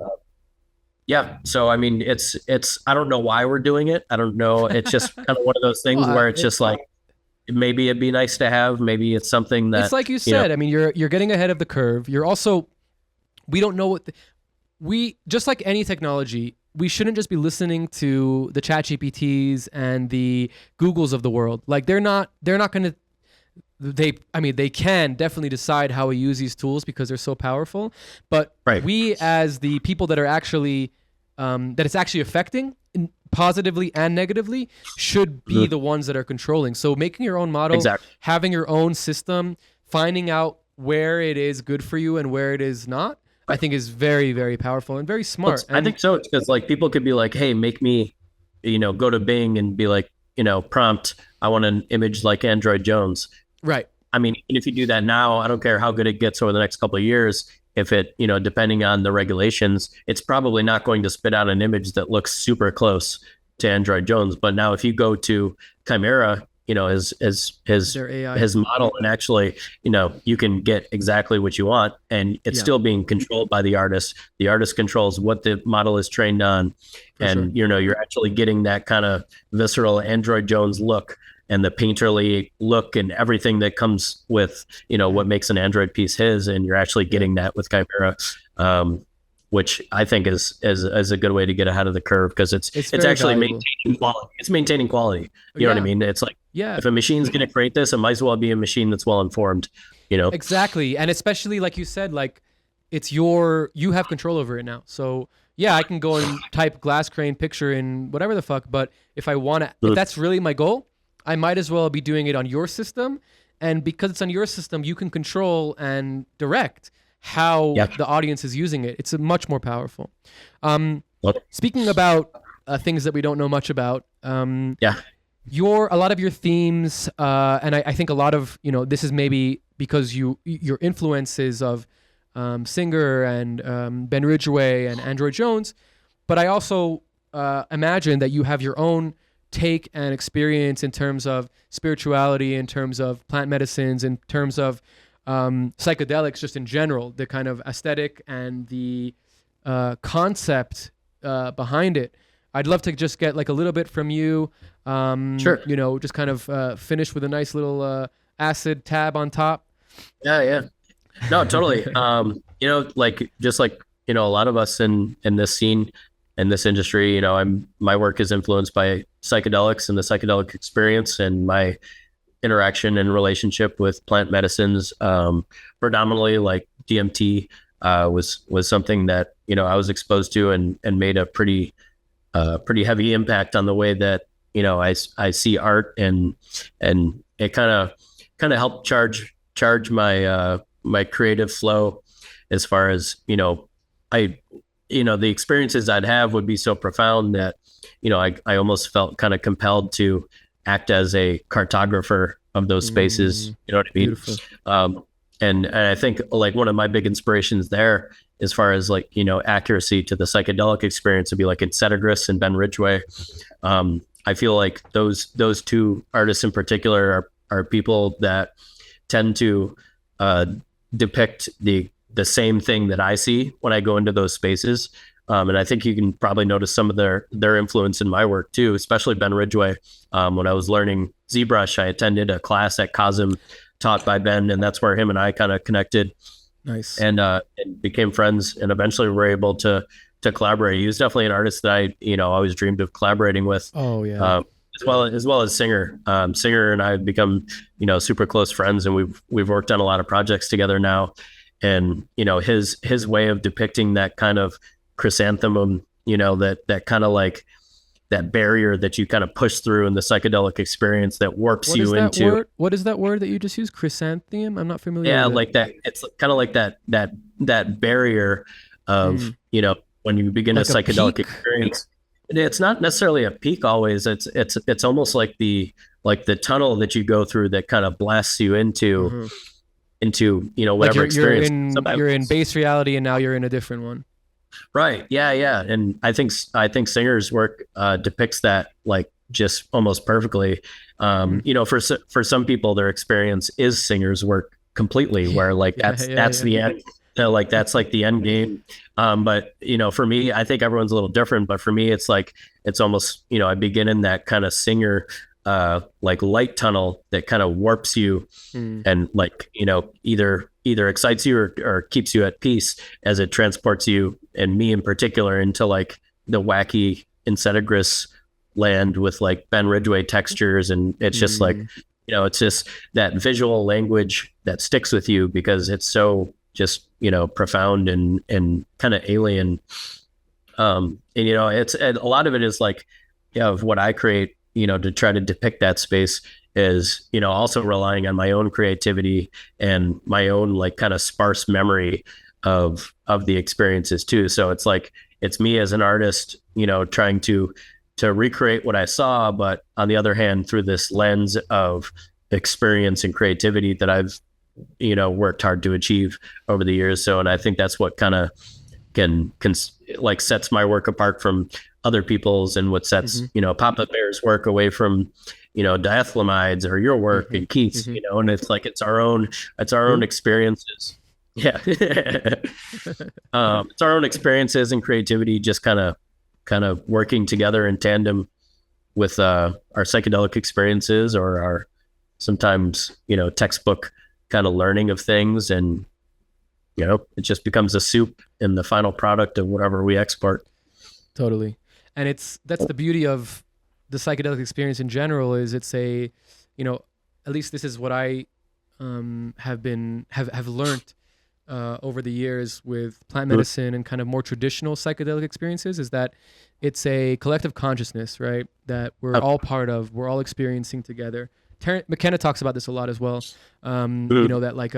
Yeah. So I mean, it's I don't know why we're doing it. I don't know. It's just kind of one of those things where it's just like, maybe it'd be nice to have. Maybe it's something that, it's like you said. I mean, you're getting ahead of the curve. You're also, we don't know we just like any technology. We shouldn't just be listening to the ChatGPTs and the Googles of the world. Like they're not going to. They can definitely decide how we use these tools because they're so powerful. But we, as the people that are actually that it's actually affecting positively and negatively, should be the ones that are controlling. So making your own model, having your own system, finding out where it is good for you and where it is not, I think is very, very powerful and very smart. I think so, because like people could be like, hey, make me, go to Bing and be like, prompt, I want an image like Android Jones. Right. I mean, if you do that now, I don't care how good it gets over the next couple of years. If it, depending on the regulations, it's probably not going to spit out an image that looks super close to Android Jones. But now if you go to Chimera, his model, and actually, you can get exactly what you want, and it's still being controlled by the artist. The artist controls what the model is trained on. And, you're actually getting that kind of visceral Android Jones look and the painterly look and everything that comes with, what makes an Android piece his, and you're actually getting that with Chimera, which I think is a good way to get ahead of the curve, because it's actually maintaining quality. It's maintaining quality. You know what I mean? It's like, if a machine's going to create this, it might as well be a machine that's well informed. Exactly, and especially like you said, like you have control over it now. So yeah, I can go and type glass crane picture in whatever the fuck, but if I want to, if that's really my goal, I might as well be doing it on your system. And because it's on your system, you can control and direct how the audience is using it. It's much more powerful. Speaking about things that we don't know much about, a lot of your themes, and I think a lot of, this is maybe because your influences of Singer and Ben Ridgway and Android Jones, but I also imagine that you have your own take and experience in terms of spirituality, in terms of plant medicines, in terms of psychedelics, just in general, the kind of aesthetic and the concept behind it. I'd love to just get like a little bit from you. Sure. Just kind of finish with a nice little acid tab on top. Yeah. No, totally. Just like a lot of us in this scene, in this industry, my work is influenced by psychedelics and the psychedelic experience, and my interaction and relationship with plant medicines, predominantly like DMT, was something that, I was exposed to and made a pretty heavy impact on the way that, I see art, and it kind of helped charge my creative flow, as far as, the experiences I'd have would be so profound that, I almost felt kind of compelled to act as a cartographer of those spaces. You know what I mean? Beautiful. And I think like one of my big inspirations there, as far as like, accuracy to the psychedelic experience, would be like Exotype and Ben Ridgway. I feel like those two artists in particular are people that tend to depict the same thing that I see when I go into those spaces. And I think you can probably notice some of their influence in my work too, especially Ben Ridgway. When I was learning ZBrush, I attended a class at COSM taught by Ben, and that's where him and I kind of connected. Nice. And became friends, and eventually were able to collaborate. He was definitely an artist that I, always dreamed of collaborating with. Oh yeah. As well as Singer. Singer and I have become, super close friends, and we've worked on a lot of projects together now. And his way of depicting that kind of chrysanthemum, that kind of like that barrier that you kind of push through in the psychedelic experience that warps What you is that into. word? What is that word that you just used? Chrysanthemum? I'm not familiar Yeah, with like it. that. It's kind of like that barrier of, when you begin a Like a psychedelic peak? experience. It's not necessarily a peak always. It's almost like the tunnel that you go through that kind of blasts you into Hmm. Like whatever experience. you're in base reality and now you're in a different one. Right. Yeah. Yeah. And I think Singer's work depicts that like just almost perfectly. For some people, their experience is Singer's work completely, where like Yeah, that's yeah. the end. Like that's like the end game. But for me, I think everyone's a little different. But for me, it's like it's almost I begin in that kind of Singer like light tunnel that kind of warps you Mm. and like either excites you or keeps you at peace as it transports you and me in particular into like the wacky Incentigrous land with like Ben Ridgway textures, and it's just like Mm. it's just that visual language that sticks with you because it's so just profound and kind of alien. And it's and a lot of it is like of what I create to try to depict that space is also relying on my own creativity and my own like kind of sparse memory of the experiences too. So it's like it's me as an artist trying to recreate what I saw, but on the other hand through this lens of experience and creativity that I've worked hard to achieve over the years. So and I think that's what kind of can like sets my work apart from other people's, and what sets Hmm. Papa Bear's work away from diethylamides or your work Hmm. and Keith's. Hmm. And it's like it's our own experiences. Yeah. It's our own experiences and creativity just kind of working together in tandem with our psychedelic experiences or our sometimes textbook kind of learning of things, and it just becomes a soup in the final product of whatever we export. Totally. And that's the beauty of the psychedelic experience in general is it's a, at least this is what I have learned over the years with plant medicine and kind of more traditional psychedelic experiences is that it's a collective consciousness, right? That we're all part of, we're all experiencing together. McKenna talks about this a lot as well. That like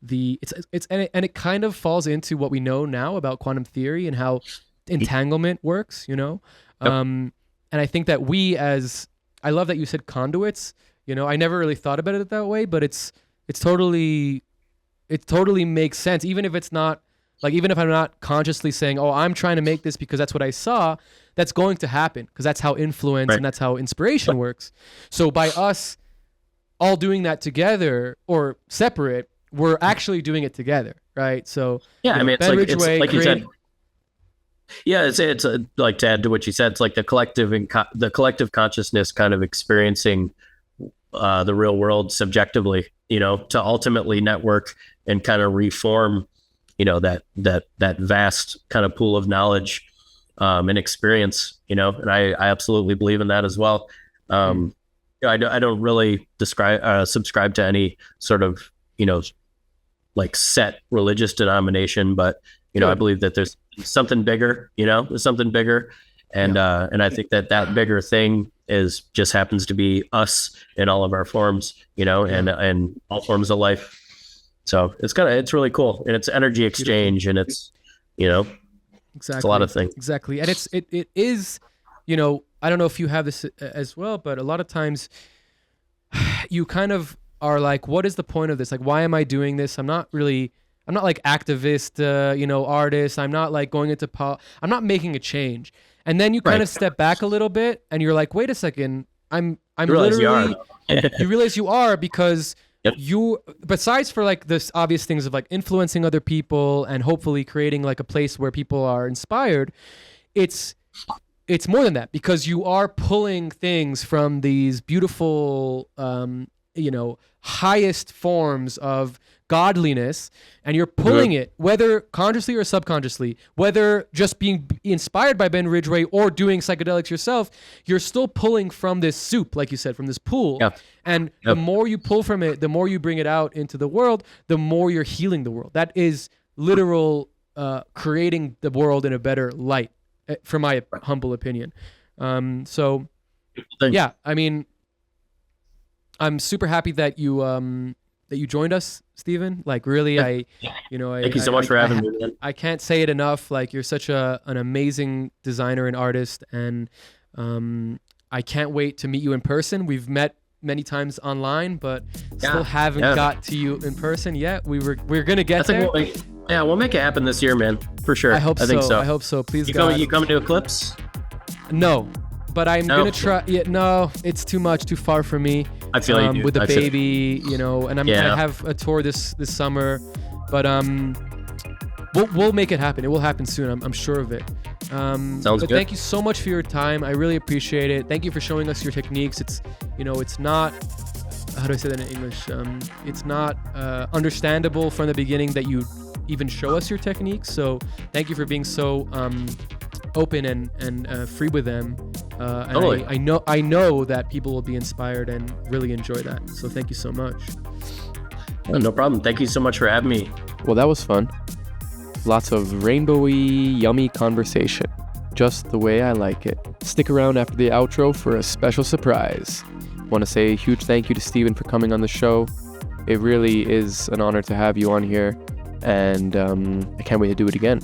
it kind of falls into what we know now about quantum theory and how entanglement works, and I think that I love that you said conduits. I never really thought about it that way, but it totally makes sense, even if it's not like, even if I'm not consciously saying, oh, I'm trying to make this because that's what I saw. That's going to happen because that's how influence and that's how inspiration works. So by us all doing that together or separate, we're actually doing it together, right? So Yeah, I mean, Ben Ridgway like you said. Yeah, it's like to add to what you said. It's like the collective consciousness kind of experiencing the real world subjectively. To ultimately network and kind of reform. That vast kind of pool of knowledge and experience. And I absolutely believe in that as well. I don't really subscribe to any sort of like set religious denomination, but I believe that there's something bigger. There's something bigger, and I think that bigger thing is just happens to be us in all of our forms. And all forms of life. So it's really cool, and it's energy exchange, and it's exactly. it's a lot of things. Exactly, and it is, I don't know if you have this as well, but a lot of times you kind of are like, what is the point of this? Like, why am I doing this? I'm not like activist, artist. I'm not like going into I'm not making a change. And then you kind of step back a little bit and you're like, wait a second. I'm literally, you realize you are because you, besides for like this obvious things of like influencing other people and hopefully creating like a place where people are inspired, it's more than that because you are pulling things from these beautiful, highest forms of godliness, and you're pulling it, whether consciously or subconsciously, whether just being inspired by Ben Ridgway or doing psychedelics yourself, you're still pulling from this soup, like you said, from this pool. Yep. And the more you pull from it, the more you bring it out into the world, the more you're healing the world. That is literal creating the world in a better light, from my humble opinion. So, yeah, I mean, I'm super happy that you joined us, Stephen. Like, really, thank you so much for having me, man. I can't say it enough. Like, you're such an amazing designer and artist, and I can't wait to meet you in person. We've met many times online, but still haven't got to you in person yet. We're gonna get there. We'll make it happen this year, man, for sure. I think so. I hope so. Please, you God. You coming to Eclipse? No, but I'm gonna try. Yeah, no, it's too far for me. I feel you, dude. With the baby, and I have a tour this summer, but we'll make it happen. It will happen soon. I'm sure of it. Sounds good. Thank you so much for your time. I really appreciate it. Thank you for showing us your techniques. It's it's not, how do I say that in English? It's not understandable from the beginning that you even show us your techniques. So thank you for being so open and free with them. Totally. And I know that people will be inspired and really enjoy that. So thank you so much. No problem. Thank you so much for having me. Well, that was fun. Lots of rainbowy, yummy conversation. Just the way I like it. Stick around after the outro for a special surprise. Want to say a huge thank you to Stephen for coming on the show. It really is an honor to have you on here, and I can't wait to do it again.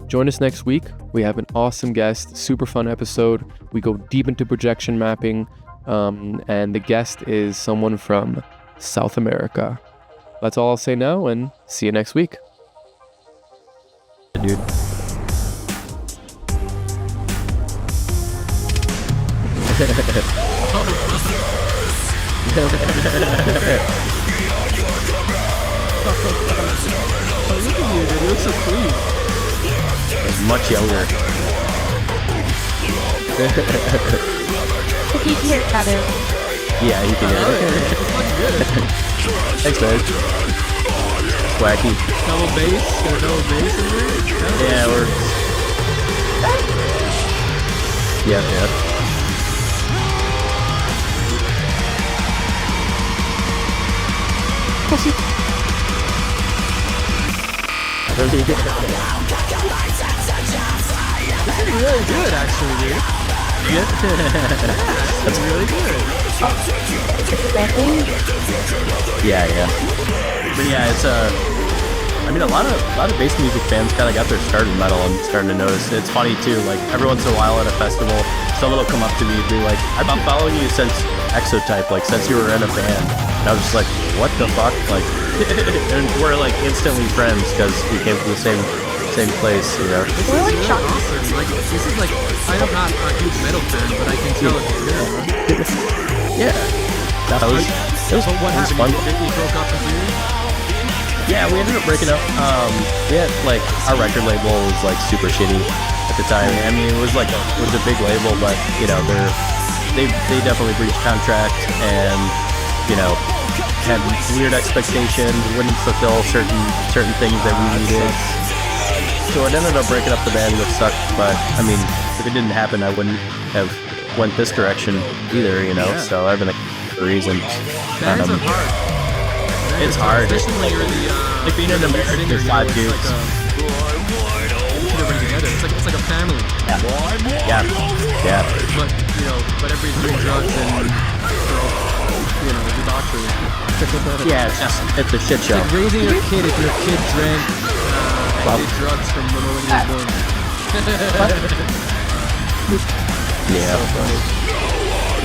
Join us next week. We have an awesome guest, super fun episode. We go deep into projection mapping, and the guest is someone from South America. That's all I'll say now, and see you next week. Dude. Look at you, dude. You look so clean. Much younger. If you can hear each other. Yeah, you can hear it. Thanks, man. Wacky. Double bass? Got a double bass in there? Yeah, we're... Yeah. This is really good, actually, dude. That's really good. Yeah. But yeah, it's I mean, a lot of bass music fans kind of got their start in metal. I'm starting to notice. It's funny too. Like every once in a while at a festival, someone will come up to me and be like, "I've been following you since Exotype, like since you were in a band." And I was just like, "What the fuck?" Like, and we're like instantly friends because we came from the same place, you know. This is really awesome. Like, this is like, I'm not a huge metal fan, but I can tell it's good. Yeah. It was What happened? fun. You broke up completely? Yeah, we ended up breaking up. We had like our record label was like super shitty at the time. I mean, it was a big label, but you know, they definitely breached contract and had weird expectations, wouldn't fulfill certain things that we needed. So it ended up breaking up the band, which sucked. But I mean, if it didn't happen, I wouldn't have went this direction either, you know. Yeah. So everything for reasons. Bands are hard. It's hard. Especially when you're like being in America, there's 5 dudes. It's like a family. Yeah. But everybody's doing drugs and the doctors. Yeah, it's a shit show. It's like raising your kid if your kid drank and did drugs from the moment he was born. Yeah. So funny.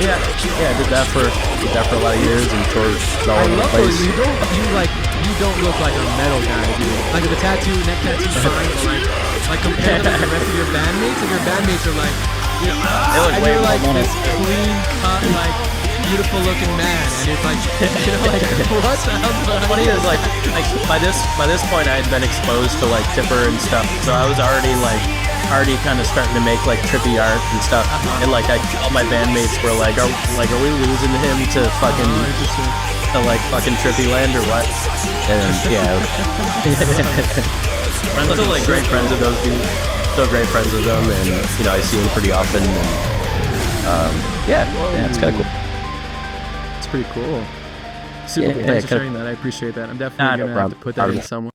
Yeah, I did that for a lot of years and toured all I over the love place. those. You don't look like a metal guy, dude. Like the neck tattoo's fine, but like compared to the rest of your bandmates, and your bandmates are like, and you're like this clean cut, like beautiful looking man, and it's like, like what the hell? What's funny is like by this point I had been exposed to like Tipper and stuff, so I was already kind of starting to make like trippy art and stuff, and like all my bandmates were like, are we losing him to fucking trippy land or what? And yeah, I'm still like great friends with those dudes. Still great friends with them, and you know I see them pretty often. And, yeah, it's kind of cool. It's pretty cool. Super cool. Thanks for sharing that. I appreciate that. I'm definitely No gonna have to problem. put that in somewhere.